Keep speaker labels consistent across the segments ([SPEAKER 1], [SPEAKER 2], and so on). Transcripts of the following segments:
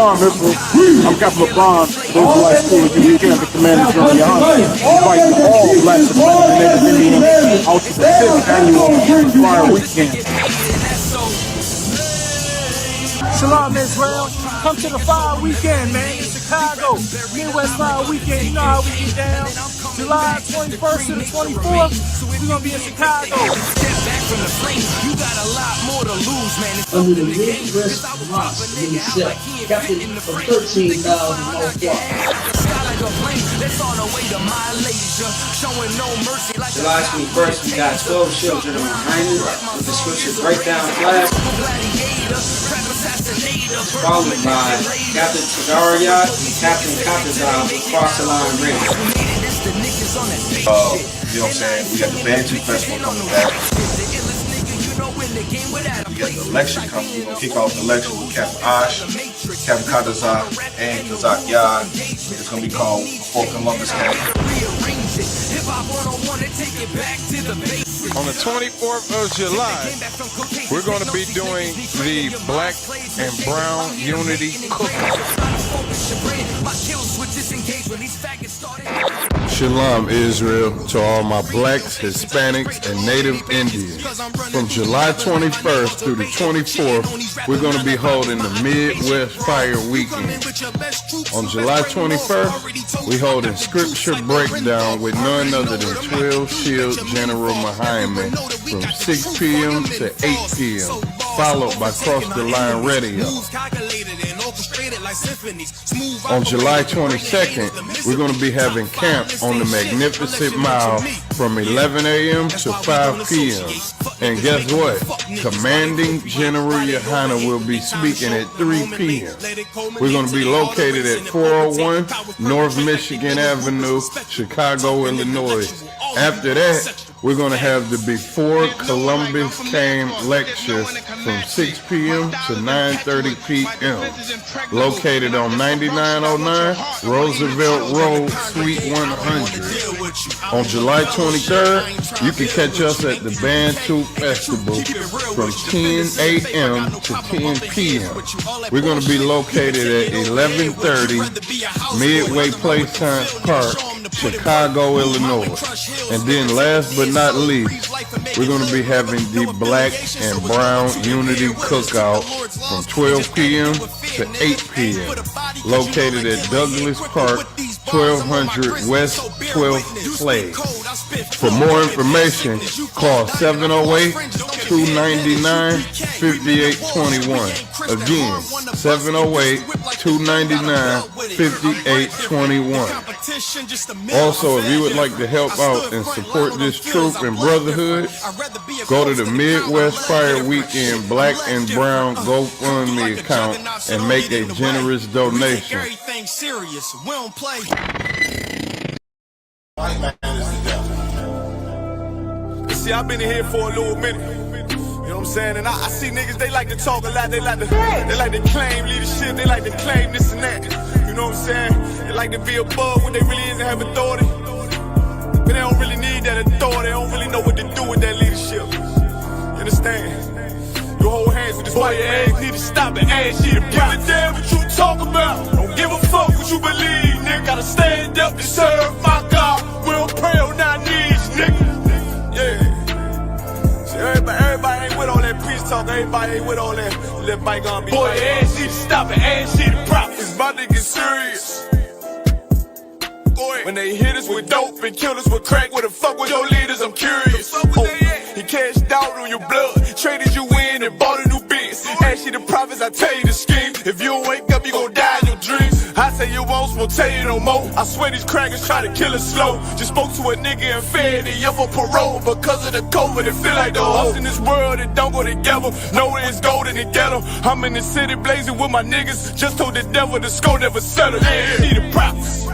[SPEAKER 1] Shalom, Israel. I'm Captain LeBron. Those who like school, you can't be commanded during your hunt. Inviting all black Hispanic and Native Indians out to the 5th annual Fire Weekend.
[SPEAKER 2] Shalom, Israel. Come to the Fire Weekend, man, in Chicago. Midwest Fire Weekend. You know how we get down. July 21st to the 24th, we're going to be in Chicago.
[SPEAKER 3] Under the Midwest Mosque in itself, captain of 13,000
[SPEAKER 4] July 21st, we got 12 children of Muhammad with the scripture breakdown class, followed by Captain Tadariyat and Captain Katazal across the line radio.
[SPEAKER 5] You know what I'm saying? We got the Bantu Festival coming back. We got the election coming. We're going to kick off the election with Captain Ash, Captain Katazal, and Kazak Yad. It's going to be called Fort Columbus Camp.
[SPEAKER 6] On the 24th of July, we're going to be doing the Black and Brown Unity Cookout. Shalom, Israel, to all my blacks, Hispanics, and Native Indians. From July 21st through the 24th, we're going to be holding the Midwest Fire Weekend. On July 21st, we hold a scripture breakdown with none other than 12 Shield General Muhammad from 6 p.m. to 8 p.m., followed by Cross the Line Radio. On July 22nd, we're going to be having camp on the Magnificent Mile from 11 a.m. to 5 p.m. And guess what? Commanding General Yohana will be speaking at 3 p.m. We're going to be located at 401 North Michigan Avenue, Chicago, Illinois. After that, we're going to have the Before Columbus Came lecture from 6 p.m. to 9:30 p.m. located on 9909 Roosevelt Road, Suite 100. On July 23rd, you can catch us at the Bantu Festival from 10 a.m. to 10 p.m. We're going to be located at 1130 Midway Place Science Park, Chicago, Illinois. And then last but not least, we're going to be having the Black and Brown Unity Cookout from 12 p.m. to 8 p.m. located at Douglas Park, 1200 West 12th Place. For more information, call 708-299-5821. Again, 708-299-5821. Also, if you would like to help out and support this troop and brotherhood, go to the Midwest Fire Weekend Black and Brown GoFundMe account and make a generous donation.
[SPEAKER 7] See, I've been in here for a little minute. You know what I'm saying? And I see niggas, they like to talk a lot. They like to claim leadership. They like to claim this and that. You know what I'm saying? They like to be above what they really is and have authority. But they don't really need that authority. They don't really know what to do with that leadership. You understand? You hold hands with this boy, your ass need to stop and ask you to give a damn what you talk about. Don't give a fuck what you believe, nigga. Gotta stand up and serve my God. We don't pray on our knees, nigga. Yeah. See, everybody ain't with all that peace talk. Everybody ain't with all that bygone be. Boy, your ass need to stop and ask you to prop. It's about to get serious. When they hit us with dope and kill us with crack, where the fuck with your leaders? I'm curious. He cashed out on your blood, traded you in and bought a new biz. Ask you the prophets, I tell you the scheme. If you don't wake up, you gon' die in your dreams. I say you won't tell you no more. I swear these crackers try to kill us slow. Just spoke to a nigga and fed he up on parole because of the COVID. It feel like the hoes in this world that don't go together. Nowhere is gold in the ghetto. I'm in the city blazing with my niggas. Just told the devil the score never settled. Yeah, see the prophets.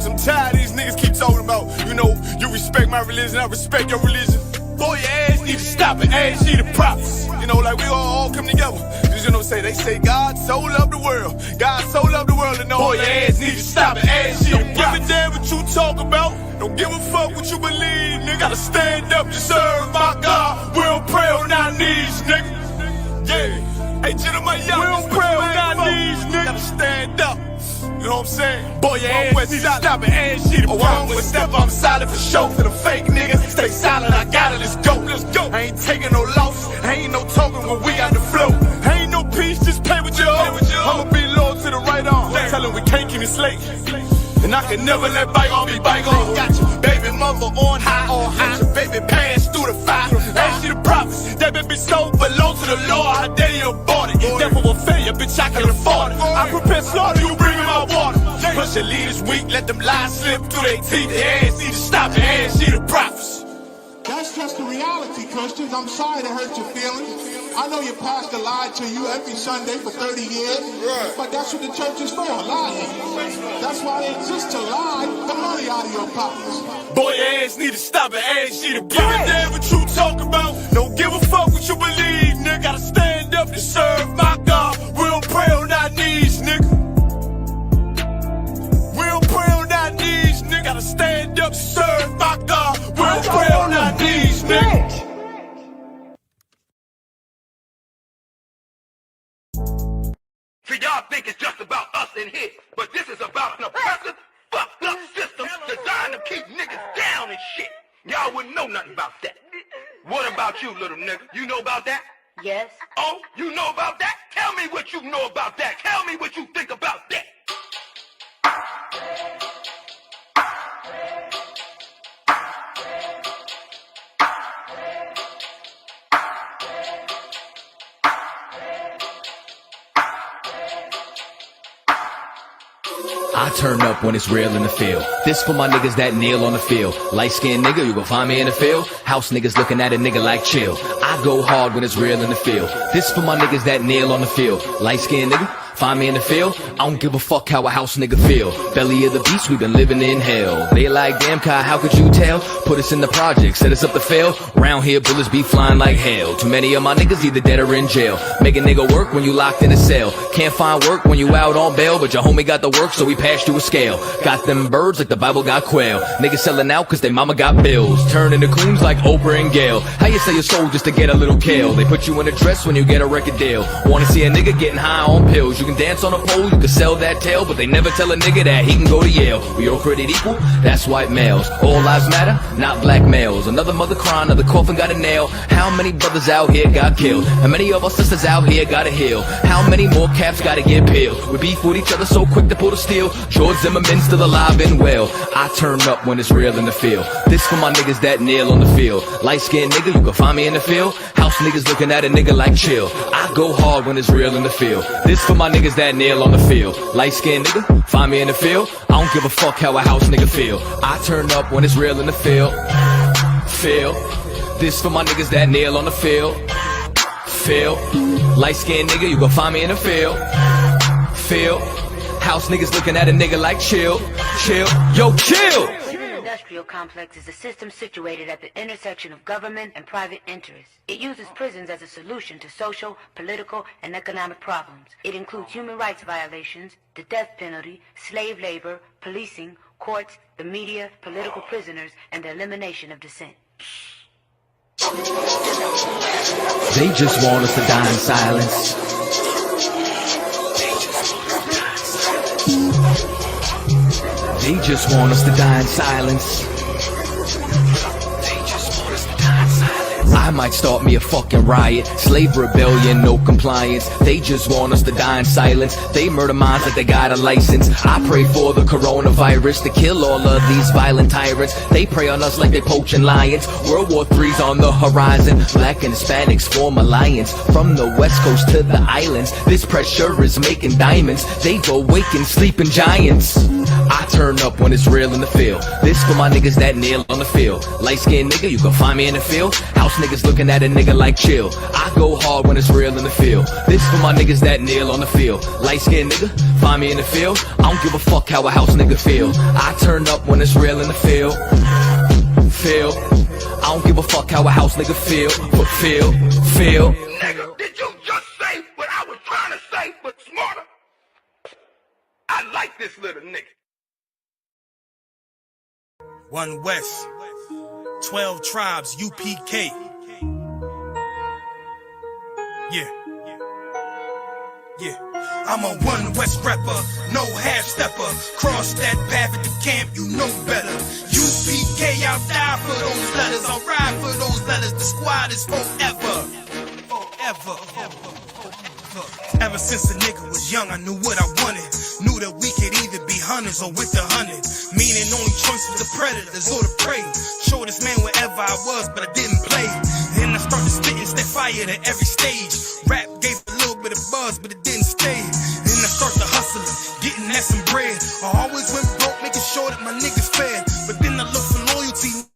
[SPEAKER 7] I'm tired of these niggas keep talking about, you know, you respect my religion, I respect your religion. Boy, your ass need to stop and ask you the prophets. You know, like we all come together. Cause you know, they say God so loved the world. God so loved the world, and know boy, your ass need to stop and ask you the prophets. Don't give a damn what you talk about. Don't give a fuck what you believe, nigga. Gotta stand up and serve my God. We don't pray on our knees, nigga. Yeah. Hey, gentlemen, we don't pray on our knees. knees, nigga. Gotta stand up. You know what I'm saying? Boy, your ass need to stop it, ass shit. Oh, I'm with step, I'm solid for show. For the fake niggas, stay silent, I got it, let's go. Let's go. I ain't taking no loss, I ain't no token when we got the flow. I ain't no peace, just pay with your own. I'ma be loyal to the right arm. Tell him we can't keep it slate. And I can never let bygone be bygone. Got your baby mother on high, got your baby pass through the fire. Ain't she the prophets? That baby so belong to the Lord. How dare you abort it? Therefore will failure, bitch, I can afford it. I prepare slaughter, you bring me my water. Plus your leaders weak, let them lies slip through their teeth. Their ass need to stop, their ass see the prophets.
[SPEAKER 8] That's just the reality, Christians. I'm sorry to hurt your feelings. I know your pastor lied to you every Sunday for 30 years, but that's what the church is for, lying. That's why they exist, to lie the money out of your pockets.
[SPEAKER 7] Boy, your ass need to stop it, ass need to give a damn what you talk about. Don't give a fuck what you believe, nigga. Gotta stand up to serve my God. We don't pray on our knees, nigga. We don't pray on our knees, nigga. Gotta stand up to serve my God. We don't pray on our knees, nigga.
[SPEAKER 9] See, y'all think it's just about us in here, but this is about an oppressive, fucked up system designed to keep niggas down and shit. Y'all wouldn't know nothing about that. What about you, little nigga? You know about that?
[SPEAKER 10] Yes.
[SPEAKER 9] Oh, you know about that? Tell me what you know about that. Tell me what you think about that.
[SPEAKER 11] I turn up when it's real in the field. This for my niggas that kneel on the field. Light-skinned nigga, you gon' find me in the field. House niggas looking at a nigga like chill. I go hard when it's real in the field. This for my niggas that kneel on the field. Light-skinned nigga, find me in the field. I don't give a fuck how a house nigga feel. Belly of the beast, we been living in hell. They like, damn Kai, how could you tell? Put us in the project, set us up to fail. Round here, bullets be flying like hell. Too many of my niggas either dead or in jail. Make a nigga work when you locked in a cell. Can't find work when you out on bail, but your homie got the work, so we passed you a scale. Got them birds like the Bible got quail. Niggas selling out cause they mama got bills. Turning to coons like Oprah and Gail. How you sell your soul just to get a little kale? They put you in a dress when you get a record deal. Wanna see a nigga getting high on pills? You can dance on a pole, you can sell that tail, but they never tell a nigga that he can go to Yale. We all created equal, that's white males. All lives matter, not black males. Another mother crying, another coffin got a nail. How many brothers out here got killed? How many of our sisters out here gotta heal? How many more caps gotta get peeled? We beef with each other so quick to pull the steel. George Zimmerman still alive and well. I turn up when it's real in the field. This for my niggas that kneel on the field. Light-skinned nigga, you can find me in the field. House niggas looking at a nigga like chill. I go hard when it's real in the field. This for my niggas that kneel on the field. Light-skinned nigga, find me in the field. I don't give a fuck how a house nigga feel. I turn up when it's real in the field. Feel. This for my niggas that kneel on the field. Feel. Light-skinned nigga, you gon' find me in the field. Feel. House niggas looking at a nigga like chill. Chill. Yo, chill!
[SPEAKER 10] The industrial complex is a system situated at the intersection of government and private interests. It uses prisons as a solution to social, political, and economic problems. It includes human rights violations, the death penalty, slave labor, policing, courts, the media, political prisoners, and the elimination of dissent.
[SPEAKER 11] They just want us to die in silence. They just want us to die in silence. I might start me a fucking riot. Slave rebellion, no compliance. They just want us to die in silence. They murder minds like they got a license. I pray for the coronavirus to kill all of these violent tyrants. They prey on us like they poaching lions. World War III's on the horizon. Black and Hispanics form alliance. From the west coast to the islands, this pressure is making diamonds. They've awakened sleeping giants. I turn up when it's real in the field. This for my niggas that kneel on the field. Light-skinned nigga, you can find me in the field. House niggas looking at a nigga like chill. I go hard when it's real in the field. This for my niggas that kneel on the field. Light-skinned nigga, find me in the field. I don't give a fuck how a house nigga feel. I turn up when it's real in the field. Feel. I don't give a fuck how a house nigga feel. But feel.
[SPEAKER 9] Nigga, did you just say what I was trying to say, but smarter? I like this little nigga.
[SPEAKER 2] One West, 12 tribes, UPK. Yeah.
[SPEAKER 9] I'm a one West rapper, no half stepper. Cross that path at the camp, you know better. UPK, I'll die for those letters. I'll ride for those letters. The squad is forever. Forever. Ever since a nigga was young, I knew what I wanted. Knew that we could either be hunters or with the hunted. Meaning only choice was the predators or the prey. Showed this man wherever I was, but I didn't play. Then I started spitting, step fire to every stage. Rap gave a little bit of buzz, but it didn't stay. Then I started hustling, getting that some bread. I always went broke, making sure that my niggas fed. But then I looked for loyalty.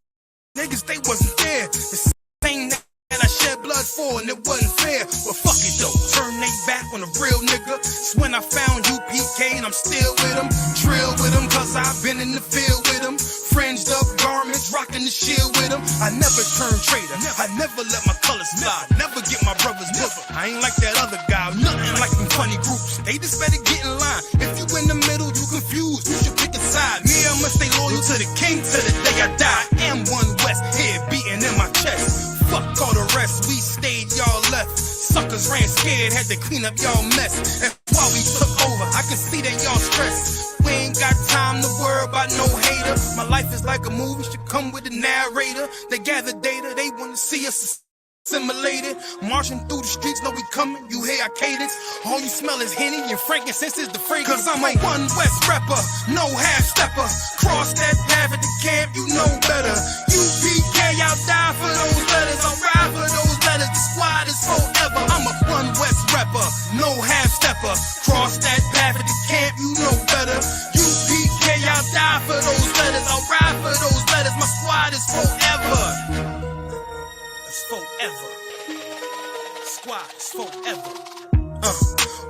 [SPEAKER 9] Niggas, they wasn't there. The same that I shed blood for, and it wasn't fair. Well, fuck it though, turn they back on a real nigga. It's when I found UPK and I'm still with him. Drill with him, cause I've been in the field with him. Fringed up garments, rocking the shield with him. I never turn traitor, I never let my colors fly. Never get my brothers booked, I ain't like that other guy. Nothing like them funny groups, they just better get in line. If you in the middle, you confused, you should pick a side. Me, I must stay loyal to the king till the day I die. I am one West, head beating in my chest. Fuck all the rest, we stayed, y'all left. Suckers ran scared, had to clean up y'all mess. And while we took over, I can see that y'all stressed. We ain't got time to worry about no hater. My life is like a movie, should come with a narrator. They gather data, they wanna see us assimilated. Marching through the streets, know we coming, you hear our cadence. All you smell is Henny and frankincense is the fragrance. Cause I'm a one West rapper, no half stepper. Cross that path at the camp, you know better. UPK, I'll die for those letters, I'll ride for those letters. The squad is forever. I'm a one West rapper, no half stepper. Cross that path at the camp, you know better. UPK, I'll die for those letters, I'll ride for those letters. My squad is forever. Forever. Squad is forever.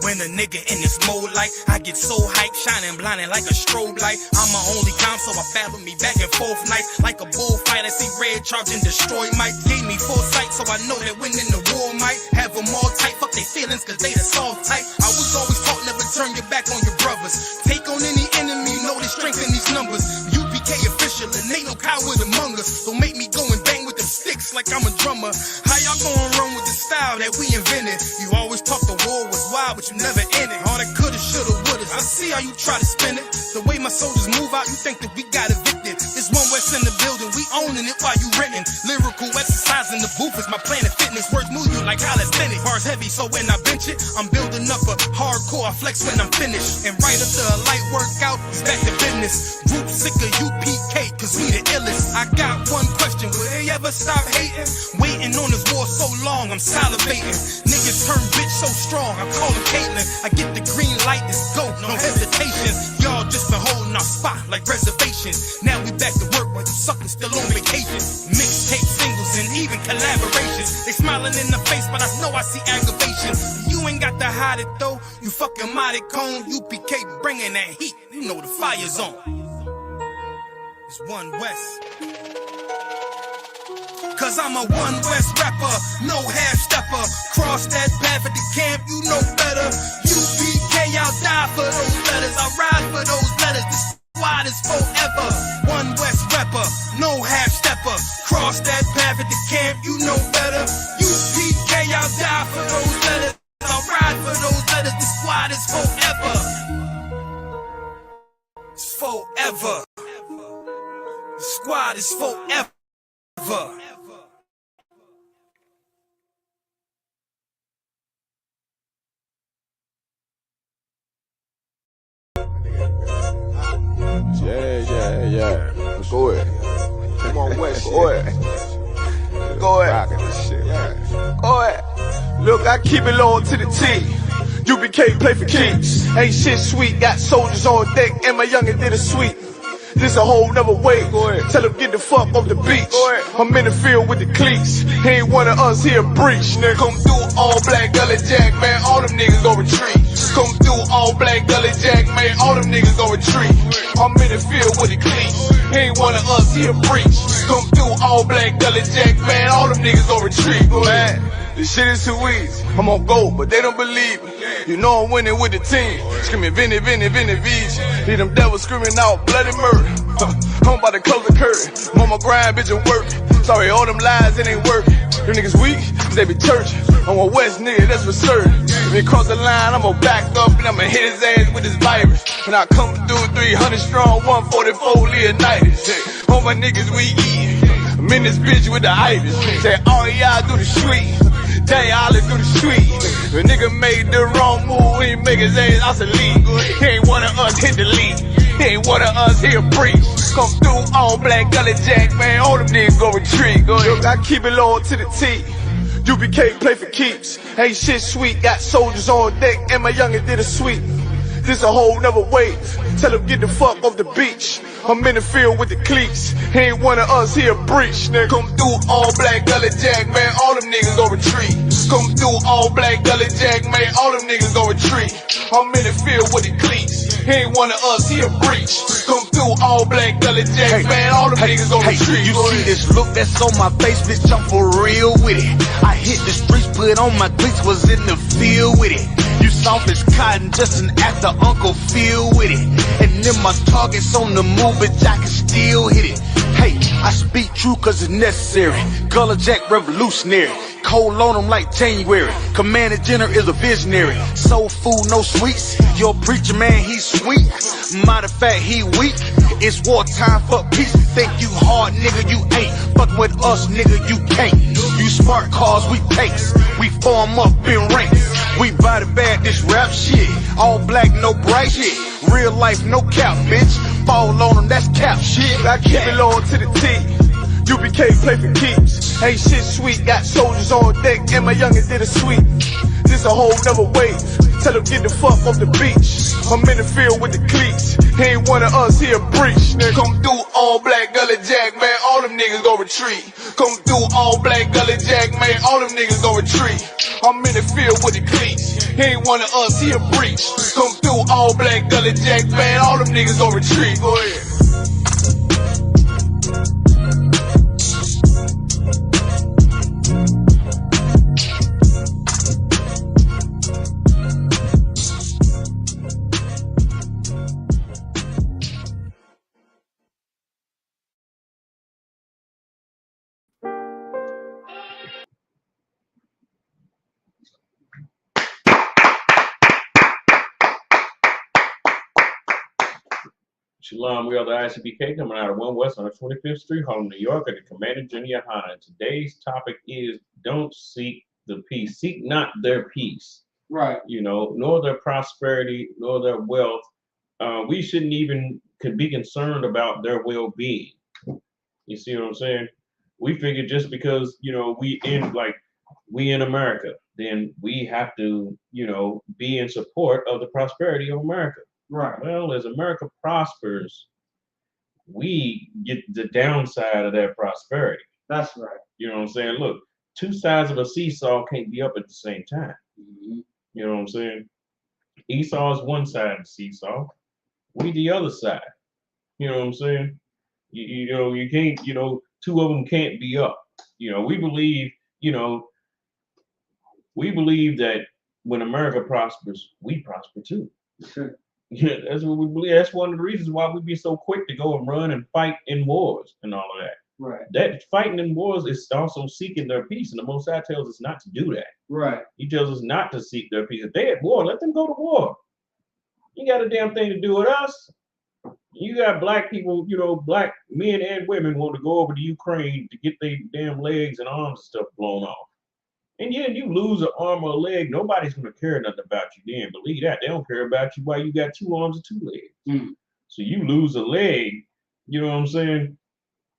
[SPEAKER 9] When a nigga in this mode like I get so hyped, shining blinding like a strobe light. I'm my only calm, so I battle me back and forth nights. Like a bullfight, I see red charge and destroy might. Gave me foresight, so I know that winning the war might have them all tight. Fuck they feelings, cause they the soft type. I was always taught never turn your back on your brothers. Take on any enemy, know the strength in these numbers. UPK official, and ain't no coward among us. Don't make me go and bang with them sticks like I'm a drummer. How y'all gonna run with the style that we invented? You always talk the war was wild, but you never in it. All that coulda, shoulda, woulda. I see how you try to spin it. The way my soldiers move out, you think that we got evicted. It's one West in the building, we owning it while you renting. Lyrical exercise in the booth is my Planet Fitness. Words move you like calisthenics. Bars heavy, so when I bench it, I'm building up a hardcore. I flex when I'm finished. And right after a light workout, it's back to business. Group sick of UPK, cause we the illest. I got one question, will they ever stop hating? Waiting on this war so long, I'm salivating. Niggas turn bitch so strong, I call him Caitlyn. I get the green light, it's go, no hesitations. Y'all just been holding our spot like reservations. Now we back to work while you suckers still on vacation. Mixtape singles and even collaborations. They smiling in the face, but I know I see aggravation. You ain't got to hide it though, you fucking mighty cone. UPK bringing that heat, you know the fire's on. It's one West. Cause I'm a one West rapper, no half stepper. Cross that path at the camp, you know better. UPK, I'll die for those letters, I'll ride for those letters. The squad is forever. One West rapper, no half stepper. Cross that path at the camp, you know better. UPK, I'll die for those letters, I'll ride for those letters. The squad is forever. It's forever. The squad is forever.
[SPEAKER 12] Yeah. Go ahead. Come on, West. Go ahead. Go ahead. Rockin' this shit. Yeah. Go ahead. Look, I keep it low to the T. UPK play for keeps. Ain't shit sweet. Got soldiers on deck, and my youngin' did a sweep. This a whole nother way. Go ahead. Tell him get the fuck off the beach. Go ahead. I'm in the field with the cleats. He ain't one of us here breach. Nigga, come through all black gully jack, man. All them niggas gon' retreat. Come through all black gully jack, man. All them niggas gon' retreat. I'm in the field with the cleats. He ain't one of us here breach. Come through all black gully jack, man. All them niggas gon' retreat. Man, this shit is too easy. I'm on gold, but they don't believe me. You know I'm winning with the team. Screaming Vinny, Vinny, Vinny, V's. Leave them devils screaming out bloody murder. I'm about to close the curtain. I'm on my grind, bitch, and work. Sorry, all them lies, it ain't working. Them niggas weak, they be churching. I'm a West nigga, that's for certain. If he cross the line, I'm gonna back up and I'ma hit his ass with this virus. And I come through 300 strong, 144 Leonidas. All my niggas we eat. I'm in this bitch with the itis. Say, all y'all do the sweet. They all do the sweet. The nigga made the wrong move, he make his ass obsolete. He ain't one of us, hit the lead. He ain't one of us, he a breach. Come through all black gully jack, man, all them niggas go retreat. Go ahead. Look, I keep it low to the T. UBK play for keeps. Ain't shit sweet, got soldiers on deck, and my youngin' did a sweep. This a whole nother wave. Tell him get the fuck off the beach. I'm in the field with the cleats. He ain't one of us, he a breach. Nigga, come through all black gully jack, man, all them niggas go retreat. Come through all black gully jack, man, all them niggas go retreat. I'm in the field with the cleats. He ain't one of us, he a breach. Come through all black gully jack, man, all them niggas go retreat.
[SPEAKER 9] You see this look that's on my face, bitch, I'm for real with it. I hit the streets, put on my cleats, was in the field with it. You soft as cotton, just an after Uncle Phil with it. And then my targets on the move, but I can still hit it. Hey, I speak true cause it's necessary. Gullah Jack revolutionary. Cold on them like January. Commander General is a visionary. Soul food, no sweets. Your preacher man, he's sweet. Matter of fact, he weak. It's wartime for peace. Think you hard, nigga, you ain't. Fuck with us, nigga, you can't. You smart cars, we pace. We form up in ranks. We body bag this rap shit. All black, no bright shit. Real life, no cap, bitch. Fall on them, that's cap shit.
[SPEAKER 12] I keep it low to the T. UBK play for keeps. Ain't shit sweet, got soldiers on deck, and my youngin' did a sweep. This a whole nother wave. Tell him get the fuck off the beach. I'm in the field with the cleats. He ain't one of us, he a breach. Nigga, come through all black gully jack, man, all them niggas go retreat. Come through all black gully jack, man, all them niggas go retreat. I'm in the field with the cleats. He ain't one of us, he a breach. Come through all black gully jack, man, all them niggas go retreat. Go ahead.
[SPEAKER 13] Shalom, we are the ICBK coming out of 1 West on 25th Street, Harlem, New York, at the Commander Junior High. Today's topic is don't seek the peace. Seek not their peace.
[SPEAKER 4] Right.
[SPEAKER 13] You know, nor their prosperity, nor their wealth. We shouldn't even be concerned about their well-being. You see what I'm saying? We figure just because, you know, we in America, then we have to, you know, be in support of the prosperity of America.
[SPEAKER 4] Right.
[SPEAKER 13] Well, as America prospers, we get the downside of that prosperity.
[SPEAKER 4] That's right.
[SPEAKER 13] You know what I'm saying? Look, two sides of a seesaw can't be up at the same time.
[SPEAKER 4] Mm-hmm.
[SPEAKER 13] You know what I'm saying? Esau is one side of the seesaw. We the other side. You know what I'm saying? You know, you can't, you know, two of them can't be up. You know, we believe that when America prospers, we prosper too.
[SPEAKER 4] Sure.
[SPEAKER 13] Yeah, that's what we believe. That's one of the reasons why we be so quick to go and run and fight in wars and all of that.
[SPEAKER 4] Right.
[SPEAKER 13] That fighting in wars is also seeking their peace, and the Most High tells us not to do that.
[SPEAKER 4] Right.
[SPEAKER 13] He tells us not to seek their peace. If they at war, let them go to war. You got a damn thing to do with us. You got black people, you know, black men and women want to go over to Ukraine to get their damn legs and arms and stuff blown off. And yeah, you lose an arm or a leg, nobody's going to care nothing about you then. Believe that. They don't care about you while you got two arms and two legs.
[SPEAKER 4] Mm.
[SPEAKER 13] So you lose a leg, you know what I'm saying?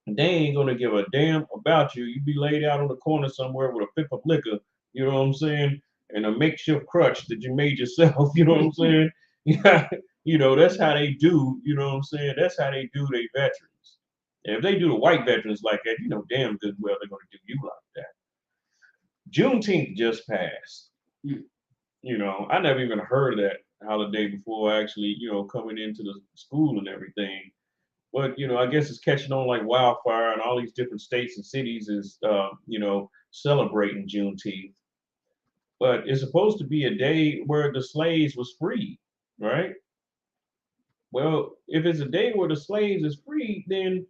[SPEAKER 13] They ain't going to give a damn about you. You be laid out on the corner somewhere with a fifth of liquor, you know what I'm saying? And a makeshift crutch that you made yourself, you know what I'm saying? Yeah, you know, that's how they do, you know what I'm saying? That's how they do their veterans. And if they do the white veterans like that, you know damn good well they're going to do you like that. Juneteenth just passed.
[SPEAKER 4] Mm.
[SPEAKER 13] You know, I never even heard of that holiday before actually, you know, coming into the school and everything. But, you know, I guess it's catching on like wildfire, and all these different states and cities is, you know, celebrating Juneteenth. but it's supposed to be a day where the slaves was freed, right? Well, if it's a day where the slaves is freed, then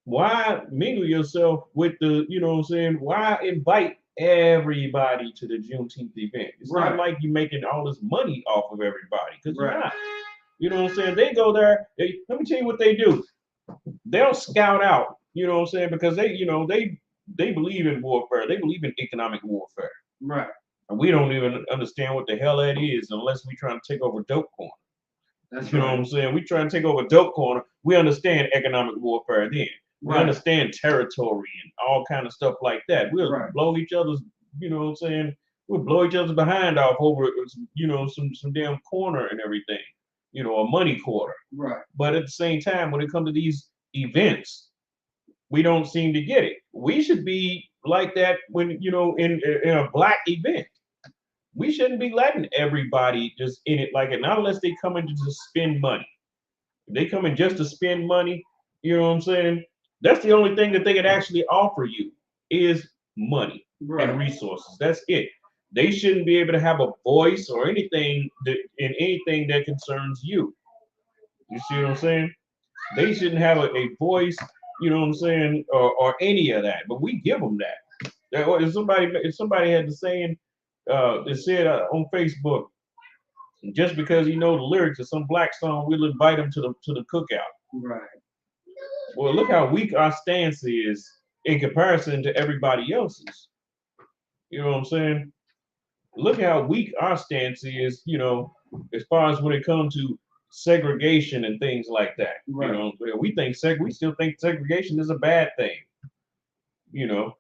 [SPEAKER 13] why mingle yourself with the, you know what I'm saying? Why invite everybody to the Juneteenth event? It's not like you're making all this money off of everybody, because you're not. You know what I'm saying? They go there. Let me tell you what they do. They'll scout out, you know what I'm saying? Because they, you know, they believe in warfare. They believe in economic warfare.
[SPEAKER 4] Right.
[SPEAKER 13] And we don't even understand what the hell that is unless we trying to take over Dope Corner.
[SPEAKER 4] That's
[SPEAKER 13] You know what I'm saying? We trying to take over Dope Corner. We understand economic warfare then. We understand territory and all kind of stuff like that. We'll blow each other's, you know what I'm saying? We'll blow each other's behind off over, you know, some damn corner and everything. You know, a money quarter.
[SPEAKER 4] Right.
[SPEAKER 13] But at the same time, when it comes to these events, we don't seem to get it. We should be like that when, you know, in a black event. We shouldn't be letting everybody just in it like it, not unless they come in to just spend money. If they come in just to spend money, you know what I'm saying? That's the only thing that they could actually offer you is money and resources. That's it. They shouldn't be able to have a voice or anything in anything that concerns you. You see what I'm saying? They shouldn't have a voice, you know what I'm saying, or any of that. But we give them that. If somebody had the saying, they said on Facebook, just because you know the lyrics of some black song, we'll invite them to the cookout.
[SPEAKER 4] Right.
[SPEAKER 13] Well, look how weak our stance is in comparison to everybody else's. You know what I'm saying? Look how weak our stance is, you know, as far as when it comes to segregation and things like that. You know, we still think segregation is a bad thing. You know,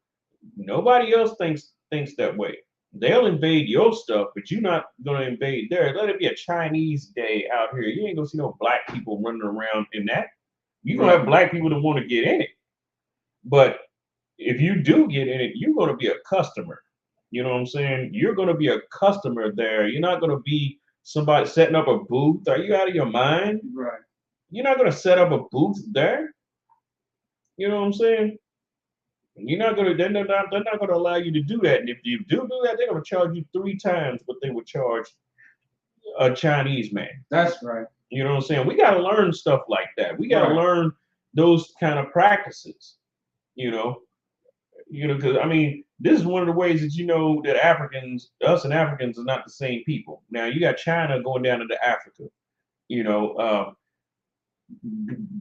[SPEAKER 13] nobody else thinks that way. They'll invade your stuff, but you're not gonna invade theirs. Let it be a Chinese day out here. You ain't gonna see no black people running around in that. You're gonna have black people that want to get in it. But if you do get in it, you're gonna be a customer. You know what I'm saying? You're going to be a customer there. You're not going to be somebody setting up a booth. Are you out of your mind?
[SPEAKER 4] Right.
[SPEAKER 13] You're not going to set up a booth there. You know what I'm saying? You're not going to. They're not going to allow you to do that. And if you do that, they're going to charge you 3 times what they would charge a Chinese man.
[SPEAKER 4] That's right.
[SPEAKER 13] You know what I'm saying? We got to learn stuff like that. We got to learn those kind of practices. You know, because I mean, this is one of the ways that you know that us and Africans are not the same people. Now you got China going down into Africa, you know,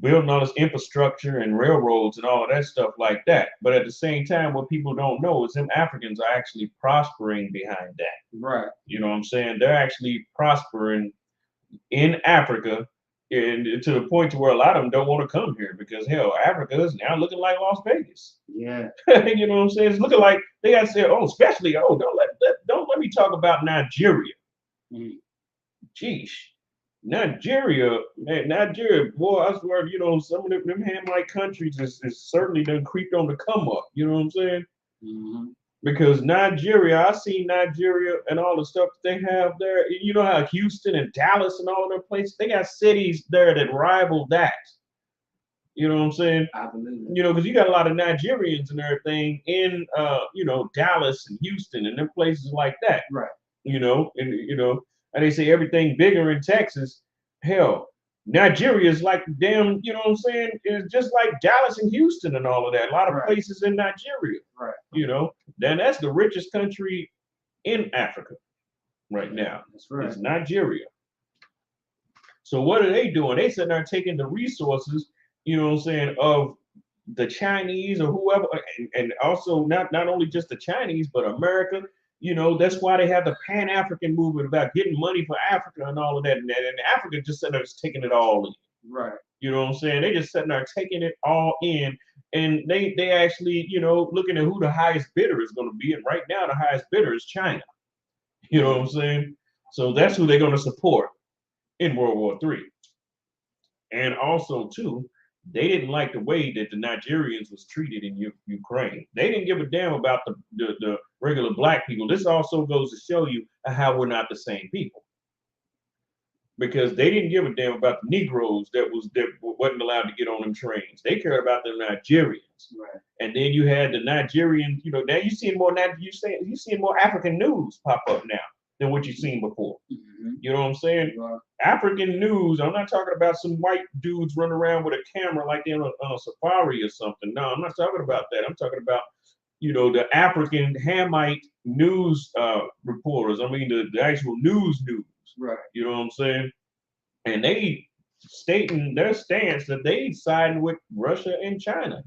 [SPEAKER 13] building all this infrastructure and railroads and all of that stuff like that. But at the same time, what people don't know is them Africans are actually prospering behind that.
[SPEAKER 4] Right.
[SPEAKER 13] You know what I'm saying? They're actually prospering in Africa, and to the point to where a lot of them don't want to come here because hell, Africa is now looking like Las Vegas.
[SPEAKER 4] Yeah.
[SPEAKER 13] You know what I'm saying? It's looking like they got to say, don't let me talk about Nigeria. Geesh. Nigeria, boy, I swear, you know, some of them Hamite countries is certainly done creeped on the come up. You know what I'm saying?
[SPEAKER 4] Mm-hmm.
[SPEAKER 13] Because Nigeria, I seen Nigeria and all the stuff that they have there. You know how Houston and Dallas and all their places, they got cities there that rival that. You know what I'm saying?
[SPEAKER 4] I believe it.
[SPEAKER 13] You know, because you got a lot of Nigerians and everything in, you know, Dallas and Houston and them places like that.
[SPEAKER 4] Right.
[SPEAKER 13] You know, and they say everything bigger in Texas. Hell, Nigeria is like damn, you know what I'm saying? It's just like Dallas and Houston and all of that. A lot of places in Nigeria.
[SPEAKER 4] Right.
[SPEAKER 13] You know, then that's the richest country in Africa right now.
[SPEAKER 4] That's right.
[SPEAKER 13] It's Nigeria. So what are they doing? They sitting there taking the resources, you know what I'm saying, of the Chinese or whoever, and also not only just the Chinese, but America. You know, that's why they have the Pan-African movement about getting money for Africa and all of that. And Africa just sitting there just taking it all in.
[SPEAKER 4] Right.
[SPEAKER 13] You know what I'm saying? They just sitting there taking it all in. And they actually, you know, looking at who the highest bidder is going to be. And right now, the highest bidder is China. You know what I'm saying? So that's who they're going to support in World War III. And also, too, they didn't like the way that the Nigerians was treated in Ukraine. They didn't give a damn about the regular black people. This also goes to show you how we're not the same people. because they didn't give a damn about the Negroes that wasn't allowed to get on them trains. They cared about the Nigerians.
[SPEAKER 4] Right.
[SPEAKER 13] And then you had the Nigerians, you know, now you seeing more African news pop up now than what you've seen before.
[SPEAKER 4] Mm-hmm.
[SPEAKER 13] You know what I'm saying?
[SPEAKER 4] Right.
[SPEAKER 13] African news. I'm not talking about some white dudes running around with a camera like they're on a safari or something. No, I'm not talking about that. I'm talking about, you know, the African Hamite news reporters. I mean, the actual news.
[SPEAKER 4] Right.
[SPEAKER 13] You know what I'm saying? And they stating their stance that they siding with Russia and China.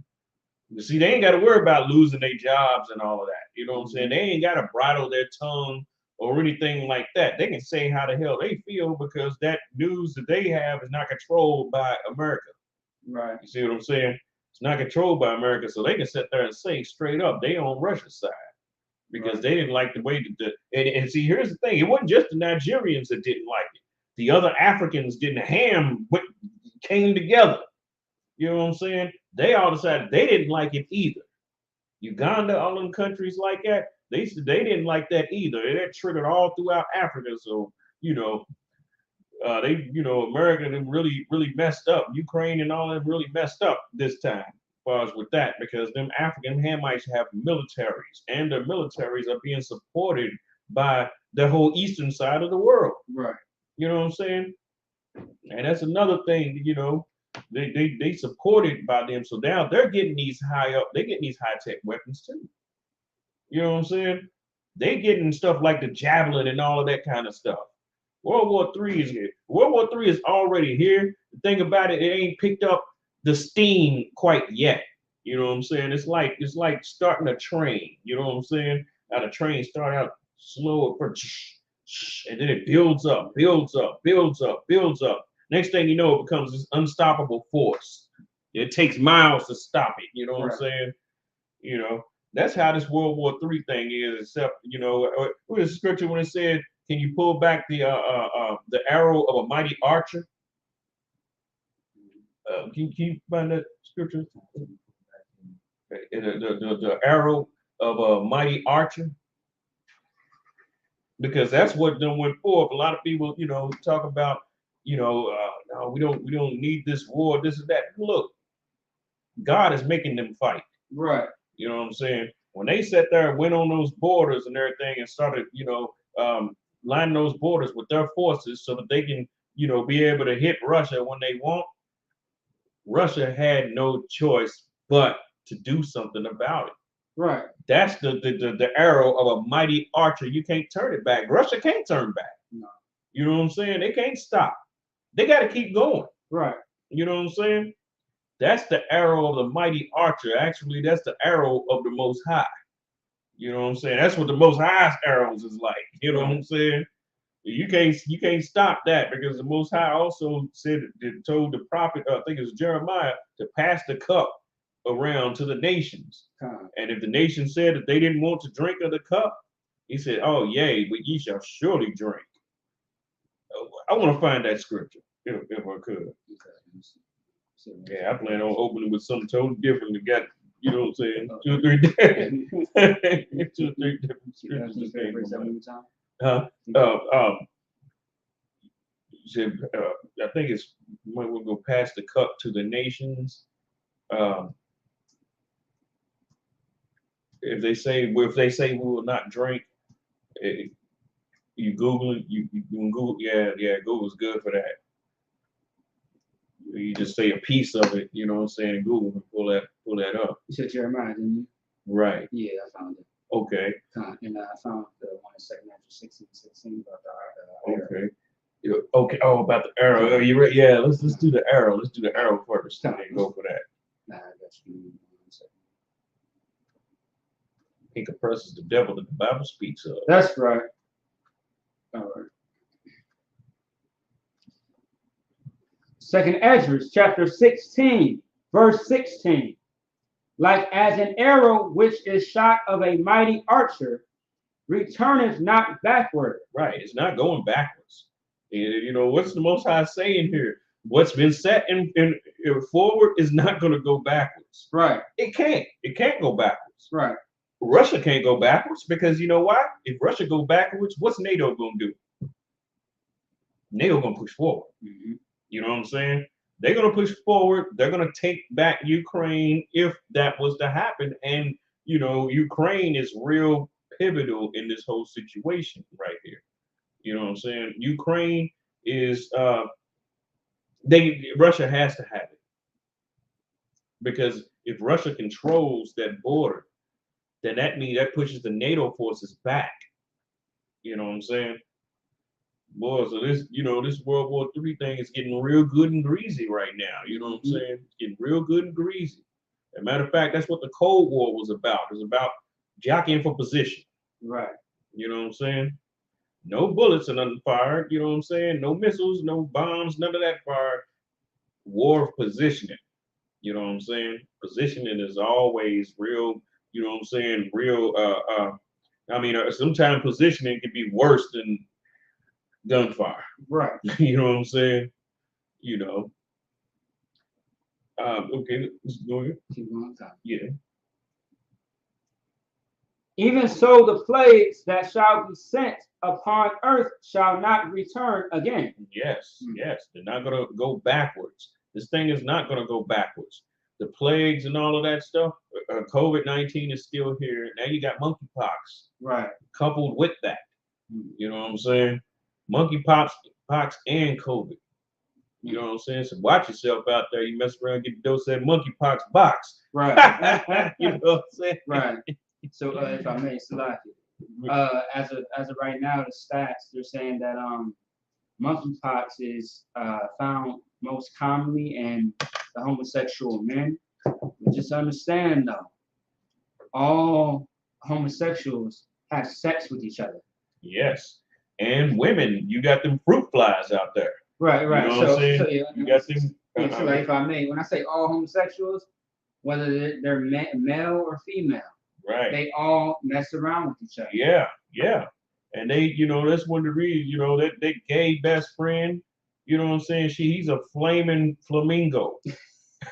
[SPEAKER 13] You see, they ain't got to worry about losing their jobs and all of that. You know what I'm saying? They ain't got to bridle their tongue or anything like that. They can say how the hell they feel because that news that they have is not controlled by America.
[SPEAKER 4] Right.
[SPEAKER 13] You see what I'm saying? It's not controlled by America, so they can sit there and say straight up they on Russia's side because they didn't like the way that and see, here's the thing: it wasn't just the Nigerians that didn't like it. The other Africans came together. You know what I'm saying? They all decided they didn't like it either. Uganda, all them countries like that, they didn't like that either. That triggered all throughout Africa. So, you know, America really, really messed up. Ukraine and all them really messed up this time as far as with that, because them African Hamites have militaries, and their militaries are being supported by the whole eastern side of the world.
[SPEAKER 4] Right.
[SPEAKER 13] You know what I'm saying? And that's another thing, you know, they supported by them. So now they're getting these high-tech weapons too. You know what I'm saying? They getting stuff like the Javelin and all of that kind of stuff. World War III is here. World War III is already here. The thing about it, it ain't picked up the steam quite yet. You know what I'm saying? It's like starting a train. You know what I'm saying? How the train start out slow and then it builds up. Next thing you know, it becomes this unstoppable force. It takes miles to stop it. You know what I'm saying? You know, that's how this World War III thing is. Except, you know, what is the scripture when it said, "Can you pull back the arrow of a mighty archer?" Can you find that scripture? The arrow of a mighty archer. Because that's what done went forth. A lot of people, you know, talk about, you know, no, we don't need this war, this and that. Look, God is making them fight.
[SPEAKER 4] Right.
[SPEAKER 13] You know what I'm saying? When they sat there and went on those borders and everything and started, you know, lining those borders with their forces so that they can, you know, be able to hit Russia when they want, Russia had no choice but to do something about it.
[SPEAKER 4] Right.
[SPEAKER 13] That's the arrow of a mighty archer. You can't turn it back. Russia can't turn back.
[SPEAKER 4] No.
[SPEAKER 13] You know what I'm saying? They can't stop. They got to keep going.
[SPEAKER 4] Right.
[SPEAKER 13] You know what I'm saying? That's the arrow of the mighty archer. Actually, that's the arrow of the Most High. You know what I'm saying? That's what the Most High's arrows is like. You know what I'm saying? You can't stop that, because the Most High also told the prophet, I think it was Jeremiah, to pass the cup around to the nations. And if the nation said that they didn't want to drink of the cup, he said, "Oh, yea, but ye shall surely drink." I want to find that scripture if I could. Yeah, I plan on opening with something totally different. Got, you know what I'm saying? 2 or 3 different 2 or 3 different scriptures. Said, I think it's when we'll go pass the cup to the nations. If they say we will not drink, you Google it, you can Google, yeah, Google's good for that. You just say a piece of it, you know what I'm saying, and Google can pull that up.
[SPEAKER 4] You said Jeremiah, didn't you?
[SPEAKER 13] Right.
[SPEAKER 4] Yeah, I found it.
[SPEAKER 13] Okay.
[SPEAKER 4] And I found the one in 2 Ezra 16 about the
[SPEAKER 13] okay. Okay. Oh, about the arrow. You ready? Yeah. Let's do the arrow. Let's do the arrow first. And then go for that.
[SPEAKER 4] Nah, I got you.
[SPEAKER 13] He compresses the devil that the Bible speaks of.
[SPEAKER 4] That's right. All right. 2 Ezra chapter 16, verse 16. Like as an arrow which is shot of a mighty archer, returneth not backward.
[SPEAKER 13] Right. It's not going backwards. You know, what's the Most High saying here? What's been set in forward is not going to go backwards.
[SPEAKER 4] Right.
[SPEAKER 13] It can't. It can't go backwards.
[SPEAKER 4] Right.
[SPEAKER 13] Russia can't go backwards, because you know why? If Russia go backwards, what's NATO going to do? NATO gonna push forward.
[SPEAKER 4] Mhm.
[SPEAKER 13] You know what I'm saying? They're gonna push forward. They're gonna take back Ukraine if that was to happen. And you know, Ukraine is real pivotal in this whole situation right here. You know what I'm saying? Ukraine is Russia has to have it. Because if Russia controls that border, then that means that pushes the NATO forces back. You know what I'm saying? Boy, so this, you know, this World War III thing is getting real good and greasy right now. You know what I'm saying? It's getting real good and greasy. As a matter of fact, that's what the Cold War was about. It was about jockeying for position.
[SPEAKER 4] Right.
[SPEAKER 13] You know what I'm saying? No bullets and nothing fired. You know what I'm saying? No missiles, no bombs, none of that fired. War of positioning. You know what I'm saying? Positioning is always real, you know what I'm saying? Real, sometimes positioning can be worse than gunfire.
[SPEAKER 4] Right.
[SPEAKER 13] You know what I'm saying? You know. Okay, let's go ahead.
[SPEAKER 4] Keep going.
[SPEAKER 13] Yeah.
[SPEAKER 4] Even so, the plagues that shall be sent upon earth shall not return again.
[SPEAKER 13] Yes, yes. They're not going to go backwards. This thing is not going to go backwards. The plagues and all of that stuff, COVID-19 is still here. Now you got monkeypox.
[SPEAKER 4] Right.
[SPEAKER 13] Coupled with that. You know what I'm saying? Monkeypox and COVID. You know what I'm saying? So watch yourself out there. You mess around, get a dose of that monkeypox box.
[SPEAKER 4] Right.
[SPEAKER 13] You know what I'm saying?
[SPEAKER 4] Right. So if I may, Salaki, as of right now, the stats, they're saying that monkeypox is found most commonly in the homosexual men. But just understand though, all homosexuals have sex with each other.
[SPEAKER 13] Yes. And women, you got them fruit flies out there.
[SPEAKER 4] Right, right.
[SPEAKER 13] You know what I'm saying?
[SPEAKER 4] So yeah,
[SPEAKER 13] you got them.
[SPEAKER 4] so like, if I may, when I say all homosexuals, whether they're male or female,
[SPEAKER 13] right,
[SPEAKER 4] they all mess around with each other.
[SPEAKER 13] Yeah, yeah. And they, you know, that's one of the reasons, you know, that they gay best friend, you know what I'm saying? He's a flaming flamingo. You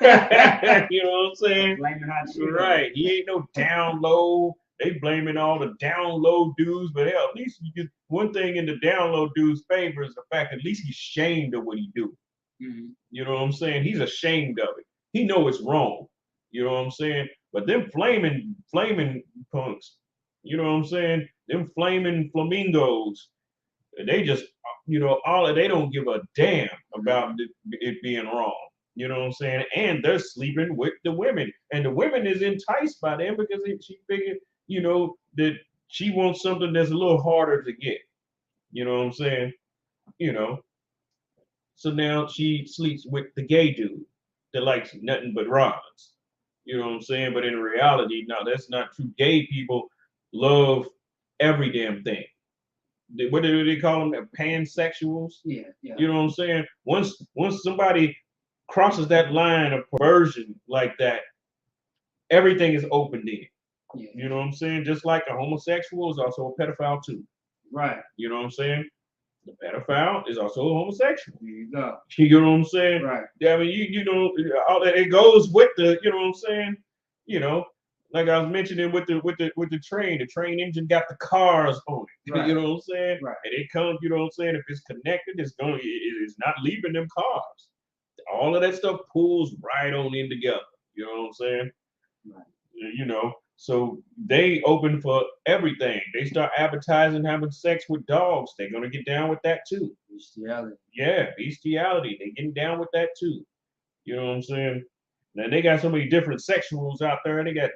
[SPEAKER 13] know what I'm saying?
[SPEAKER 4] Flaming hot shit.
[SPEAKER 13] Right. He ain't no down low. They blaming all the down low dudes, but hell, at least you get one thing in the down low dude's favor is the fact at least he's ashamed of what he do.
[SPEAKER 4] Mm-hmm.
[SPEAKER 13] You know what I'm saying? He's ashamed of it. He know it's wrong. You know what I'm saying? But them flaming punks, you know what I'm saying? Them flaming flamingos, they just, you know, they don't give a damn about it being wrong. You know what I'm saying? And they're sleeping with the women. And the women is enticed by them because she figured, you know, that she wants something that's a little harder to get. You know what I'm saying? You know. So now she sleeps with the gay dude that likes nothing but rods. You know what I'm saying? But in reality, no, that's not true. Gay people love every damn thing. What do they call them? Pansexuals?
[SPEAKER 4] Yeah, yeah.
[SPEAKER 13] You know what I'm saying? Once somebody crosses that line of perversion like that, everything is opened in.
[SPEAKER 4] Yeah.
[SPEAKER 13] You know what I'm saying? Just like a homosexual is also a pedophile too.
[SPEAKER 4] Right.
[SPEAKER 13] You know what I'm saying? The pedophile is also a homosexual.
[SPEAKER 4] There you go.
[SPEAKER 13] You know what I'm saying?
[SPEAKER 4] Right.
[SPEAKER 13] Yeah, I mean, you know, all that it goes with the, you know what I'm saying? You know, like I was mentioning with the train engine got the cars on it.
[SPEAKER 4] Right.
[SPEAKER 13] You know what I'm saying?
[SPEAKER 4] Right.
[SPEAKER 13] And it comes, you know what I'm saying? If it's connected, it's not leaving them cars. All of that stuff pulls right on in together. You know what I'm saying?
[SPEAKER 4] Right.
[SPEAKER 13] You know, so they open for everything. They start advertising having sex with dogs. They're gonna get down with that too.
[SPEAKER 4] Bestiality.
[SPEAKER 13] Yeah, bestiality. They getting down with that too. You know what I'm saying? Now they got so many different sexuals out there. They got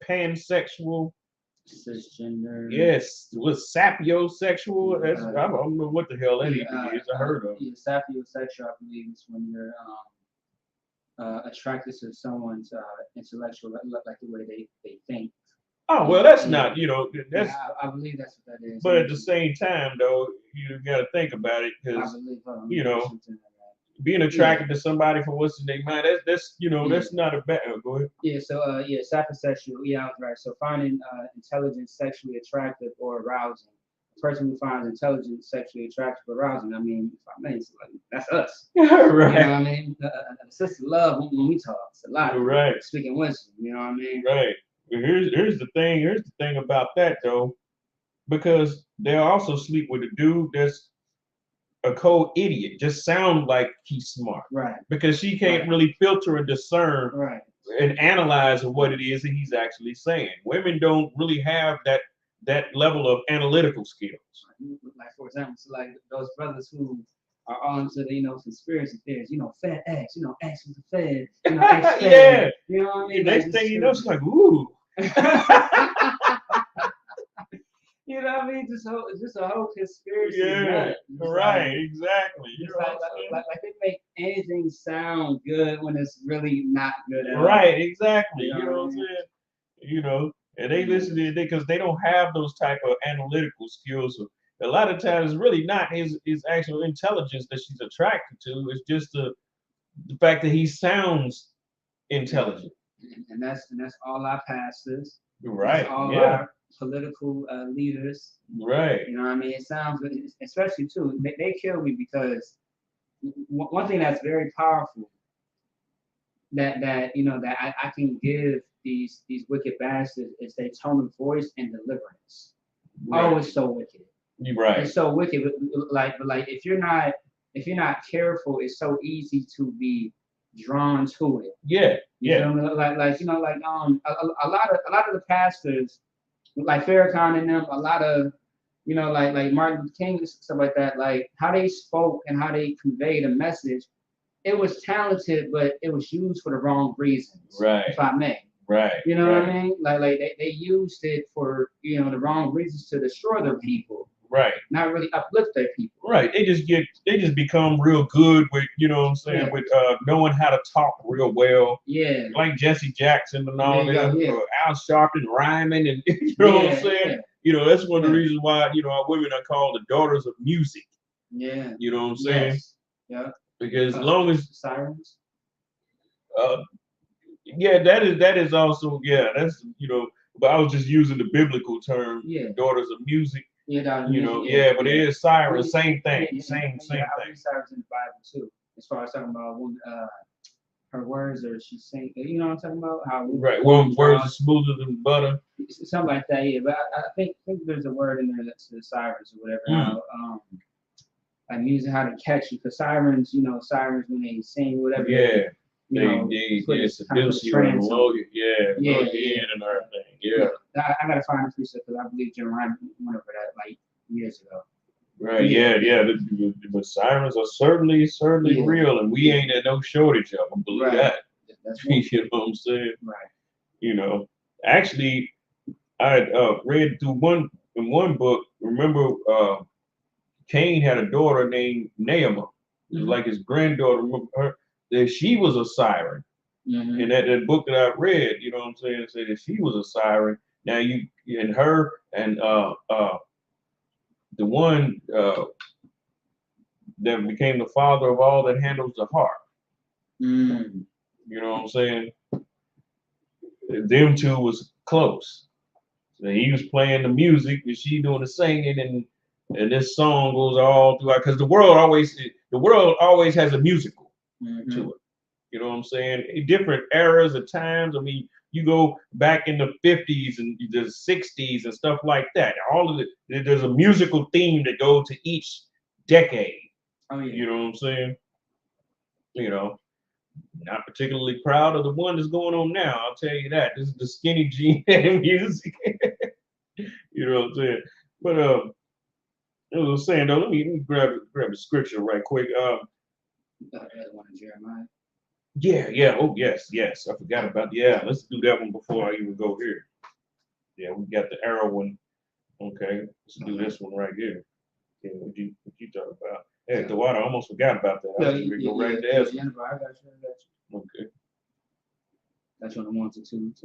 [SPEAKER 13] pansexual,
[SPEAKER 4] cisgender.
[SPEAKER 13] yes, with sapiosexual. That's I don't know what the hell that even is. I heard of.
[SPEAKER 4] Yeah, sapiosexual, I believe, is when you're attracted to someone's intellectual, like the way they think.
[SPEAKER 13] Oh well, that's not, you know, that's.
[SPEAKER 4] Yeah, I believe that's what that is.
[SPEAKER 13] But at the same time, though, you got to think about it because you know, being attracted to somebody for what's in their mind, that's you know, that's not a bad. Go ahead.
[SPEAKER 4] Yeah. So sapiosexual. Yeah, I was right. So finding intelligence sexually attractive or arousing. The person who finds intelligence sexually attractive or arousing. I mean, that's us.
[SPEAKER 13] Right.
[SPEAKER 4] You know what I mean? Sister love when we talk. It's a lot.
[SPEAKER 13] Right.
[SPEAKER 4] Speaking wisdom. You know what I mean?
[SPEAKER 13] Right. But here's the thing. Here's the thing about that though, because they'll also sleep with a dude that's a cold idiot, just sound like he's smart.
[SPEAKER 4] Right.
[SPEAKER 13] Because she can't really filter and discern
[SPEAKER 4] Right.
[SPEAKER 13] and analyze what it is that he's actually saying. Women don't really have that level of analytical skills.
[SPEAKER 4] Like for example, so like those brothers who are on to the, conspiracy theories, Fed X, X with the Fed, X Fed,
[SPEAKER 13] Yeah.
[SPEAKER 4] you know what I mean?
[SPEAKER 13] Next thing you know, she's like, ooh.
[SPEAKER 4] You know what I mean? Just a whole conspiracy.
[SPEAKER 13] Yeah, right, exactly.
[SPEAKER 4] It's like they make anything sound good when it's really not good at all.
[SPEAKER 13] Right, exactly.
[SPEAKER 4] You
[SPEAKER 13] You
[SPEAKER 4] know
[SPEAKER 13] know
[SPEAKER 4] what
[SPEAKER 13] what
[SPEAKER 4] I
[SPEAKER 13] I'm saying? And they listen to it because they don't have those type of analytical skills. So a lot of times, it's really not his actual intelligence that she's attracted to. It's just the fact that he sounds intelligent.
[SPEAKER 4] And that's all our pastors.
[SPEAKER 13] Right.
[SPEAKER 4] That's all
[SPEAKER 13] Yeah.
[SPEAKER 4] our political leaders.
[SPEAKER 13] Right.
[SPEAKER 4] You know what I mean? It sounds good, especially too. They kill me because one thing that's very powerful that I can give these wicked bastards is their tone of voice and deliverance.
[SPEAKER 13] Right.
[SPEAKER 4] Oh, it's so wicked.
[SPEAKER 13] You're right.
[SPEAKER 4] It's so wicked. But like if you're not careful, it's so easy to be drawn to it.
[SPEAKER 13] Yeah.
[SPEAKER 4] You know what I mean? A lot of the pastors, like Farrakhan and them, a lot of like Martin Luther King and stuff like that, like how they spoke and how they conveyed a message, it was talented, but it was used for the wrong reasons.
[SPEAKER 13] Right.
[SPEAKER 4] If I may.
[SPEAKER 13] Right.
[SPEAKER 4] You know what I mean? Like they used it for the wrong reasons to destroy their people.
[SPEAKER 13] Right.
[SPEAKER 4] Not really uplift their people.
[SPEAKER 13] Right. They just become real good with,
[SPEAKER 4] Yeah.
[SPEAKER 13] with knowing how to talk real well.
[SPEAKER 4] Yeah.
[SPEAKER 13] Like Jesse Jackson and all
[SPEAKER 4] Yeah,
[SPEAKER 13] them,
[SPEAKER 4] yeah.
[SPEAKER 13] Al Sharpton rhyming and you know what I'm saying?
[SPEAKER 4] Yeah.
[SPEAKER 13] That's one of the reasons why, our women are called the daughters of music.
[SPEAKER 4] Yeah.
[SPEAKER 13] You know what I'm saying?
[SPEAKER 4] Yes. Yeah.
[SPEAKER 13] Because as long as
[SPEAKER 4] sirens.
[SPEAKER 13] Yeah, that is also, that's but I was just using the biblical term,
[SPEAKER 4] Yeah.
[SPEAKER 13] daughters of music.
[SPEAKER 4] Yeah,
[SPEAKER 13] But it is sirens, same thing, same
[SPEAKER 4] I
[SPEAKER 13] thing.
[SPEAKER 4] read sirens in the Bible too, as far as talking about when her words or she sing. You know what I'm talking about? How
[SPEAKER 13] Right. Well, words are smoother than butter.
[SPEAKER 4] Something like that, yeah. But I think there's a word in there that's the sirens or whatever. How like music, how to catch you, because sirens, sirens when they sing, whatever.
[SPEAKER 13] Yeah.
[SPEAKER 4] They
[SPEAKER 13] seduce you and lull you. Yeah. Lull you in and everything. Yeah.
[SPEAKER 4] I gotta find a precept because I believe Jeremiah went over that like years ago.
[SPEAKER 13] Right. Yeah. The sirens are certainly real, and we ain't at no shortage of them. Believe that.
[SPEAKER 4] That's
[SPEAKER 13] you know what I'm saying?
[SPEAKER 4] Right.
[SPEAKER 13] Actually, I read through one book. Remember, Cain had a daughter named Naamah. It was like his granddaughter. Remember her? That she was a siren.
[SPEAKER 4] Mm-hmm.
[SPEAKER 13] And that book that I read, you know what I'm saying, said that she was a siren. Now her and the one that became the father of all that handles the harp.
[SPEAKER 4] Mm-hmm.
[SPEAKER 13] You know what I'm saying? Them two was close. So he was playing the music and she doing the singing, and this song goes all throughout, because the world always has a musical to it. You know what I'm saying? In different eras of times. I mean, you go back in the 50s and the 60s and stuff like that. All of it, there's a musical theme that goes to each decade.
[SPEAKER 4] Oh yeah.
[SPEAKER 13] You know what I'm saying? Not particularly proud of the one that's going on now. I'll tell you that. This is the skinny jean music. You know what I'm saying? But as I was saying though, let me grab a scripture right quick.
[SPEAKER 4] That one in Jeremiah.
[SPEAKER 13] Yeah. Oh, yes. I forgot about let's do that one before I even go here. Yeah, we got the arrow one. Okay, let's do this one right here. Yeah, what you talking about? Hey, the water, I almost forgot about that. I was going to go right there.
[SPEAKER 4] I got you.
[SPEAKER 13] Okay.
[SPEAKER 4] That's one of the ones and twos.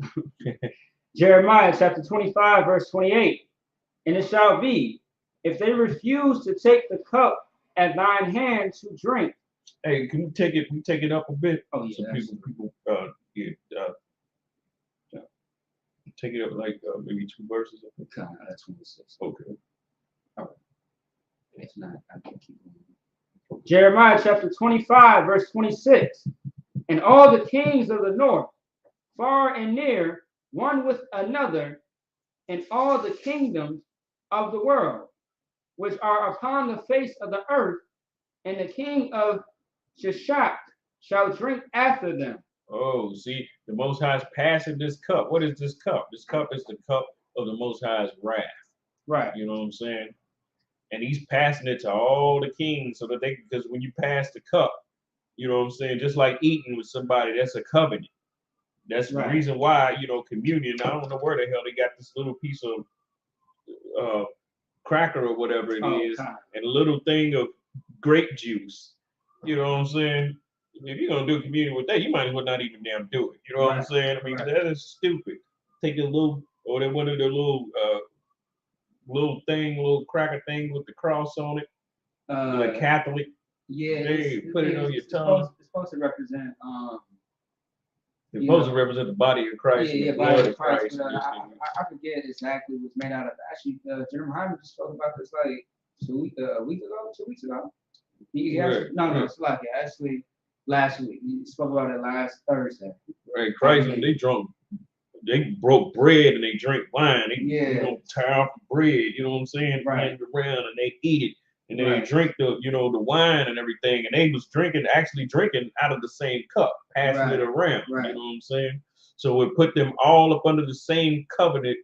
[SPEAKER 4] Jeremiah chapter 25, verse 28. And it shall be, if they refuse to take the cup at thine hand to drink.
[SPEAKER 13] Hey, can we take it up a bit?
[SPEAKER 4] Oh yeah.
[SPEAKER 13] So people take it up like maybe 2 verses.
[SPEAKER 4] Okay, that's 26.
[SPEAKER 13] Okay.
[SPEAKER 4] All right. If not, I can keep going. Jeremiah chapter 25, verse 26. And all the kings of the north, far and near, one with another, and all the kingdoms of the world, which are upon the face of the earth, and the king of Shishak shall drink after them.
[SPEAKER 13] Oh, see, the Most High is passing this cup. What is this cup? This cup is the cup of the Most High's wrath.
[SPEAKER 4] Right.
[SPEAKER 13] You know what I'm saying? And he's passing it to all the kings so that they, because when you pass the cup, you know what I'm saying, just like eating with somebody, that's a covenant. That's the reason why, you know, communion, I don't know where the hell they got this little piece of cracker or whatever it is, and a little thing of grape juice. You know what I'm saying? If you're gonna do communion with that, you might as well not even damn do it. You know what I'm saying? I mean, that is stupid. Take a little, or one of the little cracker thing with the cross on it, like Catholic.
[SPEAKER 4] Yeah,
[SPEAKER 13] hey, put it on your tongue.
[SPEAKER 4] It's supposed to represent
[SPEAKER 13] It's supposed to represent the body of Christ.
[SPEAKER 4] Yeah,
[SPEAKER 13] and the
[SPEAKER 4] body
[SPEAKER 13] blood
[SPEAKER 4] of Christ.
[SPEAKER 13] and
[SPEAKER 4] I forget exactly what's made out of. Actually, Jeremy Hyman just spoke about this like 2 weeks ago. He actually, no, it's like actually last week. He spoke about it last Thursday.
[SPEAKER 13] Right, Christ, when they drunk, they broke bread and they drink wine. They you know, tear off the bread, you know what I'm saying? Bring it around and they eat it. And then they drink the, you know, the wine and everything. And they was actually drinking out of the same cup, passing it around. You know what I'm saying? So it put them all up under the same covenant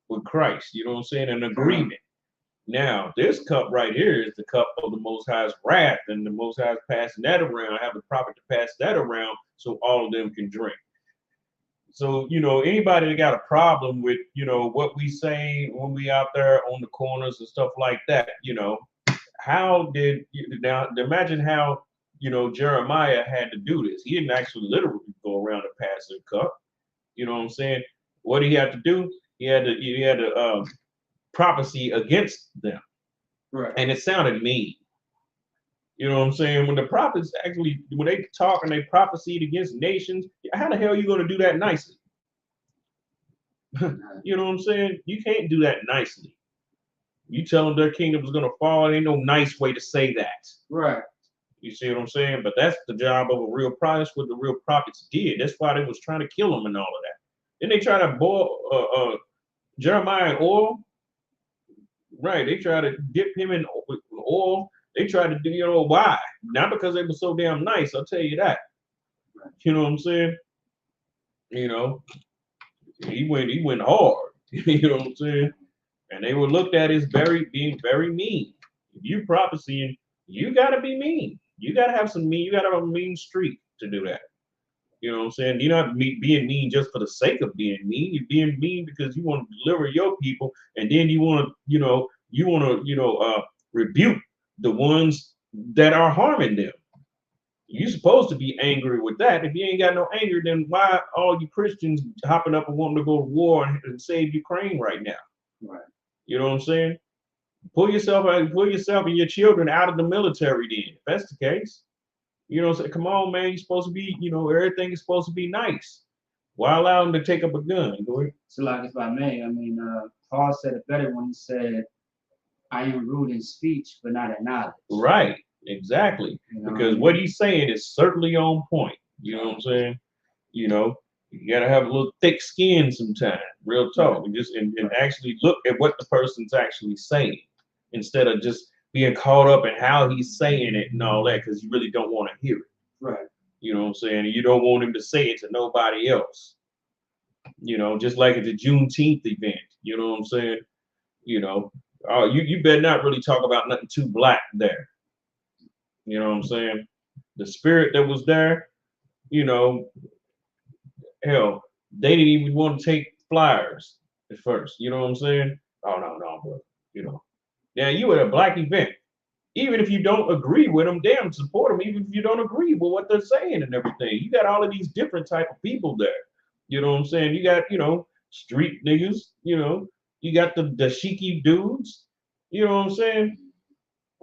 [SPEAKER 13] with Christ, you know what I'm saying? An agreement. Now, this cup right here is the cup of the Most High's wrath, and the Most High is passing that around. Have the prophet to pass that around so all of them can drink. So, you know, anybody that got a problem with, you know, what we say when we out there on the corners and stuff like that, you know, how did, now imagine how, you know, Jeremiah had to do this. He didn't actually literally go around and pass the cup. You know what I'm saying? What did he have to do? He had to prophecy against them.
[SPEAKER 4] Right.
[SPEAKER 13] And it sounded mean. You know what I'm saying? When the prophets actually, when they talk and they prophesied against nations, how the hell are you going to do that nicely? You know what I'm saying? You can't do that nicely. You tell them their kingdom is going to fall, ain't no nice way to say that.
[SPEAKER 4] Right.
[SPEAKER 13] You see what I'm saying? But that's the job of a real prophet. That's what the real prophets did. That's why they was trying to kill him and all of that. Then they try to boil Jeremiah in oil. Right. They try to dip him in oil. They tried to do, you know, why? Not because they were so damn nice, I'll tell you that. You know what I'm saying? You know, he went hard. You know what I'm saying? And they were looked at as being very mean. If you prophesying, you gotta be mean. You gotta have some mean, you gotta have a mean streak to do that. You know what I'm saying? You're not being mean just for the sake of being mean. You're being mean because you want to deliver your people, and then you want to, rebuke the ones that are harming them. You're supposed to be angry with that. If you ain't got no anger, then why all you Christians hopping up and wanting to go to war and save Ukraine right now?
[SPEAKER 4] Right.
[SPEAKER 13] You know what I'm saying? Pull yourself and your children out of the military then, if that's the case. You know, say, come on, man, you're supposed to be, you know, everything is supposed to be nice. Why allow them to take up a gun?
[SPEAKER 4] So like if I may, I mean, Paul said it better when he said, I am rude in speech, but not in knowledge.
[SPEAKER 13] Right, exactly. You know, because what he's saying is certainly on point. You know what I'm saying? You know, you gotta have a little thick skin sometimes, real talk, and actually look at what the person's actually saying instead of just being caught up in how he's saying it and all that, because you really don't want to hear it.
[SPEAKER 4] Right.
[SPEAKER 13] You know what I'm saying? And you don't want him to say it to nobody else. You know, just like at the Juneteenth event. You know what I'm saying? You know, you better not really talk about nothing too black there. You know what I'm saying? The spirit that was there, you know, hell, they didn't even want to take flyers at first. You know what I'm saying? Oh, no, bro. You know. Now, you at a black event. Even if you don't agree with them, damn, support them. Even if you don't agree with what they're saying and everything. You got all of these different type of people there. You know what I'm saying? You got, you know, street niggas, you know. You got the dashiki dudes, you know what I'm saying?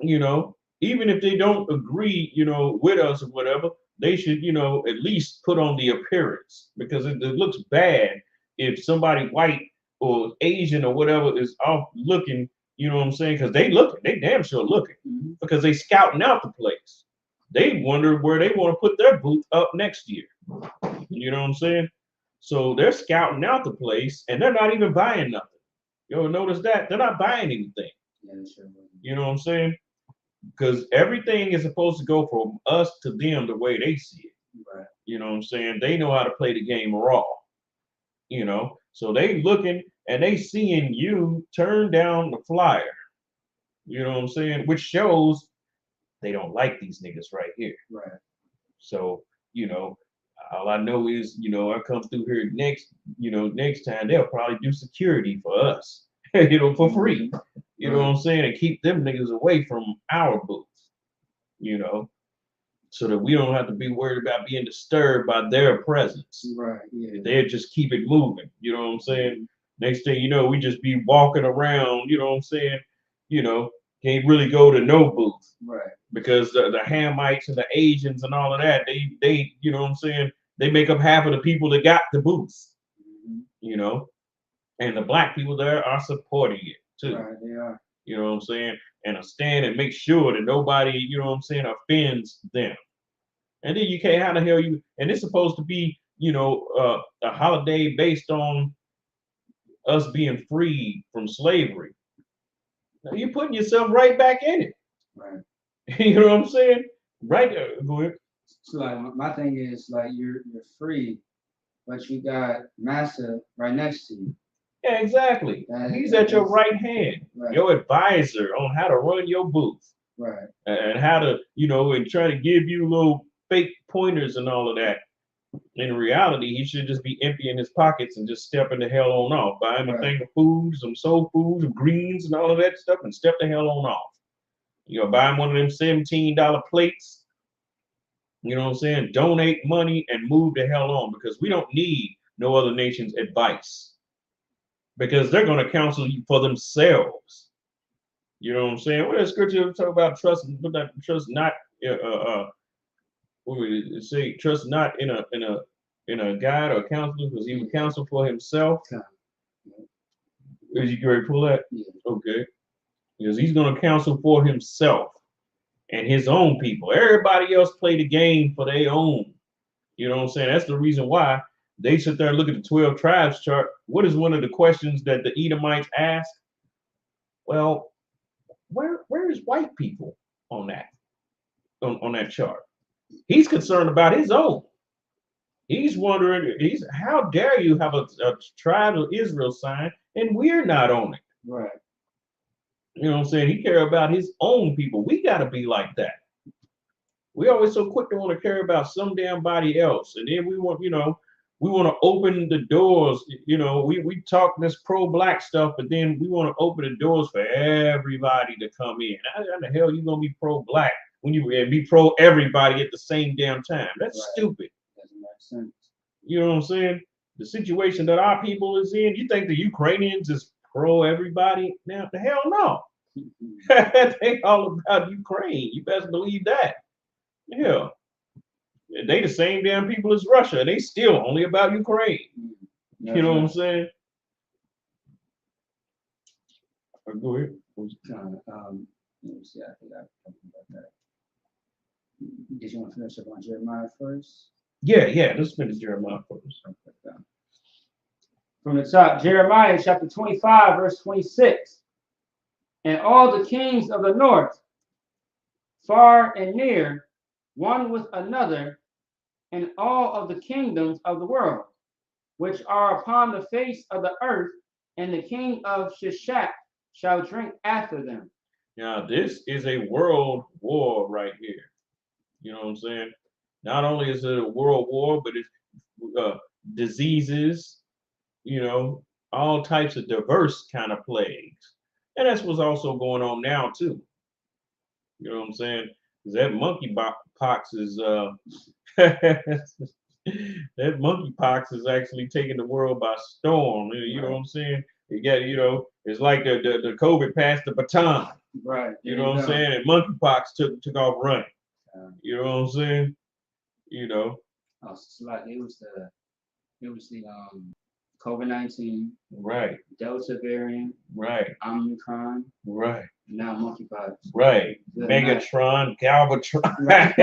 [SPEAKER 13] You know, even if they don't agree, you know, with us or whatever, they should, you know, at least put on the appearance, because it looks bad if somebody white or Asian or whatever is off looking, you know what I'm saying? Because they damn sure looking, because they scouting out the place. They wonder where they want to put their booth up next year. You know what I'm saying? So they're scouting out the place and they're not even buying nothing. Yo, notice that they're not buying anything.
[SPEAKER 4] Yeah, sure.
[SPEAKER 13] You know what I'm saying? because everything is supposed to go from us to them the way they see it.
[SPEAKER 4] Right.
[SPEAKER 13] You know what I'm saying? They know how to play the game raw. You know, so they looking and they seeing you turn down the flyer. You know what I'm saying? Which shows they don't like these niggas right here.
[SPEAKER 4] Right.
[SPEAKER 13] So, you know, all I know is, you know, I come through here next time they'll probably do security for us, you know, for free. You know what I'm saying? And keep them niggas away from our booth, you know, so that we don't have to be worried about being disturbed by their presence.
[SPEAKER 4] Right. Yeah.
[SPEAKER 13] They'll just keep it moving. You know what I'm saying? Next thing you know, we just be walking around, you know what I'm saying? You know, can't really go to no booth.
[SPEAKER 4] Right.
[SPEAKER 13] Because the Hamites and the Asians and all of that, they, you know what I'm saying? They make up half of the people that got the booths, you know? And the black people there are supporting it too.
[SPEAKER 4] Right, they are.
[SPEAKER 13] You know what I'm saying? And stand and make sure that nobody, you know what I'm saying, offends them. And then you can't, how the hell you, and it's supposed to be, you know, a holiday based on us being freed from slavery. Now you're putting yourself right back in it.
[SPEAKER 4] Right.
[SPEAKER 13] You know what I'm saying? Right there. Go ahead.
[SPEAKER 4] So like my thing is like you're free, but you got Massa right next to you.
[SPEAKER 13] Yeah, exactly. He's at your right hand, your advisor on how to run your booth.
[SPEAKER 4] Right.
[SPEAKER 13] And how to, you know, and try to give you little fake pointers and all of that. In reality, he should just be emptying his pockets and just stepping the hell on off. Buy him a thing of food, some soul food, some greens and all of that stuff and step the hell on off. You know, buy him one of them $17 plates. You know what I'm saying? Donate money and move the hell on, because we don't need no other nation's advice. Because they're going to counsel you for themselves. You know what I'm saying? What does scripture talk about trust not what would it say? Trust not in a guide or counselor, because he would counsel for himself. Is you ready to pull that?
[SPEAKER 4] Yeah.
[SPEAKER 13] Okay. Because he's going to counsel for himself and his own people. Everybody else play the game for their own. You know what I'm saying? That's the reason why they sit there and look at the 12 tribes chart. What is one of the questions that the Edomites ask? Well, where is white people on that? On that chart? He's concerned about his own. He's wondering, how dare you have a tribe of Israel sign and we're not on it?
[SPEAKER 4] Right.
[SPEAKER 13] You know what I'm saying? He cares about his own people. We got to be like that. We always so quick to want to care about some damn body else. And then we want, you know, we want to open the doors. You know, we talk this pro-black stuff, but then we want to open the doors for everybody to come in. How the hell you going to be pro-black when you be pro-everybody at the same damn time? That's stupid.
[SPEAKER 4] Doesn't make sense.
[SPEAKER 13] You know what I'm saying? The situation that our people is in, you think the Ukrainians is pro-everybody? Now, the hell no. They all about Ukraine. You best believe that. Yeah. They the same damn people as Russia. They still only about Ukraine. You know what I'm saying? Go ahead.
[SPEAKER 4] Let me see. I think I talked about that. Did you want to finish up on Jeremiah first?
[SPEAKER 13] Yeah. Let's finish Jeremiah first.
[SPEAKER 4] From the top, Jeremiah chapter 25, verse 26. And all the kings of the north, far and near, one with another, and all of the kingdoms of the world, which are upon the face of the earth, and the king of Shishak shall drink after them.
[SPEAKER 13] Now, this is a world war right here. You know what I'm saying? Not only is it a world war, but it's diseases, you know, all types of diverse kind of plagues. And that's what's also going on now, too. You know what I'm saying? Because that monkeypox is that monkeypox is actually taking the world by storm. You know what I'm saying? You get, you know, it's like the COVID passed the baton.
[SPEAKER 4] Right.
[SPEAKER 13] You know what I'm saying? And monkeypox took off running. You know what I'm saying? You know.
[SPEAKER 4] It's like it was the COVID-19.
[SPEAKER 13] Right.
[SPEAKER 4] Delta variant.
[SPEAKER 13] Right.
[SPEAKER 4] Omicron.
[SPEAKER 13] Right.
[SPEAKER 4] Now monkeypox.
[SPEAKER 13] Right. Megatron, Galvatron.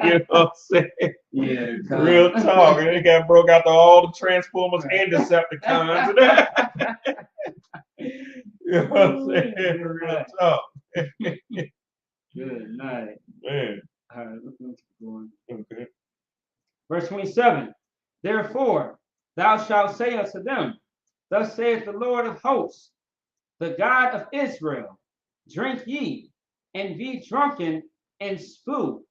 [SPEAKER 13] You know what I'm saying?
[SPEAKER 4] Yeah.
[SPEAKER 13] Real talk. And they got broke out to all the Transformers and Decepticons. You know what I'm saying? Real talk.
[SPEAKER 4] Good night.
[SPEAKER 13] Man.
[SPEAKER 4] All right, let's keep going.
[SPEAKER 13] Okay.
[SPEAKER 4] Verse 27. Therefore, thou shalt say unto them, thus saith the Lord of hosts, the God of Israel, drink ye, and be drunken, and spew,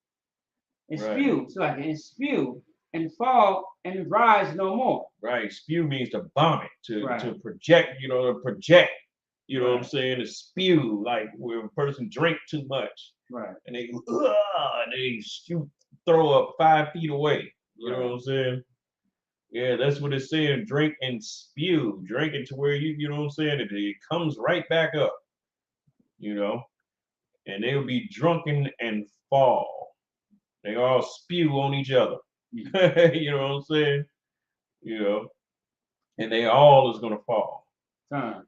[SPEAKER 4] and spew, so like and spew, and fall, and rise no more.
[SPEAKER 13] Right. Spew means to vomit, to
[SPEAKER 4] Right.
[SPEAKER 13] project, you know, to project, you know what I'm saying? To spew, like where a person drink too much.
[SPEAKER 4] Right.
[SPEAKER 13] And they and they throw up 5 feet away. You know what I'm saying? Yeah, that's what it's saying. Drink and spew. Drink it to where you know what I'm saying? It comes right back up. You know? And they'll be drunken and fall. They all spew on each other. You know what I'm saying? You know? And they all is gonna fall.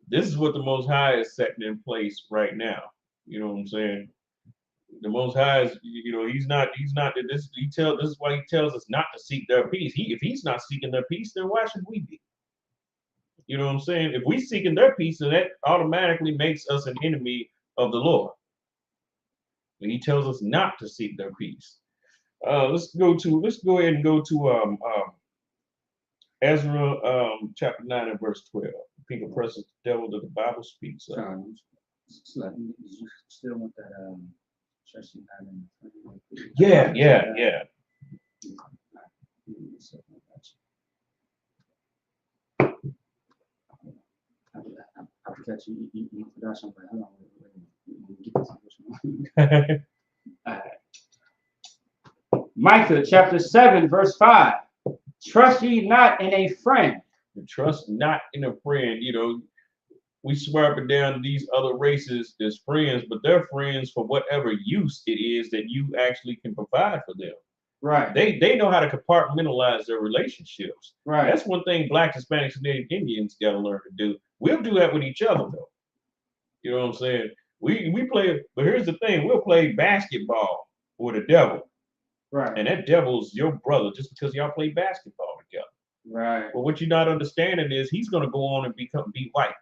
[SPEAKER 13] This is what the Most High is setting in place right now. You know what I'm saying? The Most High is, you know, he's not this is why he tells us not to seek their peace. If he's not seeking their peace, then why should we be? You know what I'm saying? If we seeking their peace, then that automatically makes us an enemy of the Lord. And he tells us not to seek their peace. Let's go ahead and go to Ezra chapter 9 and verse 12. People press the devil that the Bible speaks.
[SPEAKER 4] Still want that
[SPEAKER 13] Yeah.
[SPEAKER 4] I forgot you forgot something. Hold on. All right. Micah chapter 7, verse 5. Trust ye not in a friend.
[SPEAKER 13] Trust not in a friend. You know, we swear up and down these other races as friends, but they're friends for whatever use it is that you actually can provide for them.
[SPEAKER 4] Right.
[SPEAKER 13] They know how to compartmentalize their relationships.
[SPEAKER 4] Right.
[SPEAKER 13] That's one thing Blacks, Hispanics, and Native Indians got to learn to do. We'll do that with each other, though. You know what I'm saying? We play, but here's the thing: we'll play basketball with a devil.
[SPEAKER 4] Right.
[SPEAKER 13] And that devil's your brother just because y'all play basketball together.
[SPEAKER 4] Right.
[SPEAKER 13] But what you're not understanding is he's going to go on and be white.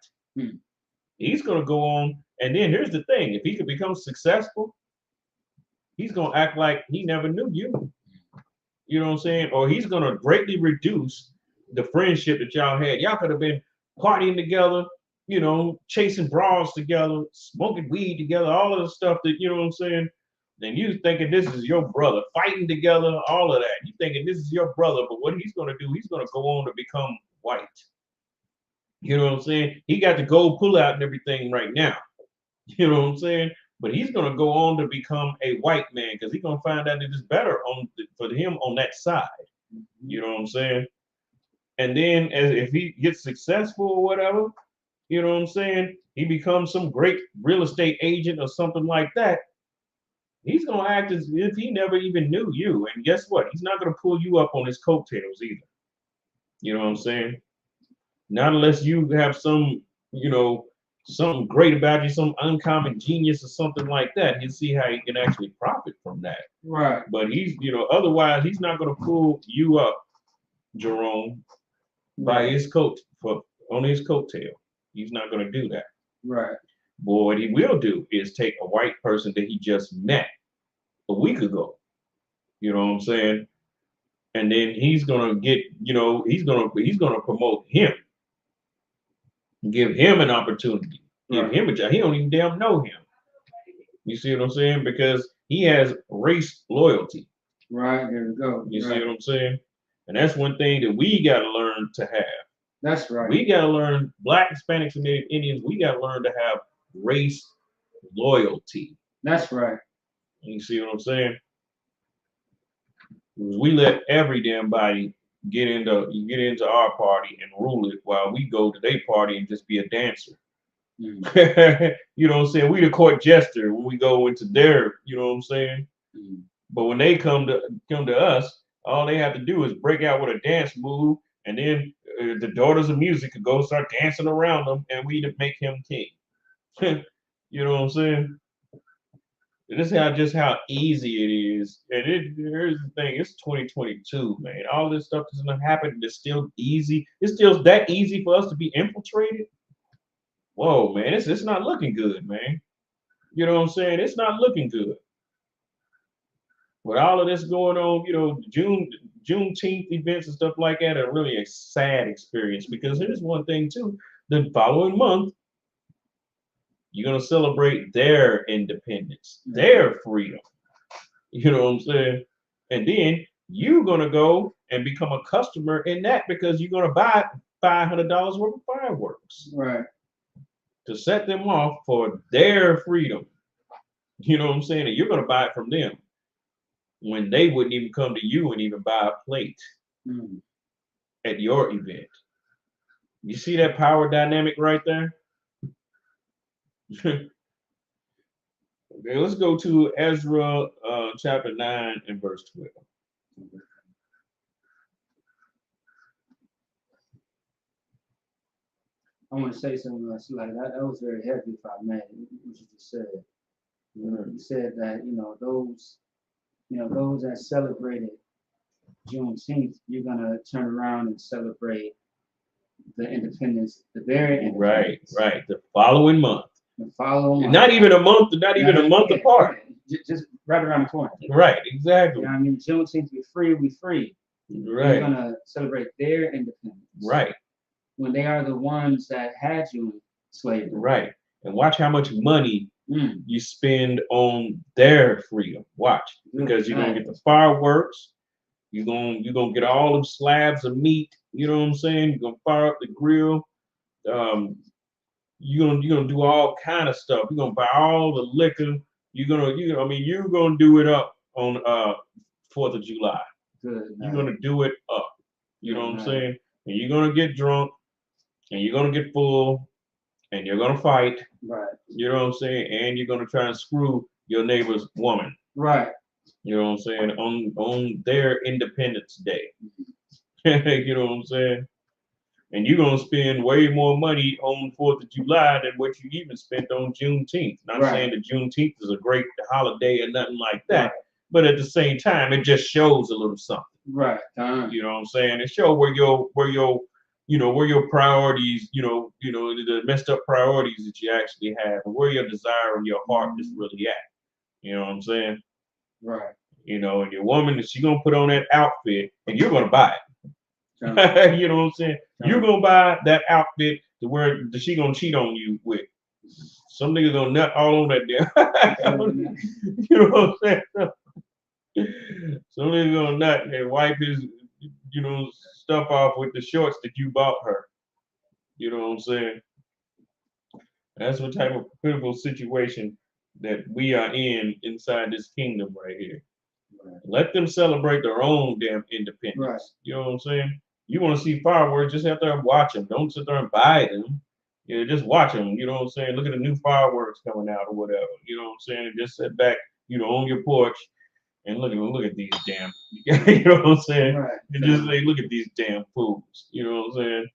[SPEAKER 13] He's going to go on, and then here's the thing: if he could become successful, he's going to act like he never knew you. You know what I'm saying? Or he's going to greatly reduce the friendship that y'all had. Y'all could have been partying together, you know, chasing bras together, smoking weed together, all of the stuff that, you know what I'm saying? Then you thinking this is your brother, fighting together, all of that. You thinking this is your brother, but what he's going to do, he's going to go on to become white. You know what I'm saying? He got the gold pull out and everything right now. You know what I'm saying? But he's going to go on to become a white man because he's going to find out that it's better for him on that side. You know what I'm saying? And then if he gets successful or whatever, you know what I'm saying? He becomes some great real estate agent or something like that. He's going to act as if he never even knew you. And guess what? He's not going to pull you up on his coattails either. You know what I'm saying? Not unless you have some, you know, something great about you, some uncommon genius or something like that. You see how he can actually profit from that.
[SPEAKER 4] Right.
[SPEAKER 13] But he's, you know, otherwise he's not going to pull you up, Jerome, by his coat on his coattail. He's not going to do that.
[SPEAKER 4] Right.
[SPEAKER 13] But what he will do is take a white person that he just met a week ago. You know what I'm saying? And then he's gonna get, you know, he's gonna promote him, give him an opportunity, give him a job. He don't even damn know him. You see what I'm saying? Because he has race loyalty.
[SPEAKER 4] Right. There we go.
[SPEAKER 13] You see what I'm saying? And that's one thing that we got to learn to have.
[SPEAKER 4] That's right.
[SPEAKER 13] We got to learn, Black, Hispanics, and Native Indians, we got to learn to have race loyalty.
[SPEAKER 4] That's right.
[SPEAKER 13] You see what I'm saying? We let every damn body get into our party and rule it while we go to their party and just be a dancer. You know what I'm saying? We the court jester when we go into their, you know what I'm saying? But when they come to us, all they have to do is break out with a dance move, and then the Daughters of Music could go start dancing around them, and we make him king. You know what I'm saying? This is how easy it is. And here's the thing, it's 2022, man. All this stuff that's gonna happen, it's still easy. It's still that easy for us to be infiltrated. Whoa, man, it's not looking good, man. You know what I'm saying? It's not looking good. with all of this going on, you know, Juneteenth events and stuff like that are really a sad experience because here's one thing too: the following month, you're gonna celebrate their independence, their freedom. You know what I'm saying? And then you're gonna go and become a customer in that because you're gonna buy $500 worth of fireworks,
[SPEAKER 4] right,
[SPEAKER 13] to set them off for their freedom. You know what I'm saying? And you're gonna buy it from them when they wouldn't even come to you and even buy a plate at your event. You see that power dynamic right there? Okay, let's go to Ezra chapter 9 and verse 12.
[SPEAKER 4] I want to say something like that. That was very heavy, if I may, what you just said. You said that, those that celebrated Juneteenth, you're gonna turn around and celebrate the independence, the very independence.
[SPEAKER 13] Right. The following month.
[SPEAKER 4] The following month.
[SPEAKER 13] Not even a month apart.
[SPEAKER 4] Just right around the corner.
[SPEAKER 13] Right, exactly.
[SPEAKER 4] You know what I mean? Juneteenth, we free.
[SPEAKER 13] Right.
[SPEAKER 4] We're gonna celebrate their independence.
[SPEAKER 13] Right.
[SPEAKER 4] When they are the ones that had you in slavery.
[SPEAKER 13] Right. And watch how much money you spend on their freedom. Watch. Because you're gonna get the fireworks, you're gonna get all them slabs of meat, you know what I'm saying? You're gonna fire up the grill. You're gonna do all kind of stuff. You're gonna buy all the liquor. You're gonna do it up on 4th of July.
[SPEAKER 4] Good.
[SPEAKER 13] You're gonna do it up. You know what I'm saying? And you're gonna get drunk, and you're gonna get full, and you're gonna fight.
[SPEAKER 4] Right.
[SPEAKER 13] You know what I'm saying? And you're gonna try and screw your neighbor's woman.
[SPEAKER 4] Right.
[SPEAKER 13] You know what I'm saying? On their Independence Day. You know what I'm saying? And you're gonna spend way more money on 4th of July than what you even spent on Juneteenth. Not saying that Juneteenth is a great holiday or nothing like that, but at the same time, it just shows a little something.
[SPEAKER 4] Right.
[SPEAKER 13] You know what I'm saying? It shows where your priorities, the messed up priorities that you actually have, and where your desire and your heart is really at. You know what I'm saying?
[SPEAKER 4] Right.
[SPEAKER 13] And your woman, she gonna put on that outfit, and you're gonna buy it. You know what I'm saying? You're gonna buy that outfit to where she gonna cheat on you with. Some niggas gonna nut all on that damn. You know what I'm saying? Some niggas gonna nut and wipe his, stuff off with the shorts that you bought her. You know what I'm saying? That's what type of pivotal situation that we are inside this kingdom right here. Right. Let them celebrate their own damn independence. Right. You know what I'm saying? You want to see fireworks, just have to watch them. Don't sit there and buy them. Just watch them. You know what I'm saying? Look at the new fireworks coming out or whatever. You know what I'm saying? And just sit back, on your porch and look at these damn. You know what I'm saying? Right. And just say, look at these damn fools. You know what I'm saying?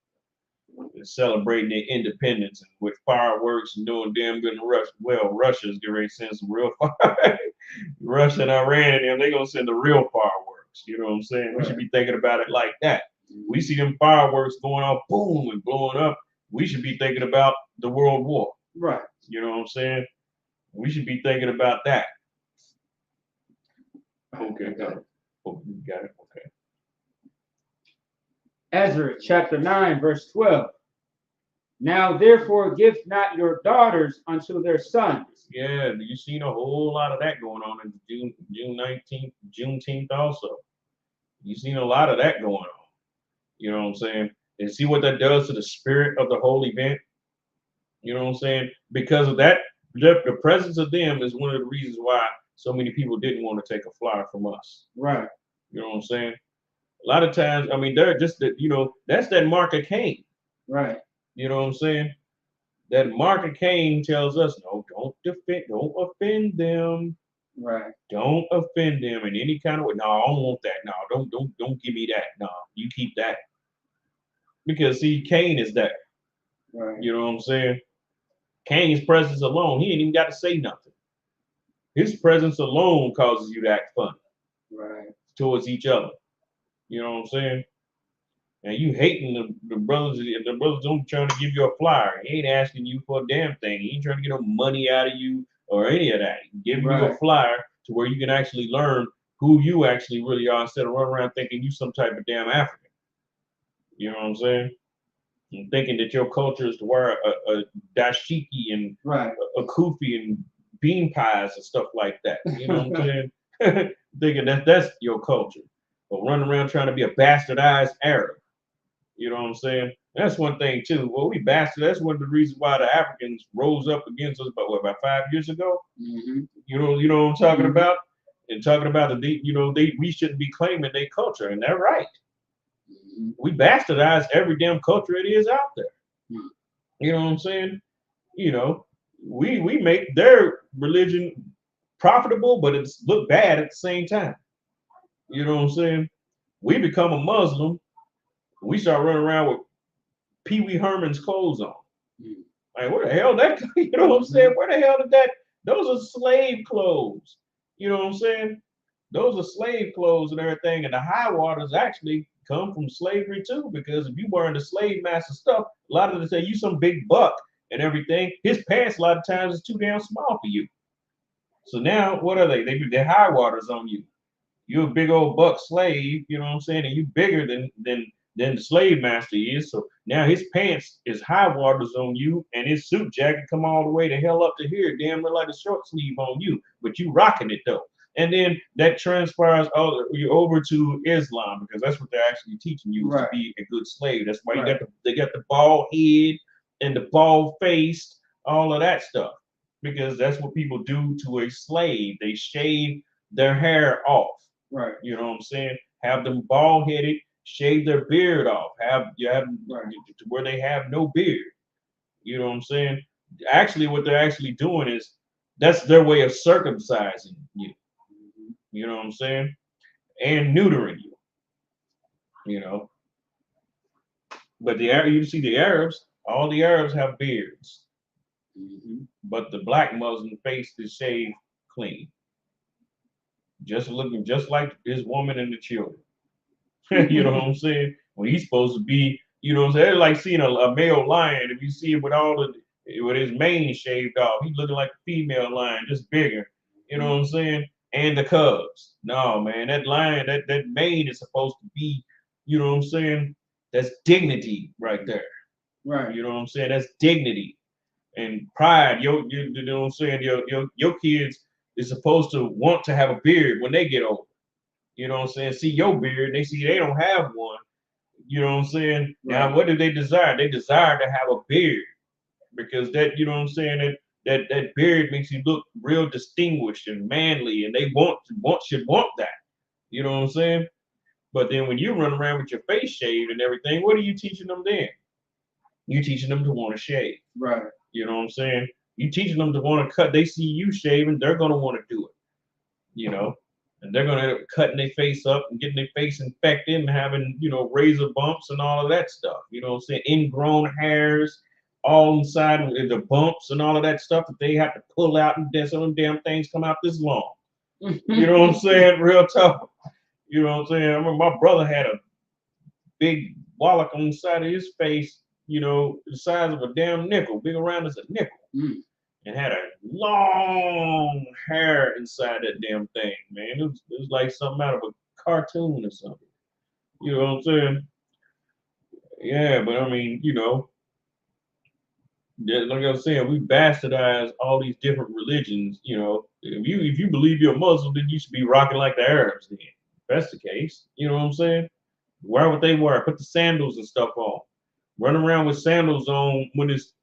[SPEAKER 13] They're celebrating their independence and with fireworks and doing damn good in Russia. Well, Russia's getting ready to send some real fireworks. Russia and Iran and they're gonna send the real fireworks. You know what I'm saying? Right. We should be thinking about it like that. We see them fireworks going off, boom, and blowing up. We should be thinking about the World War.
[SPEAKER 4] Right.
[SPEAKER 13] You know what I'm saying? We should be thinking about that. Okay, got it. Oh, you got it. Okay.
[SPEAKER 4] Ezra chapter 9, verse 12. Now therefore give not your daughters unto their sons.
[SPEAKER 13] Yeah, you've seen a whole lot of that going on in June 19th, Juneteenth also. You've seen a lot of that going on. You know what I'm saying? And see what that does to the spirit of the whole event. You know what I'm saying? Because of that, the presence of them is one of the reasons why so many people didn't want to take a flyer from us.
[SPEAKER 4] Right.
[SPEAKER 13] You know what I'm saying? A lot of times, I mean, they're just that, that's that mark of Cain.
[SPEAKER 4] Right.
[SPEAKER 13] You know what I'm saying? That mark of Cain tells us, no, don't offend them.
[SPEAKER 4] Right.
[SPEAKER 13] Don't offend them in any kind of way. No, I don't want that. No, don't give me that. No, you keep that. Because see, Cain is there.
[SPEAKER 4] Right.
[SPEAKER 13] You know what I'm saying? Cain's presence alone, he ain't even got to say nothing. His presence alone causes you to act funny.
[SPEAKER 4] Right.
[SPEAKER 13] Towards each other. You know what I'm saying? And you hating the brothers don't trying to give you a flyer. He ain't asking you for a damn thing. He ain't trying to get no money out of you or any of that. He giving you a flyer to where you can actually learn who you actually really are instead of running around thinking you some type of damn African. You know what I'm saying? And thinking that your culture is to wear a dashiki and a kufi and bean pies and stuff like that. You know what I'm saying? Thinking that that's your culture. But running around trying to be a bastardized Arab. You know what I'm saying? That's one thing too. Well, we bastard. That's one of the reasons why the Africans rose up against us about 5 years ago.
[SPEAKER 4] Mm-hmm.
[SPEAKER 13] You know what I'm talking about? And talking about we shouldn't be claiming their culture, and they're right.
[SPEAKER 4] Mm-hmm.
[SPEAKER 13] We bastardize every damn culture it is out there.
[SPEAKER 4] Mm-hmm.
[SPEAKER 13] You know what I'm saying? You know, we make their religion profitable, but it's look bad at the same time. You know what I'm saying? We become a Muslim, we start running around with Pee Wee Herman's clothes on.
[SPEAKER 4] Mm-hmm.
[SPEAKER 13] Like, where the hell that? You know what I'm saying? Where the hell did that? Those are slave clothes. You know what I'm saying? Those are slave clothes and everything. And the high waters actually come from slavery too, because if you wearing the slave master stuff, a lot of them say you some big buck and everything. His pants a lot of times is too damn small for you. So now what are they? They do their high waters on you. You're a big old buck slave, you know what I'm saying? And you bigger than the slave master is. So now his pants is high waters on you, and his suit jacket come all the way the hell up to here, damn near like a short sleeve on you, but you rocking it though. And then that transfers you over to Islam, because that's what they're actually teaching you to be a good slave. That's why they got the bald head and the bald face, all of that stuff, because that's what people do to a slave. They shave their hair off.
[SPEAKER 4] Right.
[SPEAKER 13] You know what I'm saying? Have them bald headed, shave their beard off, have to where they have no beard. You know what I'm saying? Actually, what they're actually doing is that's their way of circumcising you. You know what I'm saying? And neutering you. You know. But you see the Arabs, all the Arabs have beards.
[SPEAKER 4] Mm-hmm.
[SPEAKER 13] But the black Muslim face is shaved clean. Just looking just like his woman and the children. You know what I'm saying? When he's supposed to be, you know what I'm saying? It's like seeing a male lion. If you see it with his mane shaved off, he's looking like a female lion, just bigger. You know what I'm saying? And the cubs. No, man, that lion, that mane is supposed to be, you know what I'm saying? That's dignity right there.
[SPEAKER 4] Right.
[SPEAKER 13] You know what I'm saying? That's dignity and pride. You know what I'm saying? Your kids is supposed to want to have a beard when they get older. You know what I'm saying? See your beard, they see they don't have one. You know what I'm saying? Right. Now, what do they desire? They desire to have a beard, because that, you know what I'm saying, that beard makes you look real distinguished and manly, and they should want that. You know what I'm saying? But then when you run around with your face shaved and everything, what are you teaching them then? You teaching them to want to shave.
[SPEAKER 4] Right.
[SPEAKER 13] You know what I'm saying? You teaching them to want to cut. They see you shaving, they're gonna want to do it. You know, and they're gonna end up cutting their face up and getting their face infected and having, you know, razor bumps and all of that stuff. You know what I'm saying? Ingrown hairs all inside the bumps and all of that stuff that they have to pull out, and then some of them damn things come out this long. You know what I'm saying? Real tough. You know what I'm saying? I remember my brother had a big wallop on the side of his face, you know, the size of a damn nickel, big around as a nickel. And had a long hair inside that damn thing, man. It was like something out of a cartoon or something. You know what I'm saying? Yeah, but I mean, you know, like I was saying, we bastardize all these different religions. You know, if you believe you're a Muslim, then you should be rocking like the Arabs then. If that's the case, you know what I'm saying? Wear what they wear. Put the sandals and stuff on. Run around with sandals on when it's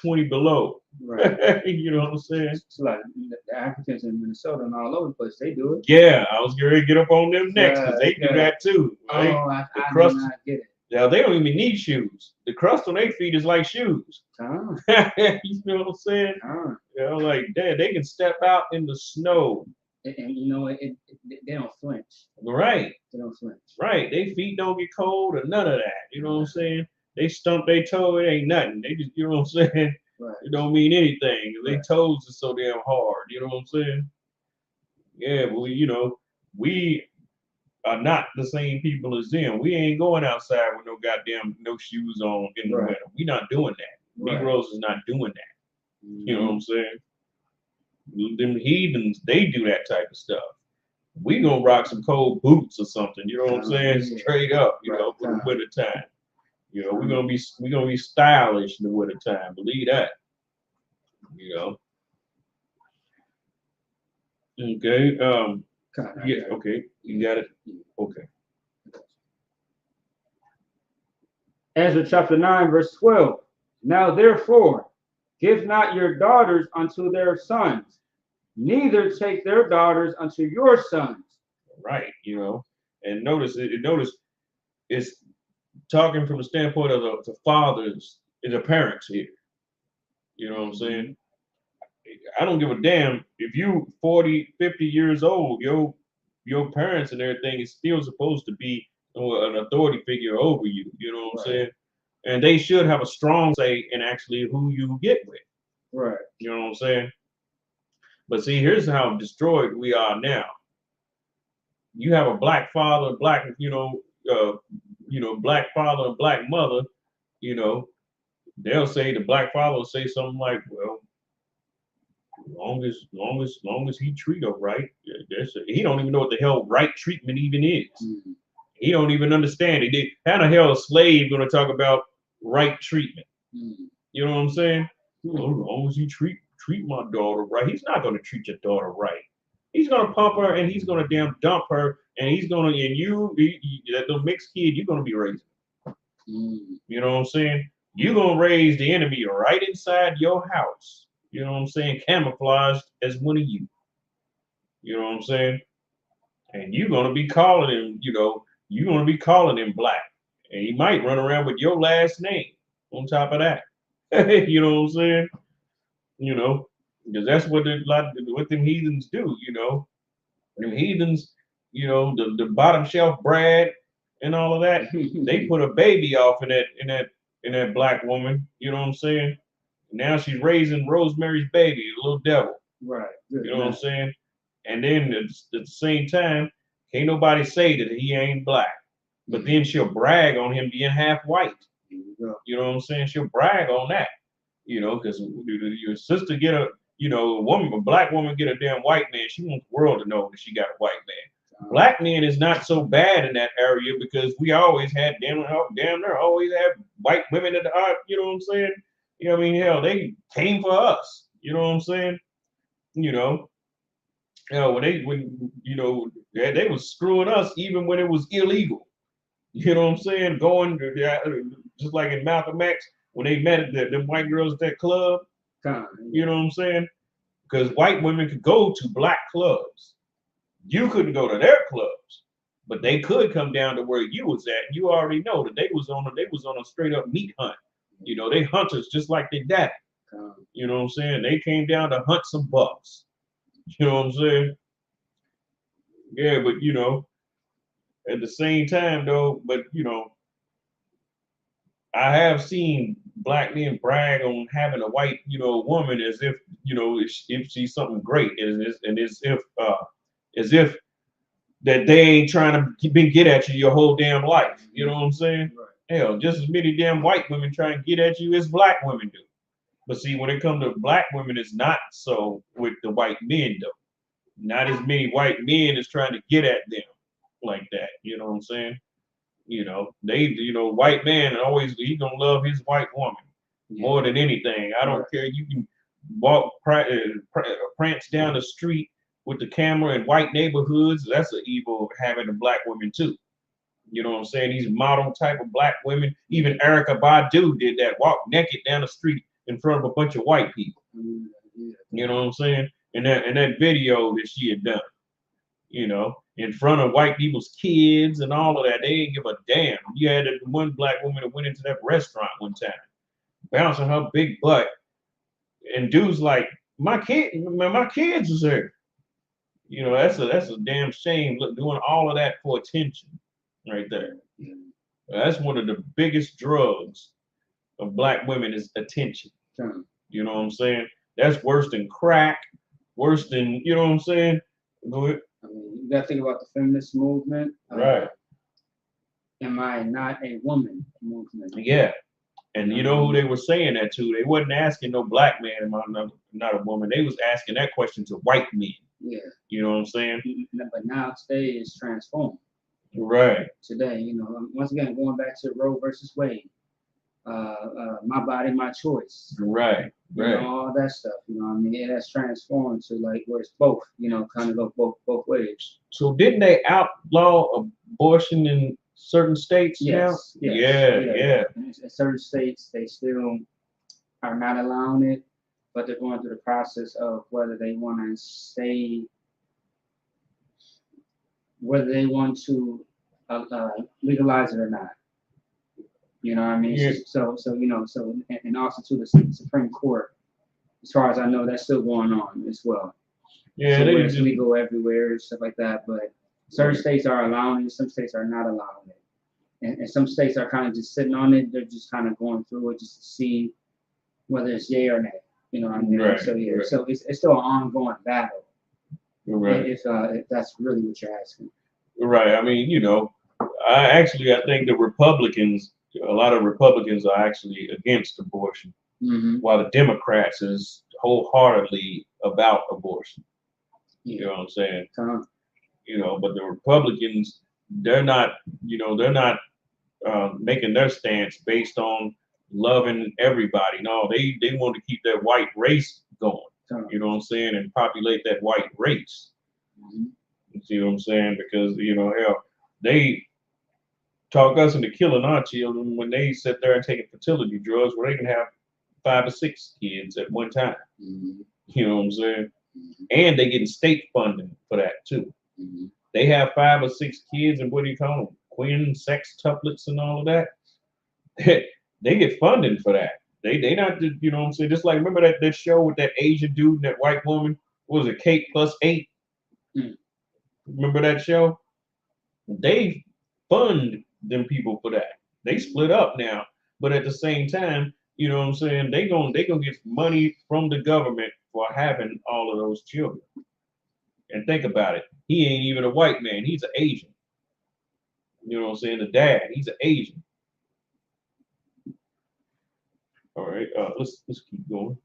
[SPEAKER 13] 20 below. Right. You know what I'm saying?
[SPEAKER 4] It's like the Africans in Minnesota and all over the place, they do it.
[SPEAKER 13] Yeah, I was going to get up on them next, because they do that too. Right?
[SPEAKER 4] Oh, I do not get it.
[SPEAKER 13] Yeah, they don't even need shoes. The crust on their feet is like shoes. You know what I'm saying? You know, like they can step out in the snow.
[SPEAKER 4] And you know, they don't flinch.
[SPEAKER 13] Right.
[SPEAKER 4] They don't flinch.
[SPEAKER 13] Right. Their feet don't get cold or none of that. You know what I'm saying? They stump their toe, it ain't nothing. They just, you know what I'm saying?
[SPEAKER 4] Right.
[SPEAKER 13] It don't mean anything. Their toes are so damn hard. You know what I'm saying? Yeah, but we are not the same people as them. We ain't going outside with no shoes on in the winter. We not doing that.
[SPEAKER 4] Right.
[SPEAKER 13] Negroes is not doing that. You know what I'm saying? Them heathens, they do that type of stuff. we gonna rock some cold boots or something. You know what I'm saying?
[SPEAKER 4] Yeah.
[SPEAKER 13] Straight up, you know, for the winter time. You know, we're gonna be stylish in the winter time. Believe that. You know. Okay. Yeah. Okay. You got it. Okay.
[SPEAKER 4] Ezra chapter 9, verse 12. Now therefore, give not your daughters unto their sons, neither take their daughters unto your sons.
[SPEAKER 13] Right. You know, and notice it's talking from the standpoint of the fathers and the parents here. You know what I'm saying? I don't give a damn if you 40, 50 years old, your parents and everything is still supposed to be an authority figure over you. You know what I'm saying? And they should have a strong say in actually who you get with.
[SPEAKER 4] Right.
[SPEAKER 13] You know what I'm saying? But see, here's how destroyed we are now. You have a black father, black father and black mother. You know, they'll say, the black father will say something like, well, long as he treat her right, he don't even know what the hell right treatment even is.
[SPEAKER 4] Mm-hmm.
[SPEAKER 13] He don't even understand it. How the hell a slave gonna talk about right treatment?
[SPEAKER 4] Mm-hmm.
[SPEAKER 13] You know what I'm saying? Well, as long as you treat my daughter right, he's not gonna treat your daughter right. He's gonna pump her and he's gonna damn dump her and he's gonna the mixed kid you're gonna be raising.
[SPEAKER 4] Mm-hmm.
[SPEAKER 13] You know what I'm saying? You're gonna raise the enemy right inside your house. You know what I'm saying? Camouflaged as one of you. You know what I'm saying? And you're gonna be calling him, you're gonna be calling him black. And he might run around with your last name on top of that. You know what I'm saying? You know, because that's what them heathens do, you know. Them heathens, you know, the bottom shelf Brad and all of that, they put a baby off in that black woman, you know what I'm saying? Now she's raising Rosemary's baby, a little devil.
[SPEAKER 4] Right.
[SPEAKER 13] You know what I'm saying? And then at the same time, can't nobody say that he ain't black. But then she'll brag on him being half white. You know what I'm saying? She'll brag on that. You know, because your sister get a black woman get a damn white man, she wants the world to know that she got a white man. Black men is not so bad in that area because we always had damn near always had white women at the art, you know what I'm saying? You know what I mean? Hell, they came for us. You know what I'm saying? You know, when they was screwing us even when it was illegal. You know what I'm saying? Going just like in Malcolm X when they met at them white girls at that club. You know what I'm saying? Because white women could go to black clubs. You couldn't go to their clubs, but they could come down to where you was at. You already know that they was on a straight up meat hunt. You know, they hunters just like their daddy. You know what I'm saying? They came down to hunt some bucks. You know what I'm saying? Yeah, but you know, at the same time though, but you know, I have seen black men brag on having a white, woman as if, if she's something great, and as if that they ain't trying to get at you your whole damn life. You know what I'm saying? Right. Hell, just as many damn white women try and get at you as black women do. But see, when it comes to black women, it's not so with the white men though. Not as many white men is trying to get at them like that. You know what I'm saying? You know, white man always, he gonna love his white woman more than anything. I don't care. You can walk, prance down the street with the camera in white neighborhoods. That's an evil having a black woman too. You know what I'm saying? These model type of black women. Even Erykah Badu did that. Walk naked down the street in front of a bunch of white people. You know what I'm saying? In that video that she had done. You know, in front of white people's kids and all of that. They didn't give a damn. You had one black woman that went into that restaurant one time, bouncing her big butt, and dude's like, my kids is there. You know, that's a damn shame. Look, doing all of that for attention, right there. That's one of the biggest drugs of black women is attention. You know what I'm saying? That's worse than crack, worse than, you know what I'm saying? Go ahead.
[SPEAKER 4] I mean, you got to think about the feminist movement.
[SPEAKER 13] Right.
[SPEAKER 4] Am I not a woman movement?
[SPEAKER 13] Yeah. And you know who they were saying that to? They wasn't asking no black man, am I not a woman? They was asking that question to white men.
[SPEAKER 4] Yeah.
[SPEAKER 13] You know what I'm saying?
[SPEAKER 4] But now today is transformed.
[SPEAKER 13] Right.
[SPEAKER 4] Today, once again, going back to Roe versus Wade, my body, my choice.
[SPEAKER 13] Right. Right.
[SPEAKER 4] All that stuff. What I mean? It has transformed to like where it's both. Kind of go both ways.
[SPEAKER 13] So didn't they outlaw abortion in certain states now? Yeah.
[SPEAKER 4] In certain states, they still are not allowing it, but they're going through the process of whether they want to legalize it or not. You know what I mean?
[SPEAKER 13] Yeah.
[SPEAKER 4] So and also to the Supreme Court, as far as I know, that's still going on as well.
[SPEAKER 13] Yeah,
[SPEAKER 4] so
[SPEAKER 13] they
[SPEAKER 4] it's legal everywhere, stuff like that. But certain states are allowing it, some states are not allowing it. And some states are kind of just sitting on it. They're just kind of going through it just to see whether it's yay or nay. You know what I mean?
[SPEAKER 13] Right,
[SPEAKER 4] So yeah,
[SPEAKER 13] right.
[SPEAKER 4] so it's still an ongoing battle.
[SPEAKER 13] Right.
[SPEAKER 4] If that's really what you're asking.
[SPEAKER 13] Right. I mean, I think the Republicans, a lot of Republicans are actually against abortion, while the Democrats is wholeheartedly about abortion. You know what I'm saying? But the Republicans, they're not making their stance based on loving everybody. No, they want to keep that white race going. You know what I'm saying? And populate that white race. You see what I'm saying? Because, hell, they talk us into killing our children when they sit there and taking fertility drugs where they can have 5 or 6 kids at one time. You know what I'm saying? And they getting state funding for that too. They have 5 or 6 kids, and what do you call them? Queen sextuplets and all of that. They get funding for that. They not, you know what I'm saying? Just like, remember that show with that Asian dude and that white woman? What was it, Cake Plus 8? Remember that show? They fund them people for that. They split up now, but at the same time, you know what I'm saying? They gonna get money from the government for having all of those children. And think about it. He ain't even a white man. He's an Asian. You know what I'm saying? The dad, he's an Asian. All right, let's keep going.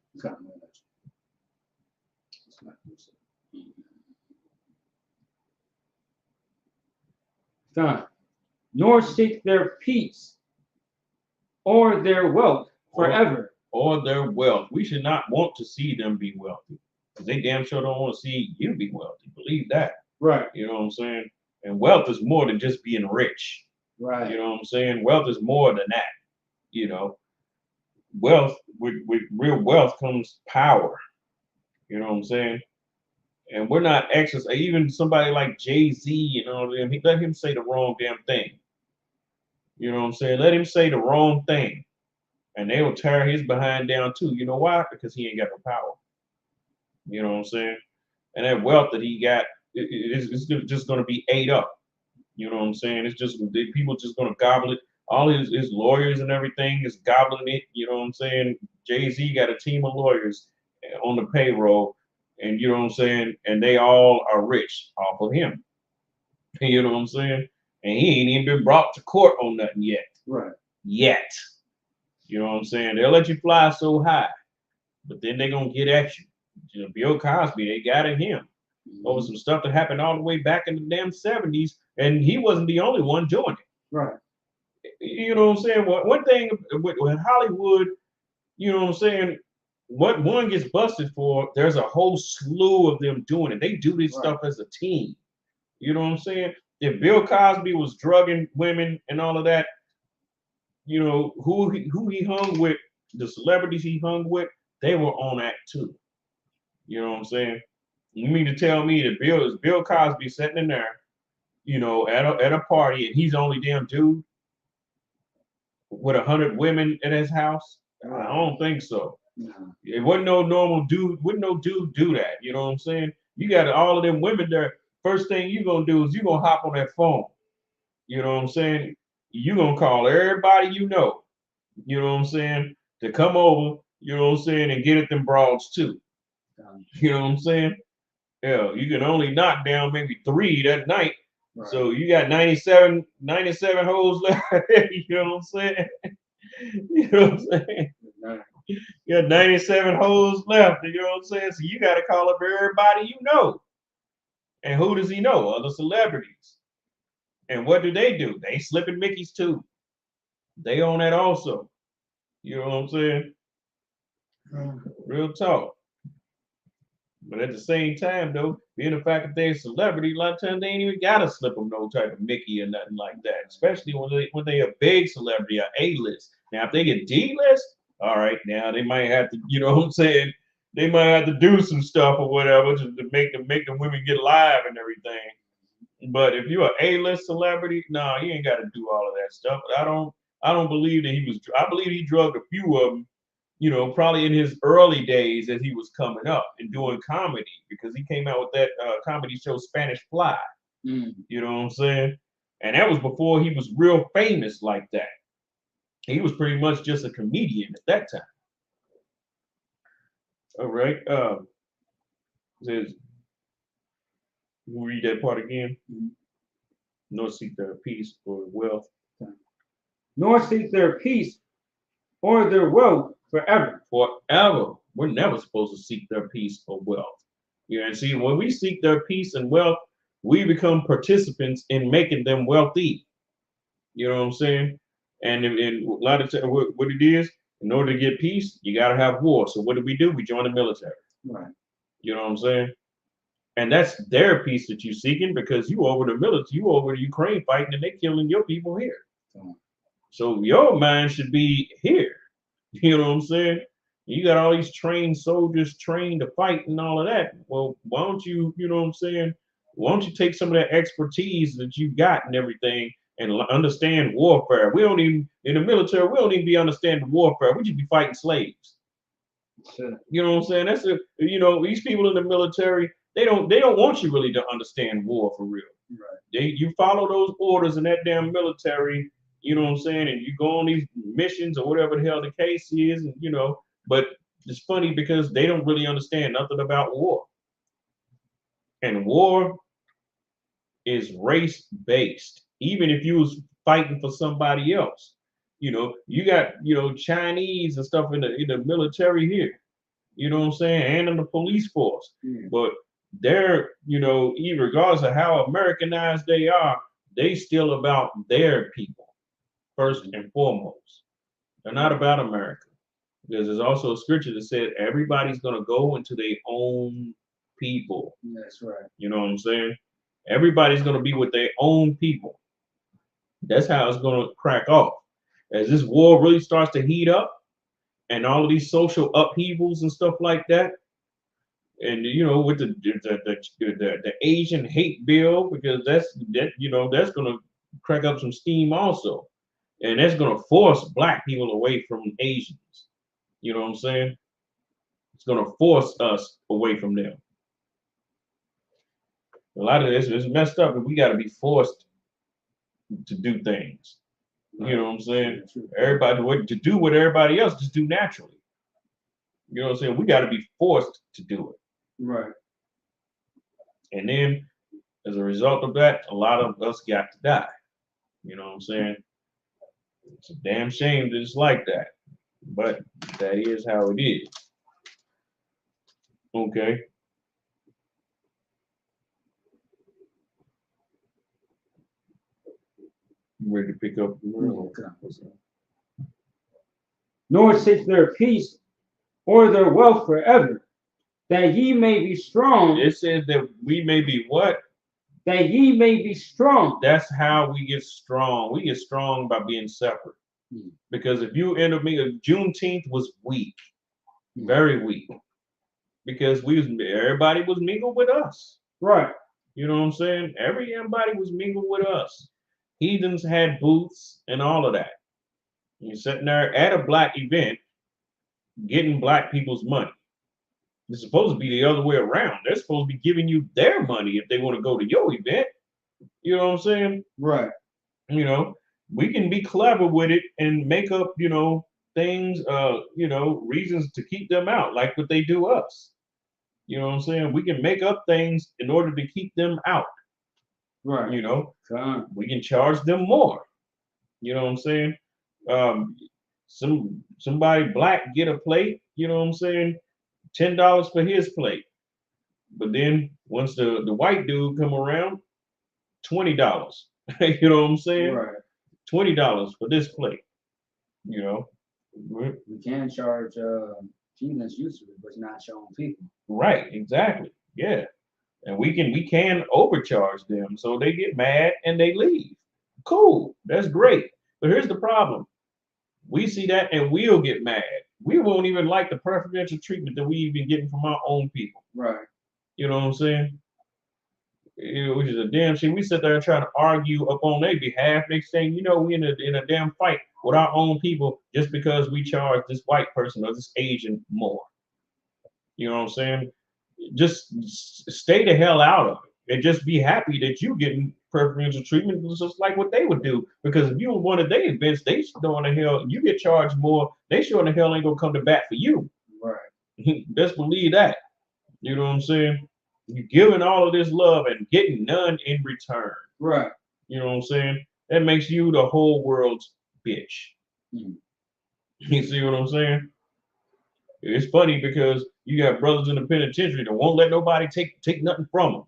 [SPEAKER 4] Nor seek their peace or their wealth forever.
[SPEAKER 13] Or their wealth. We should not want to see them be wealthy, because they damn sure don't want to see you be wealthy. Believe that.
[SPEAKER 4] Right.
[SPEAKER 13] You know what I'm saying? And wealth is more than just being rich.
[SPEAKER 4] Right.
[SPEAKER 13] You know what I'm saying? Wealth is more than that. Wealth, with real wealth comes power. You know what I'm saying? And we're not exercising. Even somebody like Jay-Z and all of them, let him say the wrong damn thing. You know what I'm saying? Let him say the wrong thing, and they will tear his behind down too. You know why? Because he ain't got no power. You know what I'm saying? And that wealth that he got, it's just going to be ate up. You know what I'm saying? It's just, people just going to gobble it. All his lawyers and everything is gobbling it. You know what I'm saying? Jay-Z got a team of lawyers on the payroll, and you know what I'm saying? And they all are rich off of him. You know what I'm saying? And he ain't even been brought to court on nothing yet.
[SPEAKER 4] Right.
[SPEAKER 13] Yet. You know what I'm saying? They'll let you fly so high, but then they're going to get at you. Bill Cosby, they got at him over some stuff that happened all the way back in the damn 70s, and he wasn't the only one doing it.
[SPEAKER 4] Right.
[SPEAKER 13] You know what I'm saying? One thing with Hollywood, you know what I'm saying? What one gets busted for, there's a whole slew of them doing it. They do this stuff as a team. You know what I'm saying? If Bill Cosby was drugging women and all of that, who he hung with, the celebrities he hung with, they were on that too. You know what I'm saying? You mean to tell me that Bill Cosby sitting in there, at a party, and he's the only damn dude with 100 women at his house? I don't think so.
[SPEAKER 4] No.
[SPEAKER 13] It wasn't no normal dude. Wouldn't no dude do that? You know what I'm saying? You got all of them women there. First thing you're gonna do is you're gonna hop on that phone. You know what I'm saying? You're gonna call everybody you know what I'm saying, to come over, you know what I'm saying, and get at them broads too. You know what I'm saying? Yeah, you can only knock down maybe 3 that night. Right. So you got 97 hoes left. You know what I'm saying? You know what I'm saying? You got 97 hoes left. You know what I'm saying? So you got to call up everybody you know. And who does he know? Other celebrities. And what do? They slipping Mickeys too. They own that also. You know what I'm saying? Real talk. But at the same time, though, being the fact that they're a celebrity, a lot of times they ain't even gotta slip them no type of Mickey or nothing like that. Especially when they a big celebrity, or A-list. Now, if they get D-list, all right, now they might have to, you know what I'm saying? They might have to do some stuff or whatever to make the women get live and everything. But if you're an A-list celebrity, nah, you ain't got to do all of that stuff. I don't believe that he was. I believe he drugged a few of them, you know, probably in his early days as he was coming up and doing comedy, because he came out with that comedy show Spanish Fly. You know what I'm saying? And that was before he was real famous like that. He was pretty much just a comedian at that time. All right. Says, we'll read that part again. Nor seek their peace or wealth.
[SPEAKER 4] Nor seek their peace or their wealth forever.
[SPEAKER 13] Forever. We're never supposed to seek their peace or wealth. Yeah, and see, when we seek their peace and wealth, we become participants in making them wealthy. You know what I'm saying? And a lot of times, what it is, in order to get peace, you got to have war. So what do? We join the military.
[SPEAKER 4] Right.
[SPEAKER 13] You know what I'm saying? And that's their peace that you're seeking, because you over the military, you over the Ukraine fighting, and they killing your people here. So your mind should be here. You know what I'm saying? You got all these trained soldiers trained to fight and all of that. Well, why don't you, you know what I'm saying? Why don't you take some of that expertise that you got and everything and understand warfare? We don't even, in the military, we don't even be understanding warfare. We just be fighting slaves.
[SPEAKER 4] Sure.
[SPEAKER 13] You know what I'm saying? That's you know, these people in the military, they don't want you really to understand war for real.
[SPEAKER 4] Right.
[SPEAKER 13] You follow those orders in that damn military, you know what I'm saying, and you go on these missions or whatever the hell the case is, and you know, but it's funny because they don't really understand nothing about war. And war is race-based. Even if you was fighting for somebody else, you know, you got, you know, Chinese and stuff in the military here, you know what I'm saying, and in the police force. But they're, you know, regardless of how Americanized they are, they still about their people first and foremost. They're not about America, because there's also a scripture that said everybody's gonna go into their own people.
[SPEAKER 4] That's right.
[SPEAKER 13] You know what I'm saying? Everybody's gonna be with their own people. That's how it's gonna crack off. As this war really starts to heat up, and all of these social upheavals and stuff like that, and you know, with the Asian hate bill, because that's gonna crack up some steam also, and that's gonna force black people away from Asians. You know what I'm saying? It's gonna force us away from them. A lot of this is messed up, and we got to be forced to do things. You know what I'm saying? Everybody to do what everybody else just do naturally. You know what I'm saying? We got to be forced to do it.
[SPEAKER 4] Right.
[SPEAKER 13] And then, as a result of that, a lot of us got to die. You know what I'm saying? It's a damn shame that it's like that, but that is how it is. Okay. Ready to pick up the world.
[SPEAKER 4] Nor seek their peace or their wealth forever, that ye may be strong.
[SPEAKER 13] It says that we may be what?
[SPEAKER 4] That ye may be strong.
[SPEAKER 13] That's how we get strong. We get strong by being separate. Because if you end up being, Juneteenth was weak, very weak, because everybody was mingled with us.
[SPEAKER 4] Right.
[SPEAKER 13] You know what I'm saying? Everybody was mingled with us. Heathens had booths and all of that. You're sitting there at a black event, getting black people's money. It's supposed to be the other way around. They're supposed to be giving you their money if they want to go to your event. You know what I'm saying?
[SPEAKER 4] Right.
[SPEAKER 13] You know, we can be clever with it and make up, you know, things, you know, reasons to keep them out, like what they do us. You know what I'm saying? We can make up things in order to keep them out.
[SPEAKER 4] Right.
[SPEAKER 13] You know, we can charge them more. You know what I'm saying? Somebody black get a plate, you know what I'm saying? $10 for his plate. But then once the white dude come around, $20. You know what I'm saying?
[SPEAKER 4] Right.
[SPEAKER 13] $20 for this plate. You know.
[SPEAKER 4] We can charge peanuts usually, but not showing people.
[SPEAKER 13] Right, exactly. Yeah. And we can overcharge them so they get mad and they leave. Cool. That's great. But here's the problem. We see that and we'll get mad. We won't even like the preferential treatment that we even getting from our own people.
[SPEAKER 4] Right.
[SPEAKER 13] You know what I'm saying? Which is a damn shame. We sit there trying to argue up on their behalf. Next thing you know, we in a damn fight with our own people just because we charge this white person or this Asian more. You know what I'm saying? Just stay the hell out of it and just be happy that you getting preferential treatment, just like what they would do. Because if you were one of their events, they sure in the hell you get charged more. They sure in the hell ain't gonna come to bat for you.
[SPEAKER 4] Right.
[SPEAKER 13] Best believe that. You know what I'm saying? You're giving all of this love and getting none in return.
[SPEAKER 4] Right.
[SPEAKER 13] You know what I'm saying? That makes you the whole world's bitch. You see what I'm saying? It's funny because you got brothers in the penitentiary that won't let nobody take nothing from them.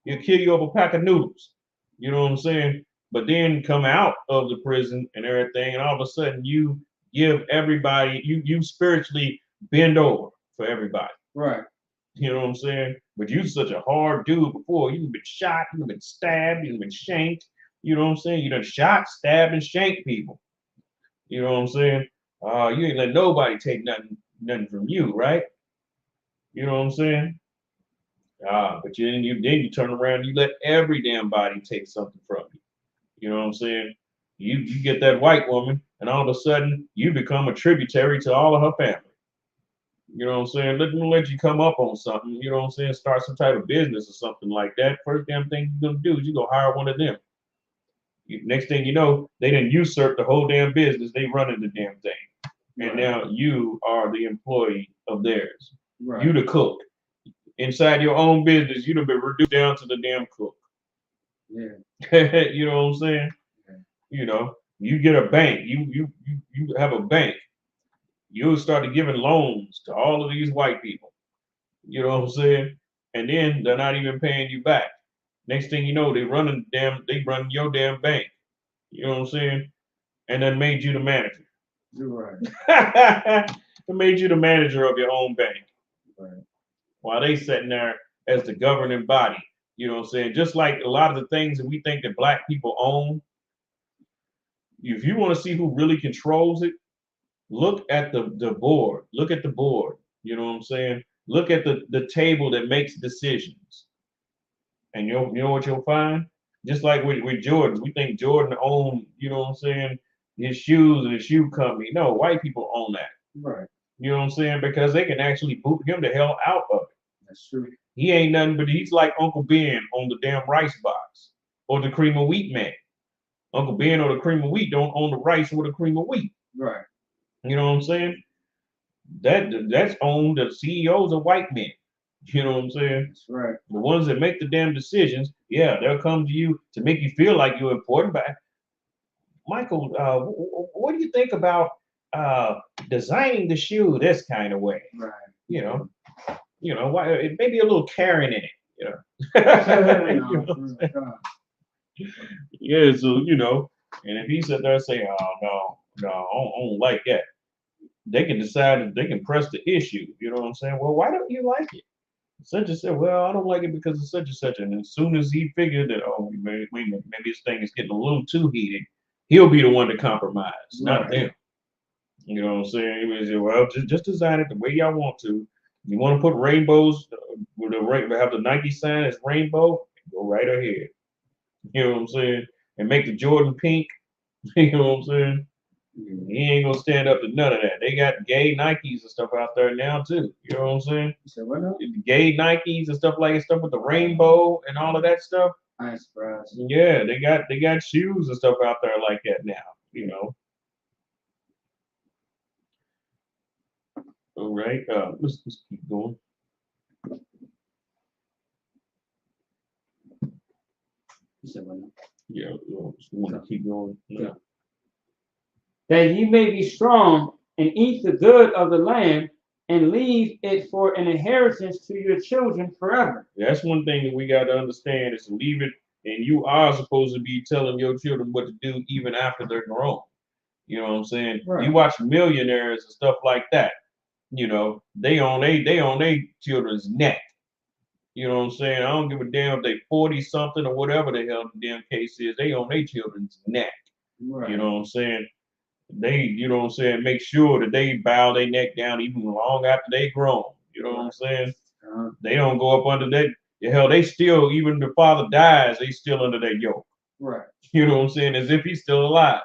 [SPEAKER 13] He'll kill you over a pack of noodles. You know what I'm saying? But then come out of the prison and everything, and all of a sudden you give everybody, you spiritually bend over for everybody.
[SPEAKER 4] Right.
[SPEAKER 13] You know what I'm saying? But you such a hard dude before. You've been shot, you've been stabbed, you've been shanked. You know what I'm saying? You done shot, stabbed, and shanked people. You know what I'm saying? You ain't let nobody take nothing from you, right? You know what I'm saying? But then you turn around and you let every damn body take something from you. You know what I'm saying? You get that white woman, and all of a sudden you become a tributary to all of her family. You know what I'm saying? Let you come up on something, you know what I'm saying? Start some type of business or something like that. First damn thing you're gonna do is you go hire one of them. Next thing you know, they done usurp the whole damn business. They running the damn thing. And
[SPEAKER 4] Right.
[SPEAKER 13] now you are the employee of theirs.
[SPEAKER 4] Right.
[SPEAKER 13] You the cook. Inside your own business, you done been reduced down to the damn cook.
[SPEAKER 4] Yeah.
[SPEAKER 13] You know what I'm saying? You know, you get a bank, you have a bank. You'll start giving loans to all of these white people. You know what I'm saying? And then they're not even paying you back. Next thing you know, they run your damn bank. You know what I'm saying? And then made you the manager.
[SPEAKER 4] You're right.
[SPEAKER 13] They made you the manager of your own bank.
[SPEAKER 4] Right.
[SPEAKER 13] While they sitting there as the governing body. You know what I'm saying? Just like a lot of the things that we think that black people own. If you want to see who really controls it, look at the board. Look at the board. You know what I'm saying? Look at the table that makes decisions. And you know what you'll find? Just like with Jordan, we think Jordan owned, you know what I'm saying, his shoes and his shoe company. No, white people own that.
[SPEAKER 4] Right.
[SPEAKER 13] You know what I'm saying? Because they can actually boot him the hell out of it.
[SPEAKER 4] That's true.
[SPEAKER 13] He ain't nothing but he's like Uncle Ben on the damn rice box or the cream of wheat man. Uncle Ben or the cream of wheat don't own the rice or the cream of wheat.
[SPEAKER 4] Right.
[SPEAKER 13] You know what I'm saying? That's owned the CEOs of white men. You know what I'm saying?
[SPEAKER 4] That's right.
[SPEAKER 13] The ones that make the damn decisions, yeah, they'll come to you to make you feel like you're important. But Michael, what do you think about designing the shoe this kind of way?
[SPEAKER 4] Right.
[SPEAKER 13] You know, why it may be a little Karen in it. You know. You know what I'm saying? Yeah, so you know, and if he sat there and say, "Oh no, I don't like that," they can decide that they can press the issue. You know what I'm saying? Well, why don't you like it? Such and said, well, I don't like it because of such and such. And as soon as he figured that, oh, maybe this thing is getting a little too heated, he'll be the one to compromise, not them. You know what I'm saying? He said, well, just design it the way y'all want to. You want to put rainbows, have the Nike sign as rainbow, go right ahead. You know what I'm saying? And make the Jordan pink. You know what I'm saying? He ain't gonna stand up to none of that. They got gay Nikes and stuff out there now too. You know what I'm saying?
[SPEAKER 4] So what else?
[SPEAKER 13] Gay Nikes and stuff with the rainbow and all of that stuff.
[SPEAKER 4] I ain't surprised.
[SPEAKER 13] Yeah, they got shoes and stuff out there like that now. You know. All right. Let's keep going.
[SPEAKER 4] You said what?
[SPEAKER 13] Yeah, just want to keep going. Yeah.
[SPEAKER 4] That ye may be strong and eat the good of the land, and leave it for an inheritance to your children forever.
[SPEAKER 13] That's one thing that we got to understand is to leave it, and you are supposed to be telling your children what to do even after they're grown. You know what I'm saying?
[SPEAKER 4] Right.
[SPEAKER 13] You watch millionaires and stuff like that. You know, they on they children's neck. You know what I'm saying? I don't give a damn if they 40 something or whatever the hell the damn case is. They on their children's neck.
[SPEAKER 4] Right.
[SPEAKER 13] You know what I'm saying? They, you know what I'm saying, make sure that they bow their neck down even long after they grown. You know what I'm saying? They don't go up under that. Hell, they still, even if the father dies, they still under that yoke.
[SPEAKER 4] Right.
[SPEAKER 13] You know what I'm saying? As if he's still alive.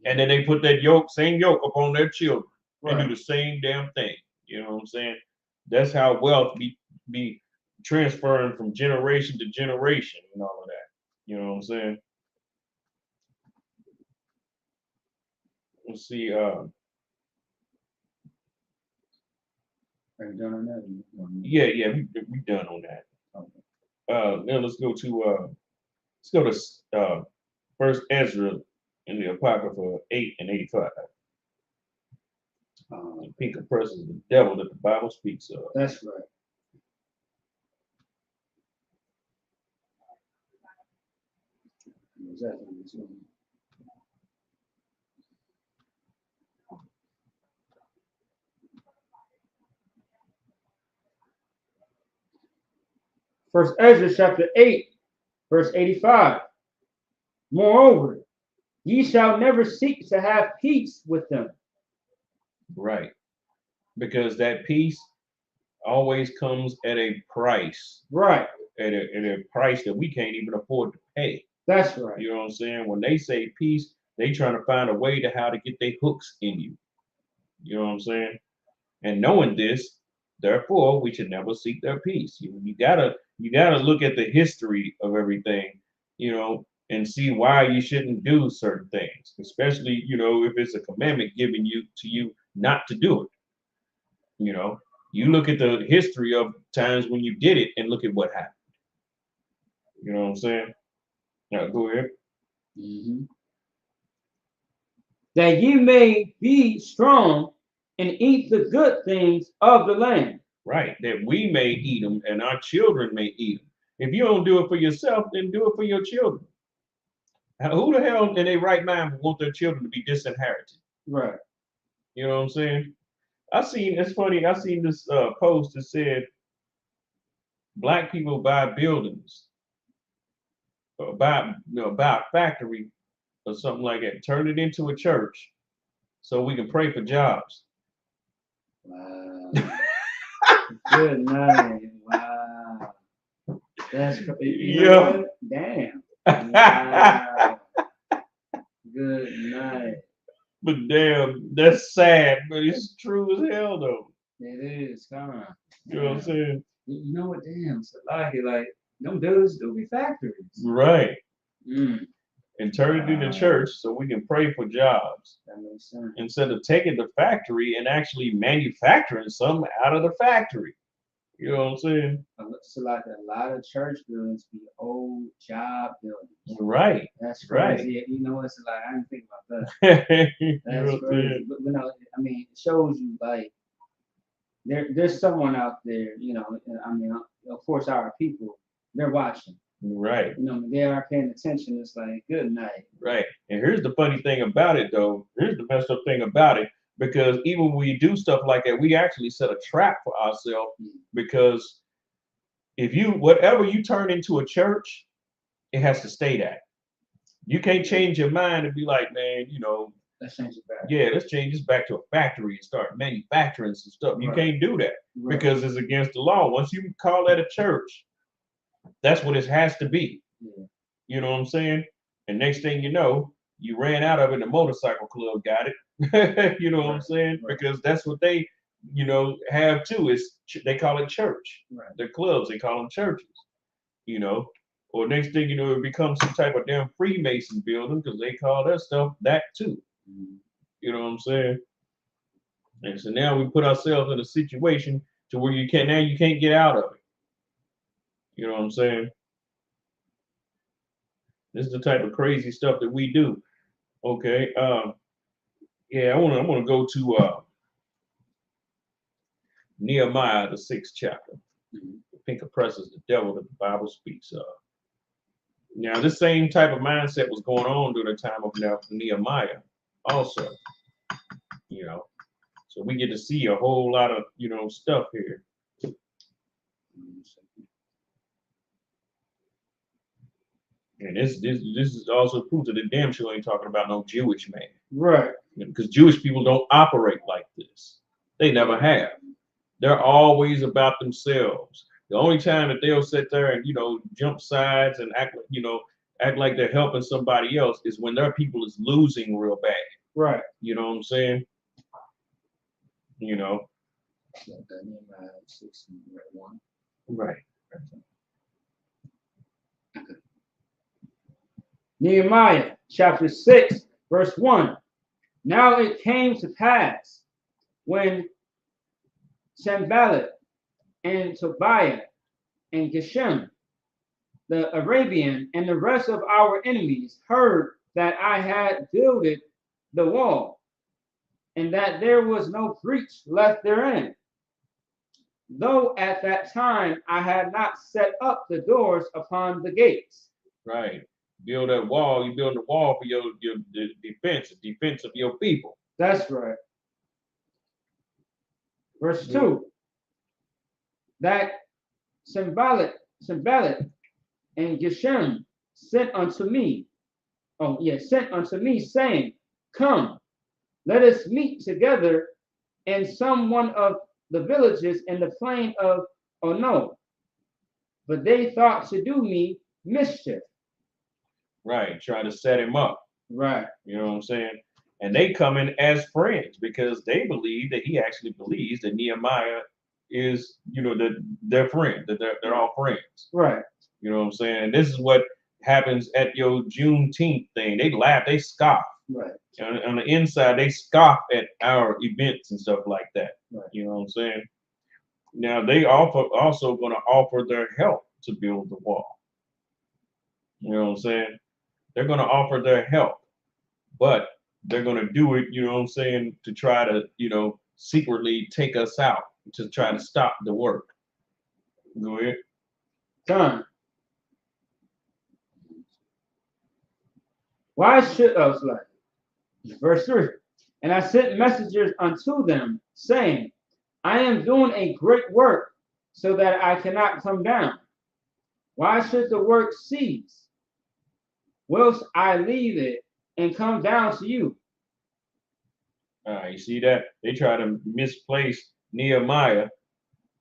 [SPEAKER 13] And then they put that same yoke upon their children and do the same damn thing. You know what I'm saying? That's how wealth be transferring from generation to generation and all of that. You know what I'm saying? Let's see.
[SPEAKER 4] Are you done on that?
[SPEAKER 13] Yeah, we done on that.
[SPEAKER 4] Okay.
[SPEAKER 13] Now let's go to First Ezra in the Apocrypha 8 and 85. The pink oppresses the devil that the Bible speaks of.
[SPEAKER 4] That's right. Exactly. First Ezra chapter 8, verse 85. Moreover, ye shall never seek to have peace with them.
[SPEAKER 13] Right. Because that peace always comes at a price.
[SPEAKER 4] Right.
[SPEAKER 13] At a price that we can't even afford to pay.
[SPEAKER 4] That's right.
[SPEAKER 13] You know what I'm saying? When they say peace, they trying to find a way to how to get their hooks in you. You know what I'm saying? And knowing this, therefore, we should never seek their peace. You gotta look at the history of everything, you know, and see why you shouldn't do certain things, especially, you know, if it's a commandment given to you not to do it. You know, you look at the history of times when you did it and look at what happened. You know what I'm saying? Now go ahead.
[SPEAKER 4] Mm-hmm. That ye may be strong and eat the good things of the land.
[SPEAKER 13] Right, that we may eat them and our children may eat them. If you don't do it for yourself, then do it for your children. Now, who the hell in their right mind would want their children to be disinherited?
[SPEAKER 4] Right.
[SPEAKER 13] You know what I'm saying? It's funny, I seen this post that said black people buy buildings, buy a factory or something like that, turn it into a church so we can pray for jobs.
[SPEAKER 4] Wow. Good night. Wow. That's
[SPEAKER 13] yeah.
[SPEAKER 4] Damn. Wow. Good night.
[SPEAKER 13] But damn, that's sad, but it's true as hell though.
[SPEAKER 4] It is, come on.
[SPEAKER 13] You know what I'm saying?
[SPEAKER 4] You know what? Damn, so like them dudes do be factories.
[SPEAKER 13] Right.
[SPEAKER 4] Mm.
[SPEAKER 13] And turn it into church so we can pray for jobs.
[SPEAKER 4] That makes sense.
[SPEAKER 13] Instead of taking the factory and actually manufacturing something out of the factory. You know what I'm saying?
[SPEAKER 4] So like a lot of church buildings be old job buildings.
[SPEAKER 13] Right.
[SPEAKER 4] That's crazy.
[SPEAKER 13] Right.
[SPEAKER 4] You know, it's like I didn't think about that. That's crazy.
[SPEAKER 13] Saying?
[SPEAKER 4] But you know, I mean, it shows you like there's someone out there, you know, I mean, of course our people, they're watching.
[SPEAKER 13] Right.
[SPEAKER 4] You know, they are paying attention. It's like, good night.
[SPEAKER 13] Right. And here's the funny thing about it though. Here's the messed up thing about it. Because even when we do stuff like that, we actually set a trap for ourselves. Because if whatever you turn into a church, it has to stay that. You can't change your mind and be like, man, you know,
[SPEAKER 4] let's change it back.
[SPEAKER 13] Yeah, let's change this back to a factory and start manufacturing some stuff. You can't do that because it's against the law. Once you call that a church, that's what it has to be.
[SPEAKER 4] Yeah.
[SPEAKER 13] You know what I'm saying? And next thing you know, you ran out of it, the motorcycle club got it. You know what I'm saying? Because that's what they, you know, have too, is they call it church. They're clubs, they call them churches. You know, or next thing you know, it becomes some type of damn Freemason building because they call that stuff that too. You know what I'm saying? And so now we put ourselves in a situation to where you can't get out of it. You know what I'm saying? This is the type of crazy stuff that we do. Okay. Yeah, I'm gonna go to Nehemiah, the 6th chapter. The pink oppresses the devil that the Bible speaks of. Now, this same type of mindset was going on during the time of Nehemiah also, you know. So we get to see a whole lot of, you know, stuff here. And this is also proof that the damn sure ain't talking about no Jewish man.
[SPEAKER 4] Right.
[SPEAKER 13] Because Jewish people don't operate like this. They never have. They're always about themselves. The only time that they'll sit there and, you know, jump sides and act like they're helping somebody else is when their people is losing real bad.
[SPEAKER 4] Right.
[SPEAKER 13] You know what I'm saying? You know. Right.
[SPEAKER 4] Nehemiah chapter 6, verse 1. Now it came to pass when Sanballat and Tobiah and Geshem, the Arabian, and the rest of our enemies heard that I had builded the wall, and that there was no breach left therein, though at that time I had not set up the doors upon the gates.
[SPEAKER 13] Right. Build that wall. You build the wall for your defense of your people.
[SPEAKER 4] That's right. Verse 2. That Sanballat and Geshem sent unto me, saying, Come, let us meet together in some one of the villages in the plain of Ono. But they thought to do me mischief.
[SPEAKER 13] Right, try to set him up.
[SPEAKER 4] Right.
[SPEAKER 13] You know what I'm saying? And they come in as friends because they believe that he actually believes that Nehemiah is, you know, their friend, that they're all friends.
[SPEAKER 4] Right.
[SPEAKER 13] You know what I'm saying? This is what happens at your Juneteenth thing. They laugh, they scoff.
[SPEAKER 4] Right.
[SPEAKER 13] On the inside, they scoff at our events and stuff like that.
[SPEAKER 4] Right.
[SPEAKER 13] You know what I'm saying? Now they also going to offer their help to build the wall. You know what I'm saying? They're going to offer their help, but they're going to do it, you know what I'm saying, to try to, you know, secretly take us out, to try to stop the work. Go ahead.
[SPEAKER 4] Done. Why should verse 3. And I sent messengers unto them, saying, I am doing a great work, so that I cannot come down. Why should the work cease, whilst I leave it and come down to you?
[SPEAKER 13] You see that? They try to misplace Nehemiah,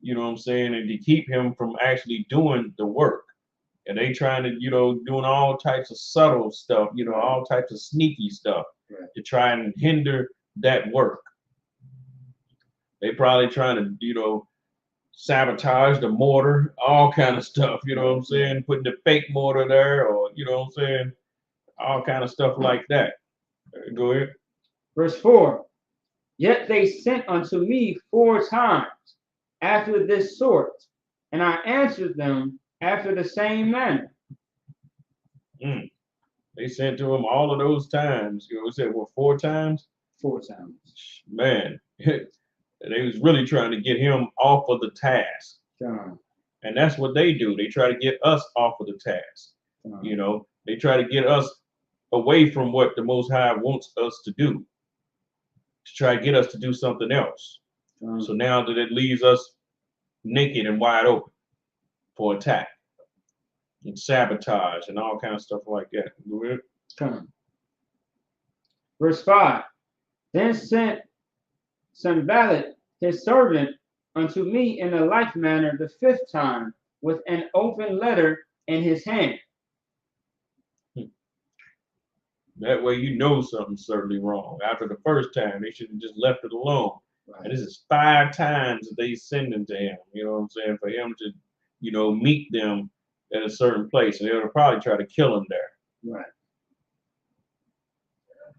[SPEAKER 13] you know what I'm saying, and to keep him from actually doing the work. And they trying to, you know, doing all types of subtle stuff, you know, all types of sneaky stuff to try and hinder that work. They probably trying to, you know, sabotage the mortar, all kind of stuff, you know what I'm saying, putting the fake mortar there, or, you know what I'm saying, all kind of stuff like that. Go ahead.
[SPEAKER 4] Verse 4. Yet they sent unto me 4 times after this sort, and I answered them after the same manner.
[SPEAKER 13] They sent to him all of those times. You know, it said, well, 4 times?
[SPEAKER 4] 4 times.
[SPEAKER 13] Man, they was really trying to get him off of the task. And that's what they do. They try to get us off of the task. You know, they try to get us away from what the Most High wants us to do, to try to get us to do something else. So now that it leaves us naked and wide open for attack and sabotage and all kind of stuff like that. Go ahead.
[SPEAKER 4] Verse 5. Then sent Sanballat his servant unto me in a like manner the 5th time, with an open letter in his hand.
[SPEAKER 13] That way you know something's certainly wrong. After the first time, they should have just left it alone. Right. And this is 5 times that they send him to him, you know what I'm saying, for him to, you know, meet them at a certain place. And they'll probably try to kill him there.
[SPEAKER 4] Right.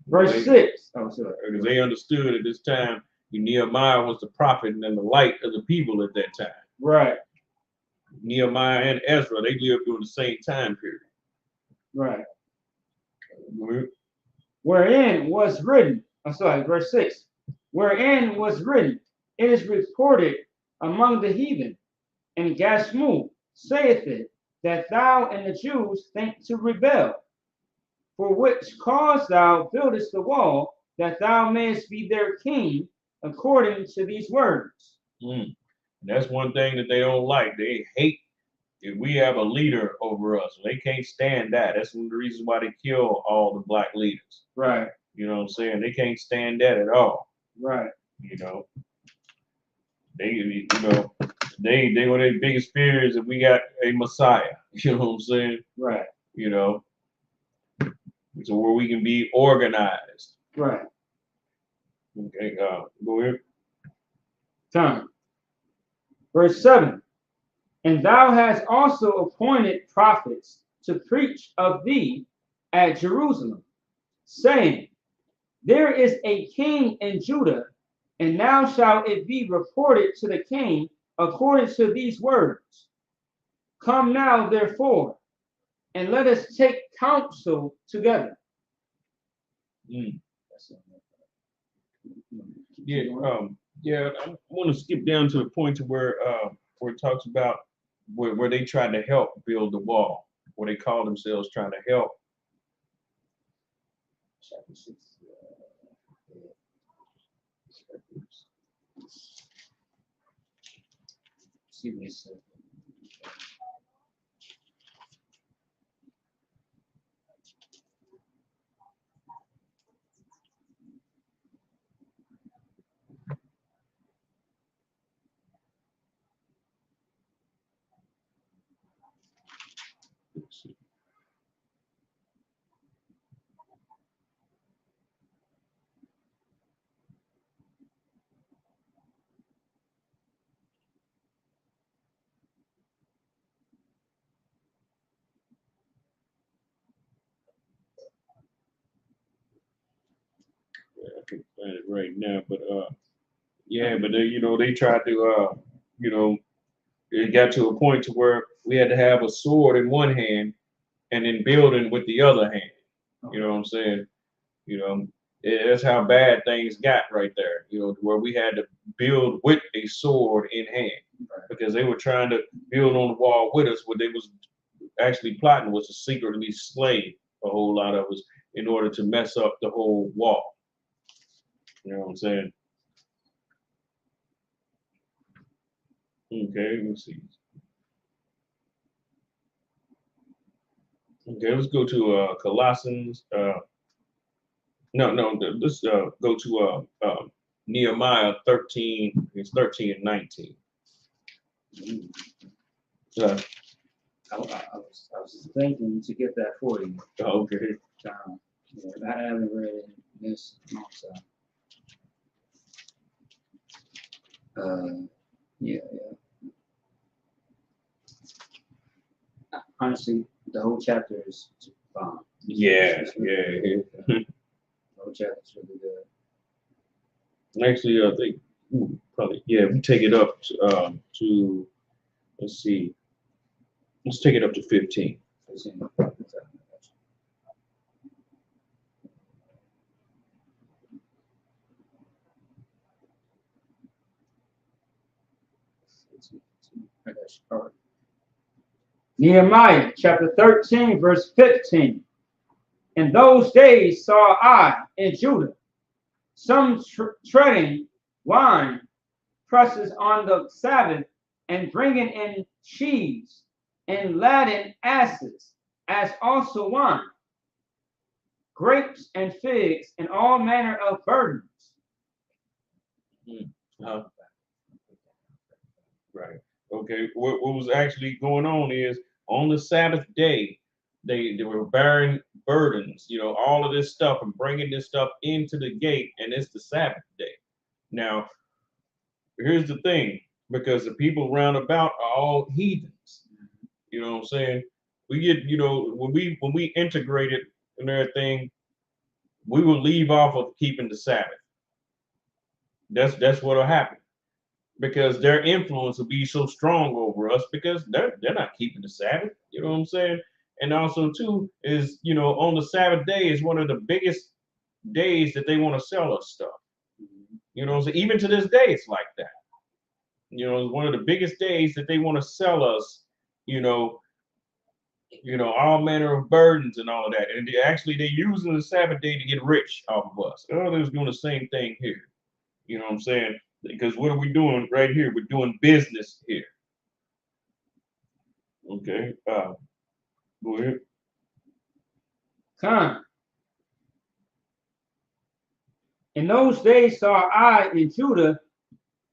[SPEAKER 4] Verse 6. Oh, sorry.
[SPEAKER 13] Because they understood at this time Nehemiah was the prophet and the light of the people at that time.
[SPEAKER 4] Right.
[SPEAKER 13] Nehemiah and Ezra, they lived during the same time period.
[SPEAKER 4] Right. Wherein was written, verse 6. Wherein was written, it is reported among the heathen. And Gashmu saith it, that thou and the Jews think to rebel, for which cause thou buildest the wall, that thou mayest be their king, according to these words.
[SPEAKER 13] That's one thing that they don't like. They hate if we have a leader over us. They can't stand that. That's one of the reasons why they kill all the black leaders.
[SPEAKER 4] Right.
[SPEAKER 13] You know what I'm saying? They can't stand that at all.
[SPEAKER 4] Right.
[SPEAKER 13] You know. They one of their biggest fears that we got a Messiah. You know what I'm saying?
[SPEAKER 4] Right.
[SPEAKER 13] You know. So where we can be organized.
[SPEAKER 4] Right.
[SPEAKER 13] Okay, go ahead.
[SPEAKER 4] Time. Verse 7. And thou hast also appointed prophets to preach of thee at Jerusalem, saying, there is a king in Judah, and now shall it be reported to the king according to these words. Come now, therefore, and let us take counsel together.
[SPEAKER 13] Yeah, I want to skip down to the point to where it talks about where they tried to help build the wall, where they call themselves trying to help. Chapter 6.
[SPEAKER 4] See what it says.
[SPEAKER 13] I can find it right now, but yeah, but they tried to it got to a point to where we had to have a sword in one hand and then building with the other hand. You know what I'm saying? That's how bad things got right there. Where we had to build with a sword in hand because they were trying to build on the wall with us. What they was actually plotting was to secretly slay a whole lot of us in order to mess up the whole wall. You know what I'm saying? Okay, let's see. Okay, let's go to Colossians. Let's go to Nehemiah 13. It's 13 and 19.
[SPEAKER 4] I was thinking to get that for you.
[SPEAKER 13] Okay.
[SPEAKER 4] Yeah, I haven't read it in this long time. Yeah. Honestly, the whole chapter is bomb.
[SPEAKER 13] Yeah.
[SPEAKER 4] The whole chapter is really good.
[SPEAKER 13] Actually, I think probably we take it up to let's see. Let's take it up to 15.
[SPEAKER 4] Nehemiah chapter 13, verse 15. In those days saw I in Judah some treading wine presses on the Sabbath and bringing in sheaves and laden asses, as also wine, grapes and figs, and all manner of burdens.
[SPEAKER 13] Right. Okay. What was actually going on is on the Sabbath day, they were bearing burdens, all of this stuff and bringing this stuff into the gate, and it's the Sabbath day. Now, here's the thing, because the people round about are all heathens. You know what I'm saying? We get, when we integrate it and everything, we will leave off of keeping the Sabbath. That's what'll happen. Because their influence will be so strong over us because they're not keeping the Sabbath. You know what I'm saying? And also too is, on the Sabbath day is one of the biggest days that they want to sell us stuff. You know what I'm saying? Even to this day, it's like that. You know, it's one of the biggest days that they want to sell us, you know, all manner of burdens and all of that. And they're using the Sabbath day to get rich off of us. Others doing the same thing here. You know what I'm saying? Because what are we doing right here? We're doing business here. Okay. Go ahead.
[SPEAKER 4] Con. In those days saw I in Judah.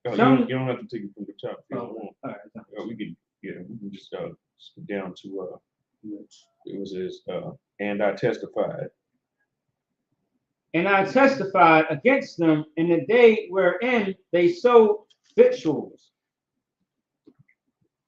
[SPEAKER 13] You don't have to take it from the top.
[SPEAKER 4] All right.
[SPEAKER 13] We can just skip down to it was as and I testified.
[SPEAKER 4] And I testified against them in the day wherein they sowed victuals.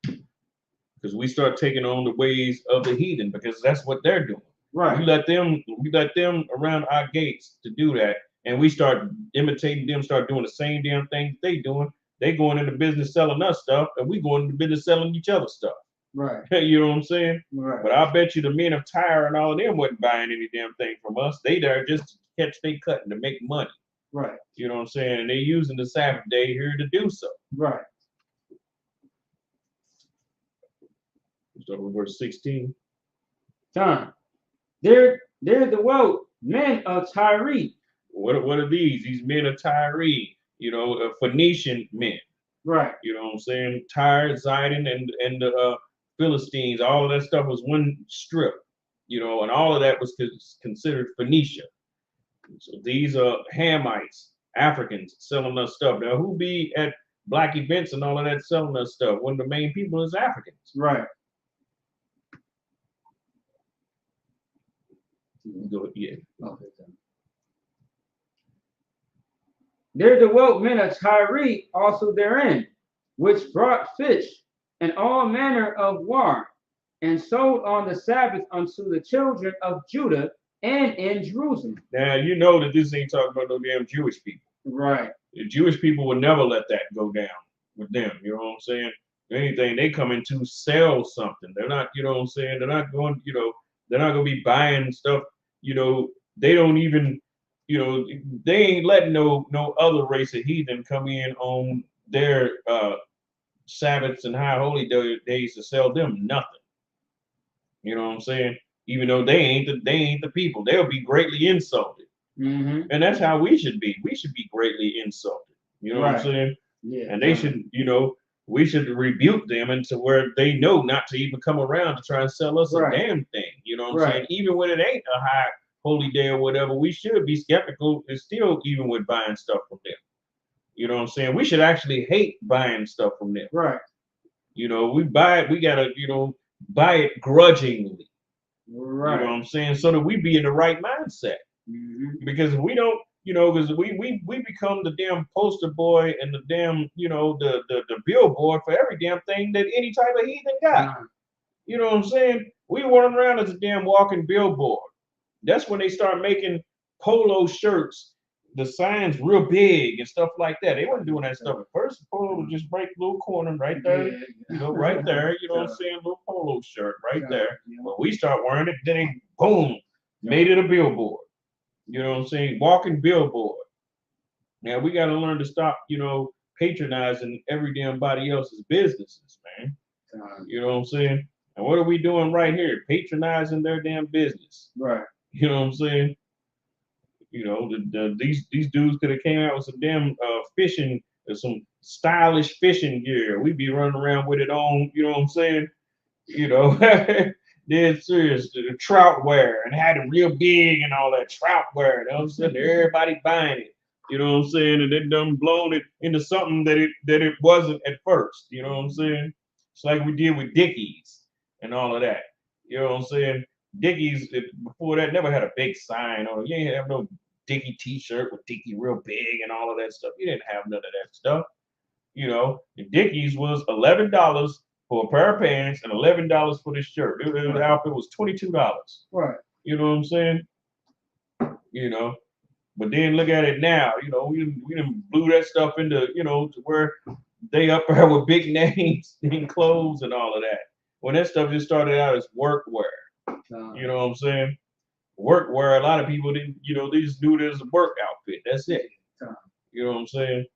[SPEAKER 13] Because we start taking on the ways of the heathen, because that's what they're doing.
[SPEAKER 4] Right.
[SPEAKER 13] We let them around our gates to do that, and we start imitating them, start doing the same damn thing they doing. They going into business selling us stuff, and we going into business selling each other stuff.
[SPEAKER 4] Right.
[SPEAKER 13] You know what I'm saying?
[SPEAKER 4] Right.
[SPEAKER 13] But I bet you the men of Tyre and all of them wasn't buying any damn thing from us. They there just to catch they cutting to make money.
[SPEAKER 4] Right.
[SPEAKER 13] You know what I'm saying? And they using the Sabbath day here to do so.
[SPEAKER 4] Right.
[SPEAKER 13] Start with verse 16.
[SPEAKER 4] John, there dwelt men of Tyre.
[SPEAKER 13] What are these? These men of Tyre, Phoenician men.
[SPEAKER 4] Right.
[SPEAKER 13] You know what I'm saying? Tyre, Zidon, and the Philistines, all of that stuff was one strip, and all of that was considered Phoenicia. So these are Hamites, Africans selling us stuff. Now, who be at black events and all of that selling us stuff? One of the main people is Africans.
[SPEAKER 4] Right.
[SPEAKER 13] Go, yeah.
[SPEAKER 4] Okay. There dwelt men of Tyre also therein, which brought fish and all manner of wine, and sold on the Sabbath unto the children of Judah and in Jerusalem.
[SPEAKER 13] Now you know that this ain't talking about no damn Jewish people.
[SPEAKER 4] Right.
[SPEAKER 13] The Jewish people would never let that go down with them. You know what I'm saying? If anything, they come in to sell something. They're not, you know what I'm saying? They're not going, they're not going to be buying stuff. They don't even, they ain't letting no other race of heathen come in on their Sabbaths and high holy days to sell them nothing. You know what I'm saying? Even though they ain't the people, they'll be greatly insulted.
[SPEAKER 4] Mm-hmm.
[SPEAKER 13] And that's how we should be. We should be greatly insulted. You know what I'm saying?
[SPEAKER 4] Yeah.
[SPEAKER 13] And they should, we should rebuke them into where they know not to even come around to try and sell us a damn thing. You know what I'm saying? Even when it ain't a high holy day or whatever, we should be skeptical and still even with buying stuff from them. You know what I'm saying? We should actually hate buying stuff from them.
[SPEAKER 4] Right.
[SPEAKER 13] We buy it, we gotta, buy it grudgingly.
[SPEAKER 4] Right.
[SPEAKER 13] You know what I'm saying? So that we be in the right mindset.
[SPEAKER 4] Mm-hmm.
[SPEAKER 13] Because if we don't, because we become the damn poster boy and the damn, the billboard for every damn thing that any type of heathen got. You know what I'm saying? We run around as a damn walking billboard. That's when they start making polo shirts, the signs real big and stuff like that. They weren't doing that stuff at first. Polo would just break a little corner right there, right there. You know what I'm saying? Little polo shirt right there. When we start wearing it, then they boom, made it a billboard. You know what I'm saying? Walking billboard. Now we got to learn to stop, patronizing every damn body else's businesses, man. You know what I'm saying? And what are we doing right here? Patronizing their damn business.
[SPEAKER 4] Right.
[SPEAKER 13] You know what I'm saying? These dudes could have came out with some damn fishing, some stylish fishing gear. We'd be running around with it on. You know what I'm saying? Dead serious. The trout wear and had it real big and all that trout wear. You know what I'm saying? Everybody buying it. You know what I'm saying? And they done blown it into something that it wasn't at first. You know what I'm saying? It's like we did with Dickies and all of that. You know what I'm saying? Dickies before that never had a big sign on it. You ain't have no Dickie t-shirt with Dickie real big and all of that stuff. You didn't have none of that stuff. And Dickies was $11 for a pair of pants and $11 for the shirt. The outfit was $22.
[SPEAKER 4] Right.
[SPEAKER 13] You know what I'm saying? But then look at it now. We done blew that stuff into, to where they up there with big names in clothes and all of that. When that stuff just started out as workwear. You know what I'm saying? Workwear, a lot of people didn't, they just knew it as a work outfit. That's it. You know what I'm saying?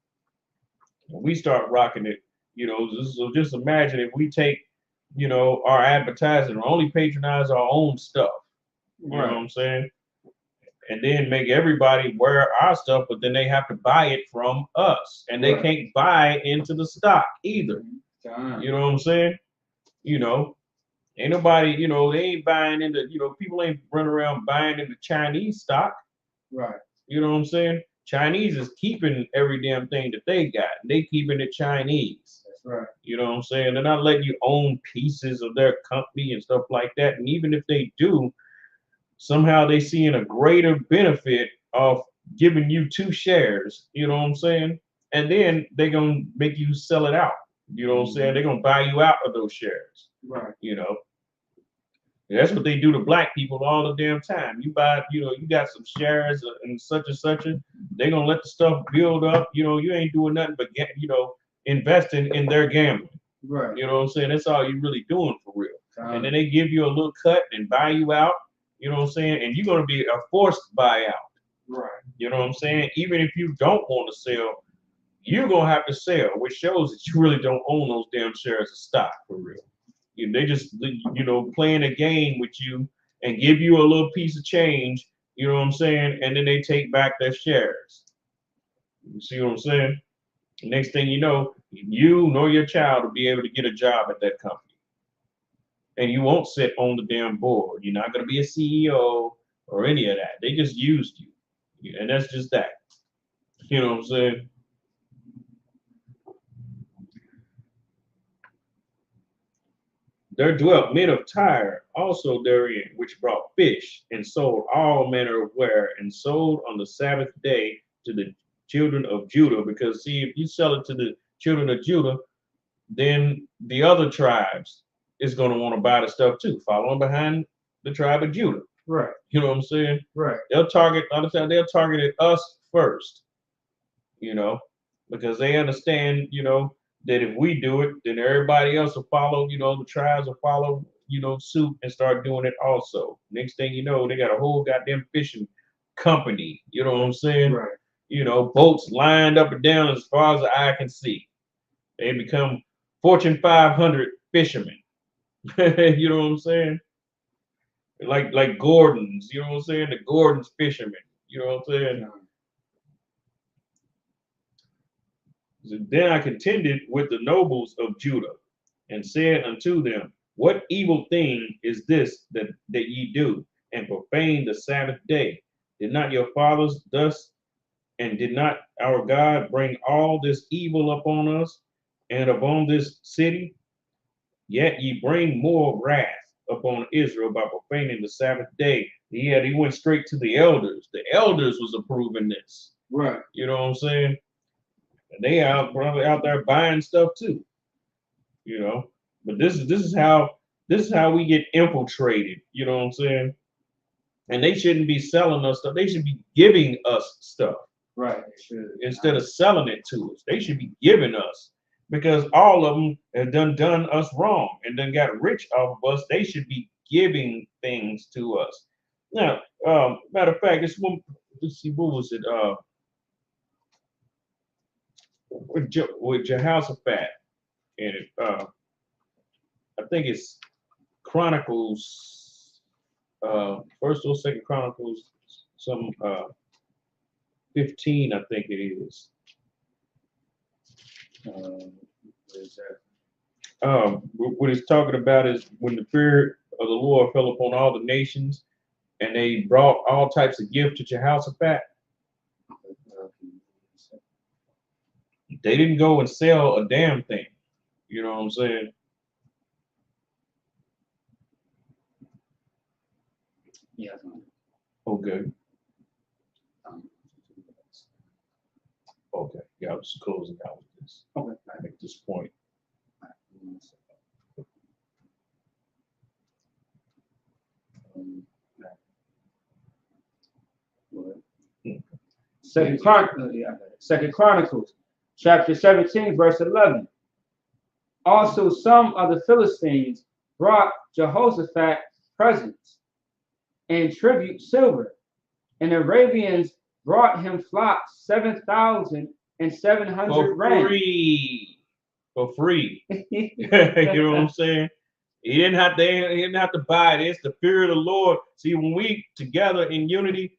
[SPEAKER 13] When we start rocking it, You know, so just imagine if we take, you know, our advertising, only patronize our own stuff. You know what I'm saying? And then make everybody wear our stuff, but then they have to buy it from us, and they can't buy into the stock either. You know what I'm saying? You know, ain't nobody, you know, they ain't buying into, you know, people ain't running around buying into Chinese stock.
[SPEAKER 4] Right.
[SPEAKER 13] You know what I'm saying? Chinese is keeping every damn thing that they got. They keeping it Chinese.
[SPEAKER 4] That's right.
[SPEAKER 13] You know what I'm saying? They're not letting you own pieces of their company and stuff like that. And even if they do, somehow they seeing a greater benefit of giving you 2 shares. You know what I'm saying? And then they're gonna make you sell it out. You know what I'm saying? They're gonna buy you out of those shares.
[SPEAKER 4] Right.
[SPEAKER 13] You know. And that's what they do to black people all the damn time. You buy, you know, you got some shares and such, they're gonna let the stuff build up. You know, you ain't doing nothing but get, you know, investing in their gambling.
[SPEAKER 4] Right.
[SPEAKER 13] You know what I'm saying? That's all you're really doing for real. And then they give you a little cut and buy you out. You know what I'm saying? And you're gonna be a forced buyout.
[SPEAKER 4] Right.
[SPEAKER 13] You know what I'm saying? Even if you don't want to sell, you're gonna have to sell, which shows that you really don't own those damn shares of stock for real. They just, you know, playing a game with you and give you a little piece of change, you know what I'm saying? And then they take back their shares. You see what I'm saying? Next thing you know, you nor your child will be able to get a job at that company. And you won't sit on the damn board. You're not going to be a CEO or any of that. They just used you. And that's just that. You know what I'm saying? There dwelt men of Tyre also therein, which brought fish and sold all manner of ware, and sold on the Sabbath day to the children of Judah. Because see, if you sell it to the children of Judah, then the other tribes is going to want to buy the stuff too, following behind the tribe of Judah.
[SPEAKER 4] Right.
[SPEAKER 13] You know what I'm saying?
[SPEAKER 4] Right.
[SPEAKER 13] They'll target, a lot of times they'll target us first, you know, because they understand, you know, that if we do it, then everybody else will follow, you know, the tribes will follow, you know, suit and start doing it also. Next thing you know, they got a whole goddamn fishing company, you know what I'm saying?
[SPEAKER 4] Right.
[SPEAKER 13] You know, boats lined up and down as far as the eye can see. They become Fortune 500 fishermen. You know what I'm saying? Like Gordon's, you know what I'm saying? The Gordon's fishermen, you know what I'm saying? So then I contended with the nobles of Judah and said unto them, what evil thing is this that ye do, and profane the Sabbath day? Did not your fathers thus, and did not our God bring all this evil upon us and upon this city? Yet ye bring more wrath upon Israel by profaning the Sabbath day. He went straight to the elders. The elders was approving this.
[SPEAKER 4] Right.
[SPEAKER 13] You know what I'm saying? And they probably out there buying stuff too. You know, but this is how we get infiltrated. You know what I'm saying? And they shouldn't be selling us stuff. They should be giving us stuff.
[SPEAKER 4] Right.
[SPEAKER 13] Instead of selling it to us, they should be giving us. Because all of them have done us wrong and then got rich off of us. They should be giving things to us. Now, matter of fact, this one, let's see, what was it? With Jehoshaphat, and I think it's Chronicles, First or Second Chronicles, some 15, I think it is. What he's talking about is when the fear of the Lord fell upon all the nations, and they brought all types of gifts to Jehoshaphat. They didn't go and sell a damn thing. You know what I'm saying?
[SPEAKER 4] Yeah.
[SPEAKER 13] Okay. Okay. Yeah, I'm just closing out with this.
[SPEAKER 4] Okay.
[SPEAKER 13] I make this point.
[SPEAKER 4] Second Chronicles, chapter 17, verse 11. Also, some of the Philistines brought Jehoshaphat presents and tribute silver, and the Arabians brought him flocks 7,700 rand.
[SPEAKER 13] for free. You know what I'm saying? He didn't have to buy it. It's the fear of the Lord. See, when we together in unity,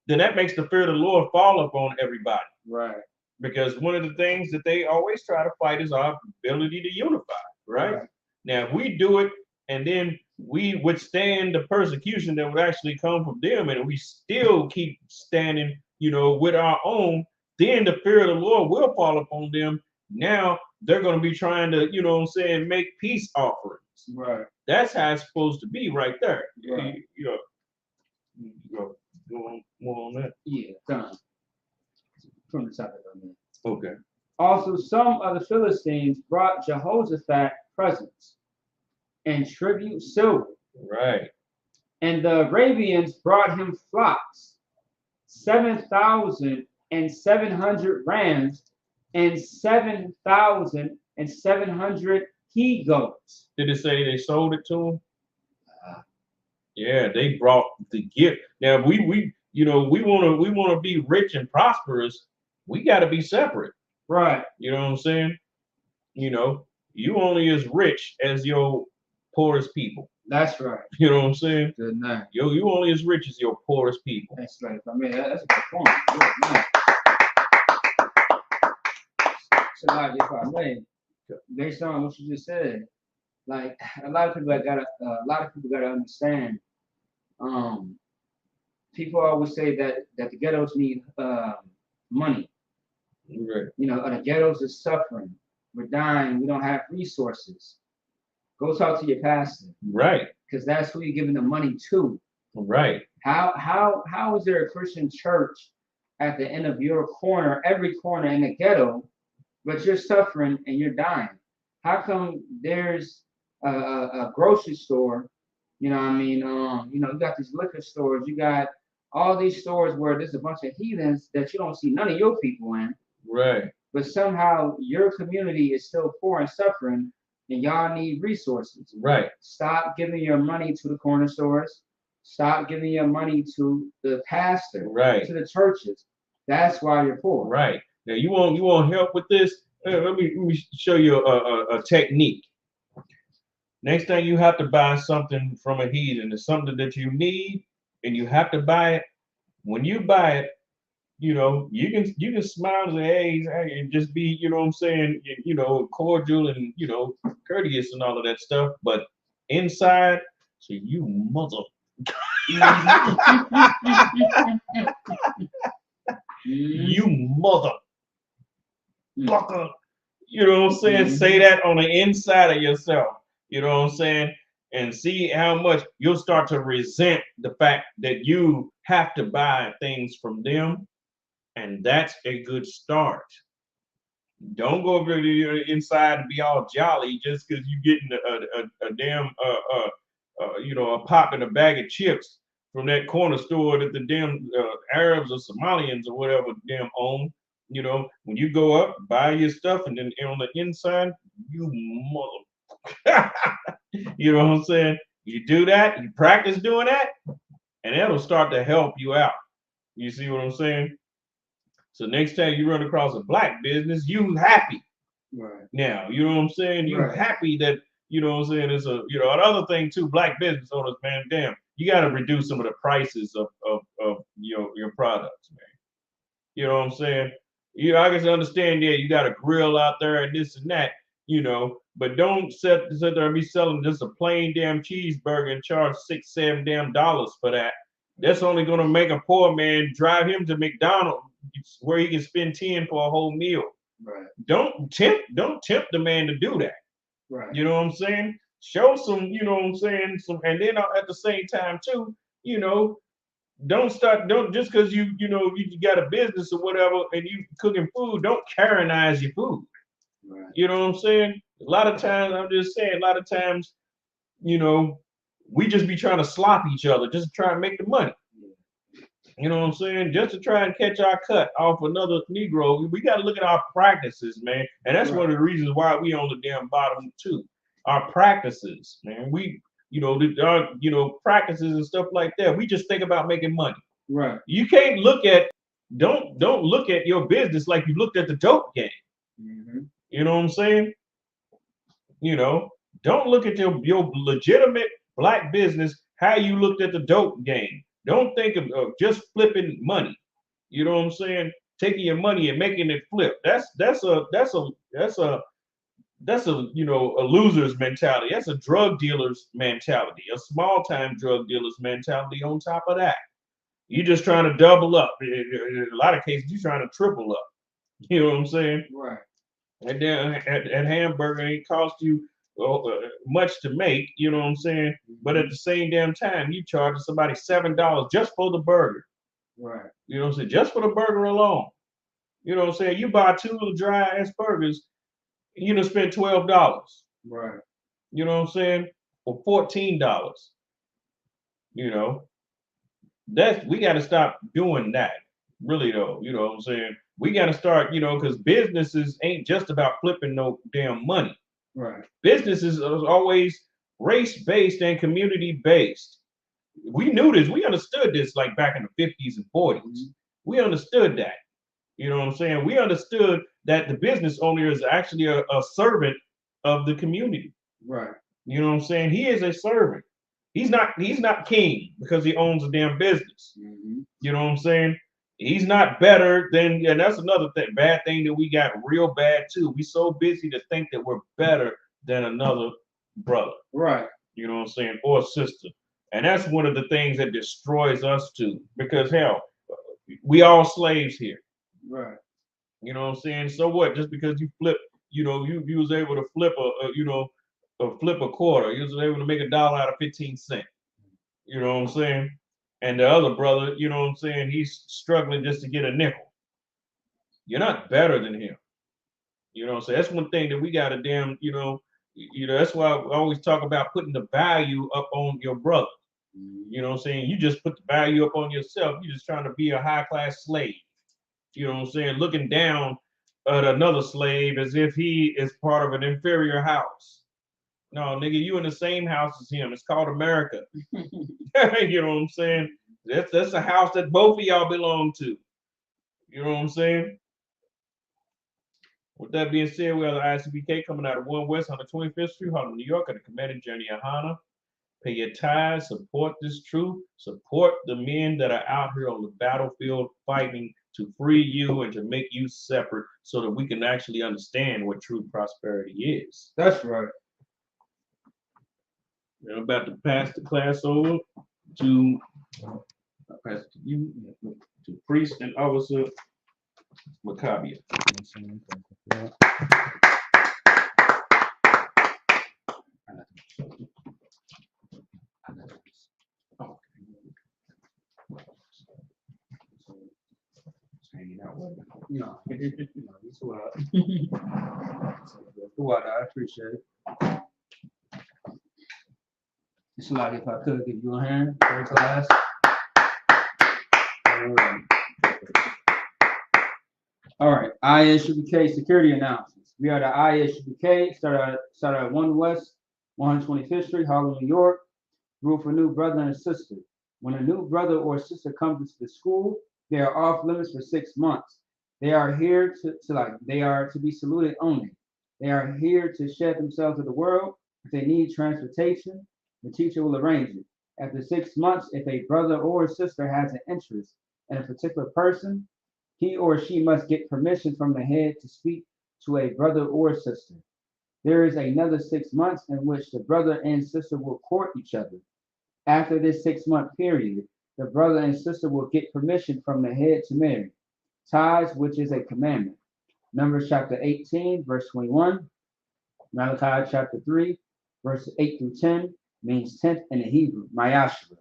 [SPEAKER 13] then that makes the fear of the Lord fall upon everybody.
[SPEAKER 4] Right.
[SPEAKER 13] Because one of the things that they always try to fight is our ability to unify, right? Now, if we do it and then we withstand the persecution that would actually come from them, and we still keep standing, you know, with our own, then the fear of the Lord will fall upon them. Now they're going to be trying to, you know what I'm saying, make peace offerings.
[SPEAKER 4] Right.
[SPEAKER 13] That's how it's supposed to be right there.
[SPEAKER 4] Right.
[SPEAKER 13] You know, go on more on that.
[SPEAKER 4] Yeah, done. From the topic on there.
[SPEAKER 13] Okay.
[SPEAKER 4] Also, some of the Philistines brought Jehoshaphat presents and tribute silver.
[SPEAKER 13] Right.
[SPEAKER 4] And the Arabians brought him flocks, 7,700 rams, and 7,700 he goats.
[SPEAKER 13] Did it say they sold it to him? Yeah, they brought the gift. Now we you know, we want to be rich and prosperous. We got to be separate.
[SPEAKER 4] Right.
[SPEAKER 13] You know what I'm saying? You know, you only as rich as your poorest people.
[SPEAKER 4] That's right.
[SPEAKER 13] You know what I'm saying?
[SPEAKER 4] Good night.
[SPEAKER 13] You only as rich as your poorest people.
[SPEAKER 4] That's right. I mean, that's a good point. Good night. So, like, if I may, based on what you just said, like a lot of people gotta understand. People always say that the ghettos need money.
[SPEAKER 13] Right.
[SPEAKER 4] You know, the ghettos are suffering. We're dying. We don't have resources. Go talk to your pastor.
[SPEAKER 13] Right.
[SPEAKER 4] Because that's who you're giving the money to.
[SPEAKER 13] Right.
[SPEAKER 4] How is there a Christian church at the end of your corner, every corner in the ghetto, but you're suffering and you're dying? How come there's a grocery store? You know what I mean? You know, you got these liquor stores. You got all these stores where there's a bunch of heathens that you don't see none of your people in.
[SPEAKER 13] Right.
[SPEAKER 4] But somehow your community is still poor and suffering, and y'all need resources.
[SPEAKER 13] Right.
[SPEAKER 4] Stop giving your money to the corner stores. Stop giving your money to the pastor.
[SPEAKER 13] Right.
[SPEAKER 4] To the churches. That's why you're poor.
[SPEAKER 13] Right. Now you want help with this? Let me show you a technique. Next time you have to buy something from a heathen, it's something that you need, and you have to buy it. When you buy it, you know, you can smile and say, hey, and just be, you know what I'm saying, you know, cordial and, you know, courteous and all of that stuff. But inside, so you mother. You mother. You know what I'm saying? Say that on the inside of yourself. You know what I'm saying? And see how much you'll start to resent the fact that you have to buy things from them. And that's a good start. Don't go over to inside and be all jolly just because you're getting a damn you know, a pop and a bag of chips from that corner store that the damn Arabs or Somalians or whatever damn own. You know, when you go up, buy your stuff, and then on the inside, you mother. You know what I'm saying? You do that, you practice doing that, and that'll start to help you out. You see what I'm saying? So next time you run across a black business, you happy.
[SPEAKER 4] Right.
[SPEAKER 13] Now, you know what I'm saying? You happy that, you know what I'm saying, it's a, you know, another thing too, black business owners, man, damn, you got to reduce some of the prices of your products, man. You know what I'm saying? You know, I can understand, yeah, you got a grill out there and this and that, you know, but don't sit there and be selling just a plain damn cheeseburger and charge $6-7 damn for that. That's only going to make a poor man drive him to McDonald's where he can spend 10 for a whole meal.
[SPEAKER 4] Right.
[SPEAKER 13] Don't tempt the man to do that.
[SPEAKER 4] Right.
[SPEAKER 13] You know what I'm saying? Show some, you know what I'm saying, some, and then at the same time too, you know, don't just because you know you got a business or whatever and you cooking food, don't Karenize your food.
[SPEAKER 4] Right.
[SPEAKER 13] You know what I'm saying? A lot of times, I'm just saying, a lot of times, you know, we just be trying to slop each other just to try and make the money. You know what I'm saying? Just to try and catch our cut off another Negro. We got to look at our practices, man. And that's one of the reasons why we on the damn bottom too. Our practices, man. We, you know, our, you know, practices and stuff like that. We just think about making money.
[SPEAKER 4] Right.
[SPEAKER 13] You can't look at, don't look at your business like you looked at the dope game.
[SPEAKER 4] Mm-hmm.
[SPEAKER 13] You know what I'm saying? You know, don't look at your legitimate black business how you looked at the dope game. Don't think of just flipping money. You know what I'm saying? Taking your money and making it flip. That's a you know, a loser's mentality. That's a drug dealer's mentality, a small time drug dealer's mentality. On top of that, you're just trying to double up. In a lot of cases, you're trying to triple up. You know what I'm saying?
[SPEAKER 4] Right.
[SPEAKER 13] And then at hamburger ain't cost you much to make. You know what I'm saying? But at the same damn time, you charge somebody $7 just for the burger.
[SPEAKER 4] Right.
[SPEAKER 13] You know what I'm saying? Just for the burger alone. You know what I'm saying? You buy 2 little dry ass burgers, you done spend $12.
[SPEAKER 4] Right.
[SPEAKER 13] You know what I'm saying? For $14. You know, we got to stop doing that. Really though, you know what I'm saying? We got to start, you know, because businesses ain't just about flipping no damn money.
[SPEAKER 4] Right.
[SPEAKER 13] Businesses are always race-based and community-based. We knew this. We understood this like back in the 50s and 40s. We understood that. You know what I'm saying? We understood that the business owner is actually a servant of the community.
[SPEAKER 4] Right.
[SPEAKER 13] You know what I'm saying? He is a servant. He's not king because he owns a damn business. You know what I'm saying? He's not better than, and that's another bad thing that we got real bad too. We so busy to think that we're better than another brother.
[SPEAKER 4] Right.
[SPEAKER 13] You know what I'm saying? Or sister. And that's one of the things that destroys us too. Because hell, we all slaves here.
[SPEAKER 4] Right.
[SPEAKER 13] You know what I'm saying? So what? Just because you flip, you know, you was able to flip flip a quarter. You was able to make $1 out of 15 cents. You know what I'm saying? And the other brother, you know what I'm saying, he's struggling just to get a nickel. You're not better than him. You know what I'm saying? That's one thing that we got to damn, you know, that's why I always talk about putting the value up on your brother. You know what I'm saying? You just put the value up on yourself. You're just trying to be a high-class slave. You know what I'm saying? Looking down at another slave as if he is part of an inferior house. No, nigga, you in the same house as him. It's called America. You know what I'm saying? That's a house that both of y'all belong to. You know what I'm saying? With that being said, we have the ICBK coming out of 1 West 125th Street, Harlem, New York, at the Commanding Journey of Hana. Pay your tithes, support this truth, support the men that are out here on the battlefield fighting to free you and to make you separate so that we can actually understand what true prosperity is.
[SPEAKER 4] That's right.
[SPEAKER 13] I'm about to pass the class over to Priest and Officer Maccabia.
[SPEAKER 4] No, it's wild. I appreciate it. It's like if I could give you a hand, third class. All right. ISUBK security announcements. We are the ISUBK, started at 1 West 125th Street, Harlem, New York. Rule for new brother and sister. When a new brother or sister comes into the school, they are off limits for 6 months. They are here they are to be saluted only. They are here to shed themselves to the world. If they need transportation, the teacher will arrange it. After 6 months, if a brother or sister has an interest in a particular person, he or she must get permission from the head to speak to a brother or sister. There is another 6 months in which the brother and sister will court each other. After this 6-month period, the brother and sister will get permission from the head to marry. Ties, which is a commandment. Numbers chapter 18, verse 21. Malachi chapter 3, verse 8 through 10 means tenth in the Hebrew, Mayashra.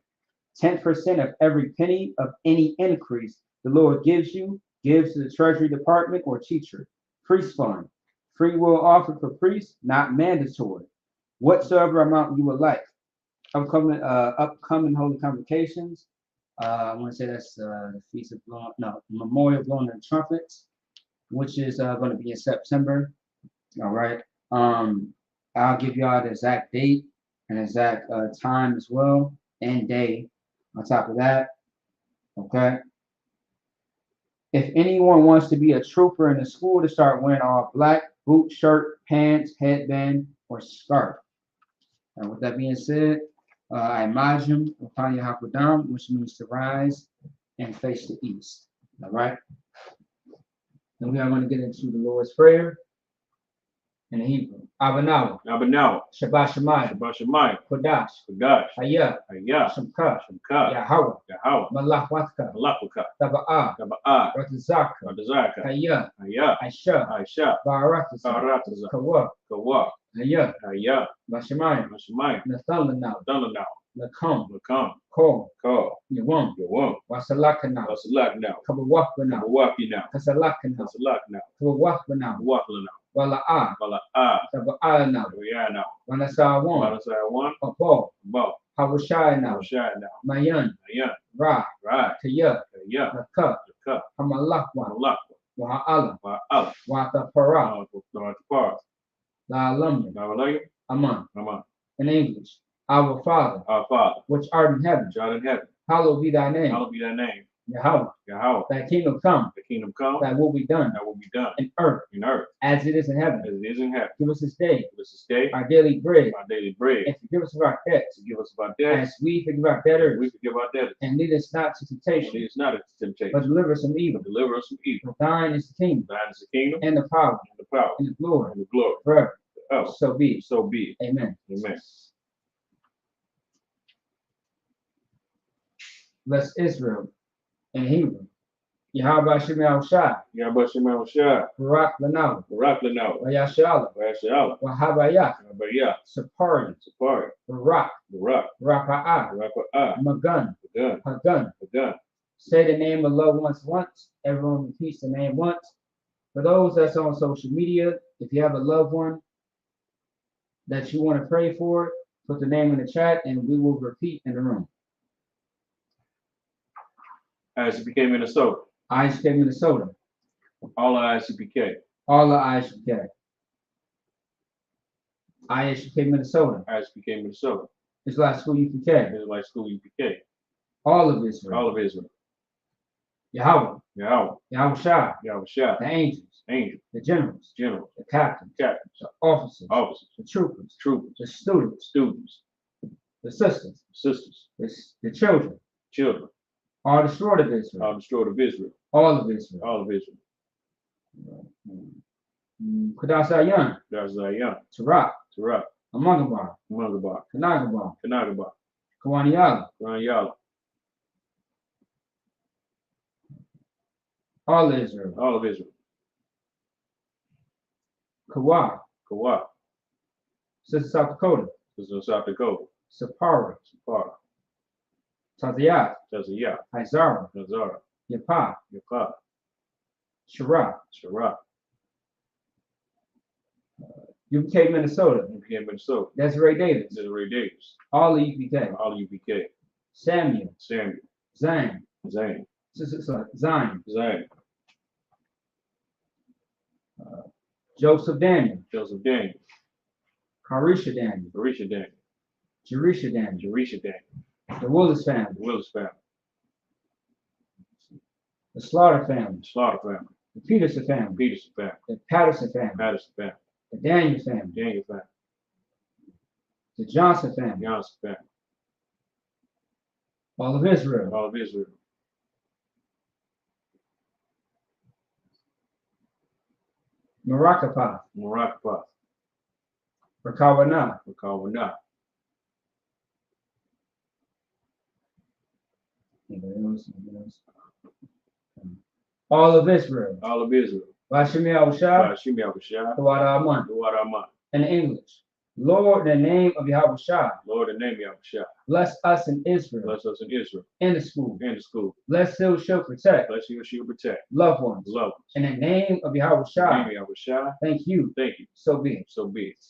[SPEAKER 4] 10% of every penny of any increase the Lord gives to the Treasury Department or teacher. Priest fund. Free will offered for priests, not mandatory. Whatsoever amount you would like. Upcoming holy convocations. I want to say that's the Feast of Memorial Blowing of the Trumpets, which is going to be in September. All right. I'll give y'all the exact date and exact time as well, and day on top of that. Okay. If anyone wants to be a trooper in the school to start wearing all black, boot, shirt, pants, headband, or skirt. And with that being said, Imagine upon Yahakudam, which means to rise and face the east. All right. And we are going to get into the Lord's Prayer in Hebrew. Abanawa.
[SPEAKER 13] Abanawa.
[SPEAKER 4] Shabbat Shemayim.
[SPEAKER 13] Shabbat Shemayim.
[SPEAKER 4] Kodash.
[SPEAKER 13] Kodash.
[SPEAKER 4] Hayah.
[SPEAKER 13] Hayah.
[SPEAKER 4] Shamka.
[SPEAKER 13] Shamka.
[SPEAKER 4] Yahweh.
[SPEAKER 13] Yahweh.
[SPEAKER 4] Malakwaka.
[SPEAKER 13] Malakwaka.
[SPEAKER 4] Taba'ah.
[SPEAKER 13] Taba'ah.
[SPEAKER 4] Ratazaka.
[SPEAKER 13] Ratazaka.
[SPEAKER 4] Hayah.
[SPEAKER 13] Hayah.
[SPEAKER 4] Aisha.
[SPEAKER 13] Aisha.
[SPEAKER 4] Baratazah.
[SPEAKER 13] Baratazah.
[SPEAKER 4] Kawa.
[SPEAKER 13] Kawa.
[SPEAKER 4] Hayah.
[SPEAKER 13] Hayah.
[SPEAKER 4] Bashemayim.
[SPEAKER 13] Bashemayim.
[SPEAKER 4] Nathalanao.
[SPEAKER 13] Nathalanao.
[SPEAKER 4] Lakam.
[SPEAKER 13] Lakam.
[SPEAKER 4] Ko.
[SPEAKER 13] Ko.
[SPEAKER 4] Yawam.
[SPEAKER 13] Yawam.
[SPEAKER 4] Wasalakana.
[SPEAKER 13] Wasalakana.
[SPEAKER 4] Kabawakana.
[SPEAKER 13] Kawakina.
[SPEAKER 4] Kasalakana.
[SPEAKER 13] Kasalakana.
[SPEAKER 4] Kawakana.
[SPEAKER 13] Waklana.
[SPEAKER 4] Wala'a.
[SPEAKER 13] Wala'a.
[SPEAKER 4] Taba'ana.
[SPEAKER 13] Riyana.
[SPEAKER 4] Wanasawan.
[SPEAKER 13] Wanasawan.
[SPEAKER 4] Abo.
[SPEAKER 13] Bo.
[SPEAKER 4] Hawashayana.
[SPEAKER 13] Shayana.
[SPEAKER 4] Mayan.
[SPEAKER 13] Mayan.
[SPEAKER 4] Ra.
[SPEAKER 13] Right.
[SPEAKER 4] Kaya.
[SPEAKER 13] Kaya.
[SPEAKER 4] Naka.
[SPEAKER 13] Naka.
[SPEAKER 4] Hamalakwa.
[SPEAKER 13] Malakwa.
[SPEAKER 4] Wa'ala.
[SPEAKER 13] Wa'ala.
[SPEAKER 4] Watapara.
[SPEAKER 13] Watapara.
[SPEAKER 4] La'alamya.
[SPEAKER 13] La'alamya.
[SPEAKER 4] Aman.
[SPEAKER 13] Aman.
[SPEAKER 4] In English. Our Father.
[SPEAKER 13] Our Father.
[SPEAKER 4] Which art in heaven.
[SPEAKER 13] Which art in heaven.
[SPEAKER 4] Hallowed be thy name.
[SPEAKER 13] Hallowed be thy name.
[SPEAKER 4] Yahweh.
[SPEAKER 13] Yahweh.
[SPEAKER 4] Thy kingdom come.
[SPEAKER 13] The kingdom come.
[SPEAKER 4] Thy will be done.
[SPEAKER 13] That will be done.
[SPEAKER 4] In earth.
[SPEAKER 13] In earth.
[SPEAKER 4] As it is in heaven.
[SPEAKER 13] As it is in heaven.
[SPEAKER 4] Give us this day.
[SPEAKER 13] Give us this day.
[SPEAKER 4] Our daily bread.
[SPEAKER 13] Our daily bread.
[SPEAKER 4] And forgive us of our debts.
[SPEAKER 13] Forgive us of our debts.
[SPEAKER 4] As we forgive our debtors.
[SPEAKER 13] We forgive our debtors.
[SPEAKER 4] And lead us not to temptation.
[SPEAKER 13] Lead us not into temptation.
[SPEAKER 4] But deliver us from evil.
[SPEAKER 13] Deliver us from evil.
[SPEAKER 4] For thine is the kingdom.
[SPEAKER 13] Thine is the kingdom.
[SPEAKER 4] And the power.
[SPEAKER 13] And the power.
[SPEAKER 4] And the glory.
[SPEAKER 13] And the glory.
[SPEAKER 4] Forever.
[SPEAKER 13] Oh.
[SPEAKER 4] So be it.
[SPEAKER 13] So be it.
[SPEAKER 4] Amen.
[SPEAKER 13] Amen.
[SPEAKER 4] Bless Israel in Hebrew. Yahweh Shem Yahushai.
[SPEAKER 13] Yahweh Shem Yahushai.
[SPEAKER 4] Barak Lanao.
[SPEAKER 13] Barak Lanao.
[SPEAKER 4] Vayashala.
[SPEAKER 13] Vayashala.
[SPEAKER 4] Wahabayah.
[SPEAKER 13] Wahabayah.
[SPEAKER 4] Sapari.
[SPEAKER 13] Sapari.
[SPEAKER 4] Barak.
[SPEAKER 13] Barak.
[SPEAKER 4] Raka'ah.
[SPEAKER 13] Raka'ah.
[SPEAKER 4] Magun.
[SPEAKER 13] Magun.
[SPEAKER 4] Hagun.
[SPEAKER 13] Magun.
[SPEAKER 4] Say the name of loved ones once. Everyone repeats the name once. For those that's on social media, if you have a loved one that you want to pray for, put the name in the chat and we will repeat in the room.
[SPEAKER 13] ISUPK Minnesota.
[SPEAKER 4] ISUPK Minnesota.
[SPEAKER 13] All of ISUPK.
[SPEAKER 4] All of ISUPK. ISUPK Minnesota.
[SPEAKER 13] ISUPK Minnesota.
[SPEAKER 4] Israelite School UPK.
[SPEAKER 13] Israelite School UPK.
[SPEAKER 4] All of Israel.
[SPEAKER 13] All of Israel.
[SPEAKER 4] Yahweh.
[SPEAKER 13] Yahweh.
[SPEAKER 4] Yahushai.
[SPEAKER 13] Yahushai.
[SPEAKER 4] The angels.
[SPEAKER 13] Angels.
[SPEAKER 4] The generals.
[SPEAKER 13] Generals.
[SPEAKER 4] The captains.
[SPEAKER 13] Captains.
[SPEAKER 4] The officers.
[SPEAKER 13] Officers.
[SPEAKER 4] The troopers.
[SPEAKER 13] Troopers.
[SPEAKER 4] The students.
[SPEAKER 13] Students.
[SPEAKER 4] The sisters.
[SPEAKER 13] Sisters.
[SPEAKER 4] The children.
[SPEAKER 13] Children.
[SPEAKER 4] All destroyed of Israel.
[SPEAKER 13] All destroyed of Israel.
[SPEAKER 4] All of Israel.
[SPEAKER 13] All of Israel.
[SPEAKER 4] Kadas Ayan.
[SPEAKER 13] Kadas Ayan.
[SPEAKER 4] Tarak.
[SPEAKER 13] Tarak.
[SPEAKER 4] Amangabar.
[SPEAKER 13] Amangabar.
[SPEAKER 4] Kanagabar.
[SPEAKER 13] Kanagabar.
[SPEAKER 4] Kawaniala.
[SPEAKER 13] Kawaniala.
[SPEAKER 4] All of Israel.
[SPEAKER 13] All of Israel.
[SPEAKER 4] Kawa.
[SPEAKER 13] Kawa.
[SPEAKER 4] Sister South Dakota.
[SPEAKER 13] Sister South Dakota.
[SPEAKER 4] Sapara.
[SPEAKER 13] Sapara.
[SPEAKER 4] Tazayat.
[SPEAKER 13] Tazayat.
[SPEAKER 4] Hazara.
[SPEAKER 13] Hazara.
[SPEAKER 4] Yapa.
[SPEAKER 13] Yapa.
[SPEAKER 4] Shara.
[SPEAKER 13] Shara.
[SPEAKER 4] UPK Minnesota.
[SPEAKER 13] UPK Minnesota.
[SPEAKER 4] Desiree Davis.
[SPEAKER 13] Desiree Davis.
[SPEAKER 4] All of UPK.
[SPEAKER 13] All of UPK.
[SPEAKER 4] Samuel.
[SPEAKER 13] Samuel.
[SPEAKER 4] Zane.
[SPEAKER 13] Zane.
[SPEAKER 4] Zion.
[SPEAKER 13] Zane.
[SPEAKER 4] Joseph Daniel.
[SPEAKER 13] Joseph Daniel.
[SPEAKER 4] Carisha Daniel.
[SPEAKER 13] Carisha Daniel.
[SPEAKER 4] Jerisha Daniel.
[SPEAKER 13] Jerisha Daniel.
[SPEAKER 4] The Willis family.
[SPEAKER 13] The Willis family.
[SPEAKER 4] The Slaughter family.
[SPEAKER 13] The Slaughter family.
[SPEAKER 4] The Peterson family.
[SPEAKER 13] Peterson family.
[SPEAKER 4] The Patterson family.
[SPEAKER 13] Patterson family.
[SPEAKER 4] The Daniel family.
[SPEAKER 13] Daniel family.
[SPEAKER 4] The Johnson family.
[SPEAKER 13] Johnson family.
[SPEAKER 4] All of Israel.
[SPEAKER 13] All of Israel.
[SPEAKER 4] Marakapath.
[SPEAKER 13] Marakapath.
[SPEAKER 4] Rakawana.
[SPEAKER 13] Rakawana.
[SPEAKER 4] All of Israel.
[SPEAKER 13] All of Israel.
[SPEAKER 4] Vashimi Ahushai.
[SPEAKER 13] Vashimi Ahushai.
[SPEAKER 4] Tawada Aman.
[SPEAKER 13] Tawada Aman.
[SPEAKER 4] In English. Lord, in the name of Yahushai.
[SPEAKER 13] Lord, in the name of Yahushai.
[SPEAKER 4] Bless us in Israel.
[SPEAKER 13] Bless us in Israel.
[SPEAKER 4] In the school.
[SPEAKER 13] In the school.
[SPEAKER 4] Bless you, shall protect.
[SPEAKER 13] Bless you, shield protect.
[SPEAKER 4] Loved ones.
[SPEAKER 13] Loved ones.
[SPEAKER 4] In the name of Yahushai.
[SPEAKER 13] In the name of Yahushai.
[SPEAKER 4] Thank you.
[SPEAKER 13] Thank you.
[SPEAKER 4] So be it.
[SPEAKER 13] So be it.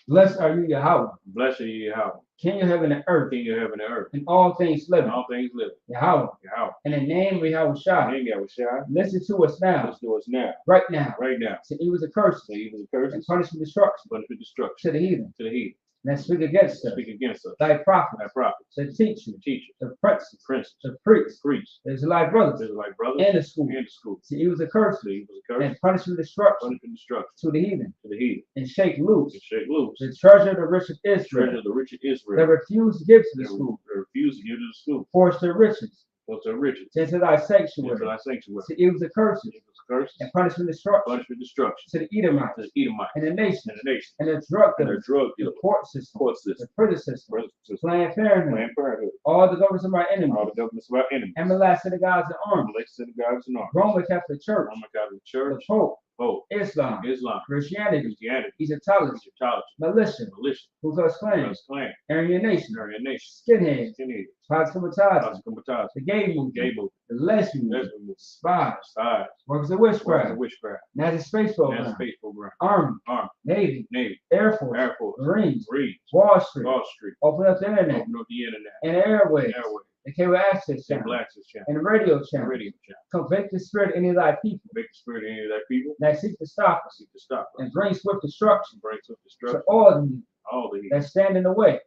[SPEAKER 4] Blessed are you, Yahweh.
[SPEAKER 13] Blessed are you, Yahweh.
[SPEAKER 4] King of heaven and earth.
[SPEAKER 13] King of heaven and earth.
[SPEAKER 4] And all things living.
[SPEAKER 13] And all things living.
[SPEAKER 4] Yahweh.
[SPEAKER 13] Yahweh.
[SPEAKER 4] In the name of
[SPEAKER 13] In
[SPEAKER 4] Yahushai.
[SPEAKER 13] the name of Yahushai.
[SPEAKER 4] Listen to us now.
[SPEAKER 13] Listen to us now.
[SPEAKER 4] Right now.
[SPEAKER 13] Right now.
[SPEAKER 4] To evil the curses.
[SPEAKER 13] To evil the curses.
[SPEAKER 4] And punishment destruction.
[SPEAKER 13] Punishment destruction.
[SPEAKER 4] To the heathen.
[SPEAKER 13] To the heathen.
[SPEAKER 4] that speak against us, thy prophets, the teachers, the princes, the priests, the Israelite brothers, and the school. See, he was a curse, and punishment destruction to the heathen, and shake loose the treasure of the rich of Israel, that refused to give to the school, forced their riches, into thy sanctuary. See, he was a curse, and punishment destruction to the Edomites, and the nations, and the drug dealers, the court system, the prison system, Planned Parenthood, all the governments of my enemies, everlasting the gods in arms, Roman Catholic Church, the Pope, Islam, Christianity, Egyptology, militia, Ku Klux Klan, Aryan Nation, skinheads, Comitatus, the gay movement, the lesbians, spies, workers of witchcraft, Nazi space program, Army, Navy, Air Force, Marines, Wall Street, open up the internet, and the airwaves, the cable access channel, and the radio channel. Convict the spirit of any of thy people that seek to stop us, and bring swift destruction to all the that stand in the way,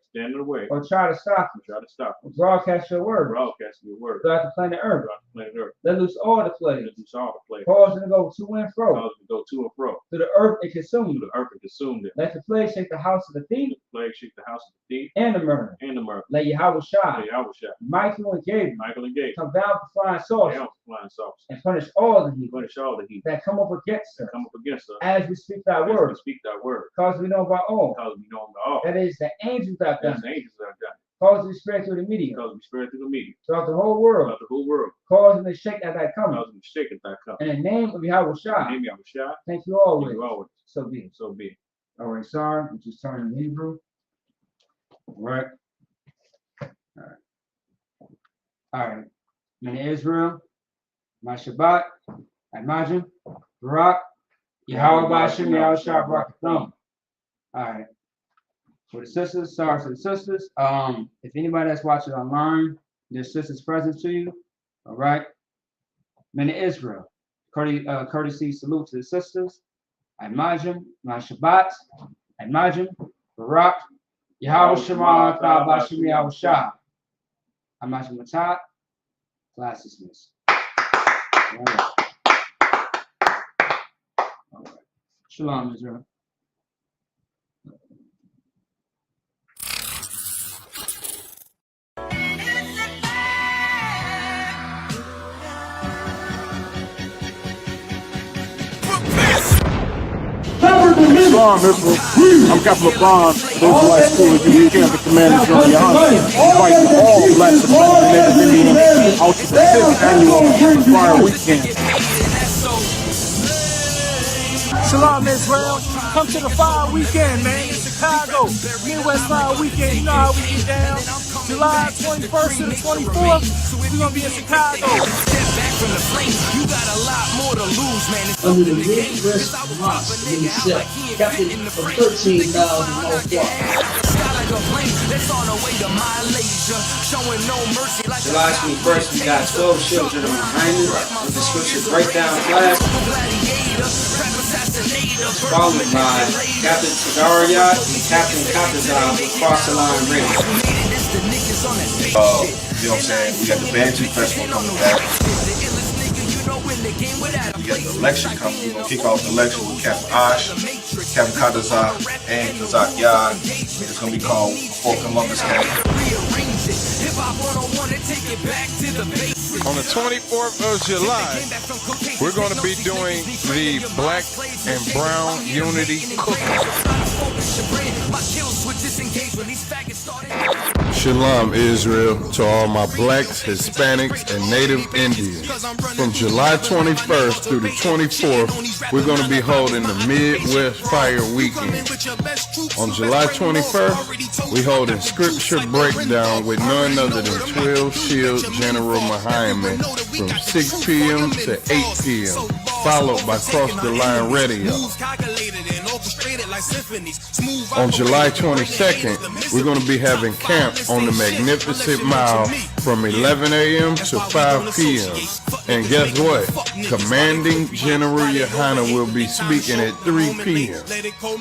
[SPEAKER 4] or try to stop us, or broadcast your word throughout the planet Earth. Let loose all the plagues, cause them to go to and fro, to the earth and consume them. Let the plague shake the house of the thief, and the murderer. Let Yahweh Shai, Michael and Gabriel, come down with flying saucers, and punish all the heathen that come up against us, as we speak thy word, cause we know by all, that is the angels that have done it. Cause it to spread through the media, throughout the whole world, cause them to shake at thy coming, in the name of Yahweh Shai. Thank you always. So be it. All right, sorry, we just turned in Hebrew. All right. Men of Israel, my Shabbat, Imagine, Barak, Yahweh Ba'ashem, Yahweh Shai, Barak Thumb. All right. For the sisters, sorry for the sisters. If anybody that's watching online, their sisters present to you. All right. Men of Israel, courtesy salute to the sisters. Imagine, my Shabbat, Imagine, Barak, Yahweh Shema, Ba'ashem, Yahweh Shai. Imagine Matat, class dismissed. All right. Shalom, Israel.
[SPEAKER 1] Shalom, Israel. I'm Captain LeBron, the Israelite School of Youth Camp, the Commander General Yohana, inviting all black and Native Indians out to the 5th annual Fire Weekend.
[SPEAKER 2] Shalom, Israel. Come to the Fire Weekend, man, in Chicago. Midwest Fire Weekend, you know how we get down. July 21st to the 24th, we're going to be in Chicago.
[SPEAKER 3] Under the Midwest Mosque in itself, captain of 13,000 Northwalk.
[SPEAKER 14] July 21st, we got 12 children of Muhammad with the scripture breakdown class, followed by Captain Tadariyat and Captain Katazal with Cross the Line Radio.
[SPEAKER 5] You know what I'm saying? We got the Banshee Festival coming back. We got the election coming. We're going to kick off the election with Captain Ash, Captain Katazal, and Kazak Yad. It's going to be called Before Columbus Came.
[SPEAKER 6] On the 24th of July, we're going to be doing the Black and Brown Unity Cookout. Shalom, Israel, to all my blacks, Hispanics, and Native Indians. From July 21st through the 24th, we're going to be holding the Midwest Fire Weekend. On July 21st, we hold a scripture breakdown with none other than 12 Shield General Muhammad from 6 p.m. to 8 p.m., followed by Cross the Line Radio. On July 22nd, we're going to be having camp on the Magnificent Mile from 11 a.m. to 5 p.m. And guess what? Commanding General Yohana will be speaking at 3 p.m.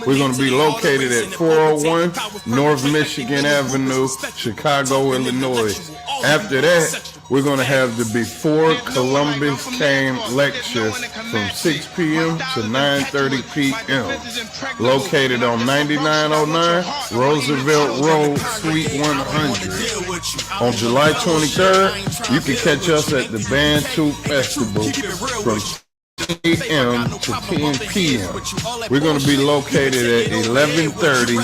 [SPEAKER 6] We're going to be located at 401 North Michigan Avenue, Chicago, Illinois. After that, we're going to have the Before Columbus Came lecture from 6 p.m. to 9:30 p.m. located on 9909 Roosevelt Road, Suite 100. On July 23rd, you can catch us at the Bantu Festival from 10 a.m. to 10 p.m. We're going to be located at 1130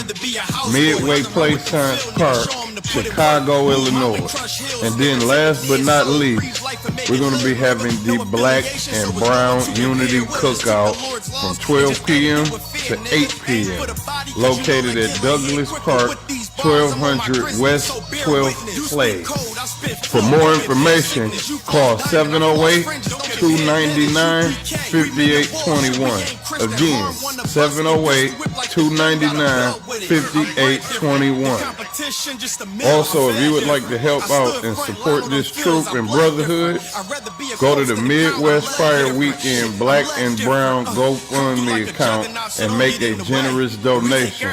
[SPEAKER 6] Midway Place Science Park, Chicago, Illinois. And then last but not least, we're going to be having the Black and Brown Unity Cookout from 12 p.m. to 8 p.m. located at Douglas Park, 1200 West 12th Place. For more information, call 708-299-5821. Again, 708-299-5821. Also, if you would like to help out and support this troop and brotherhood, go to the Midwest Fire Weekend Black and Brown GoFundMe account and make a generous donation.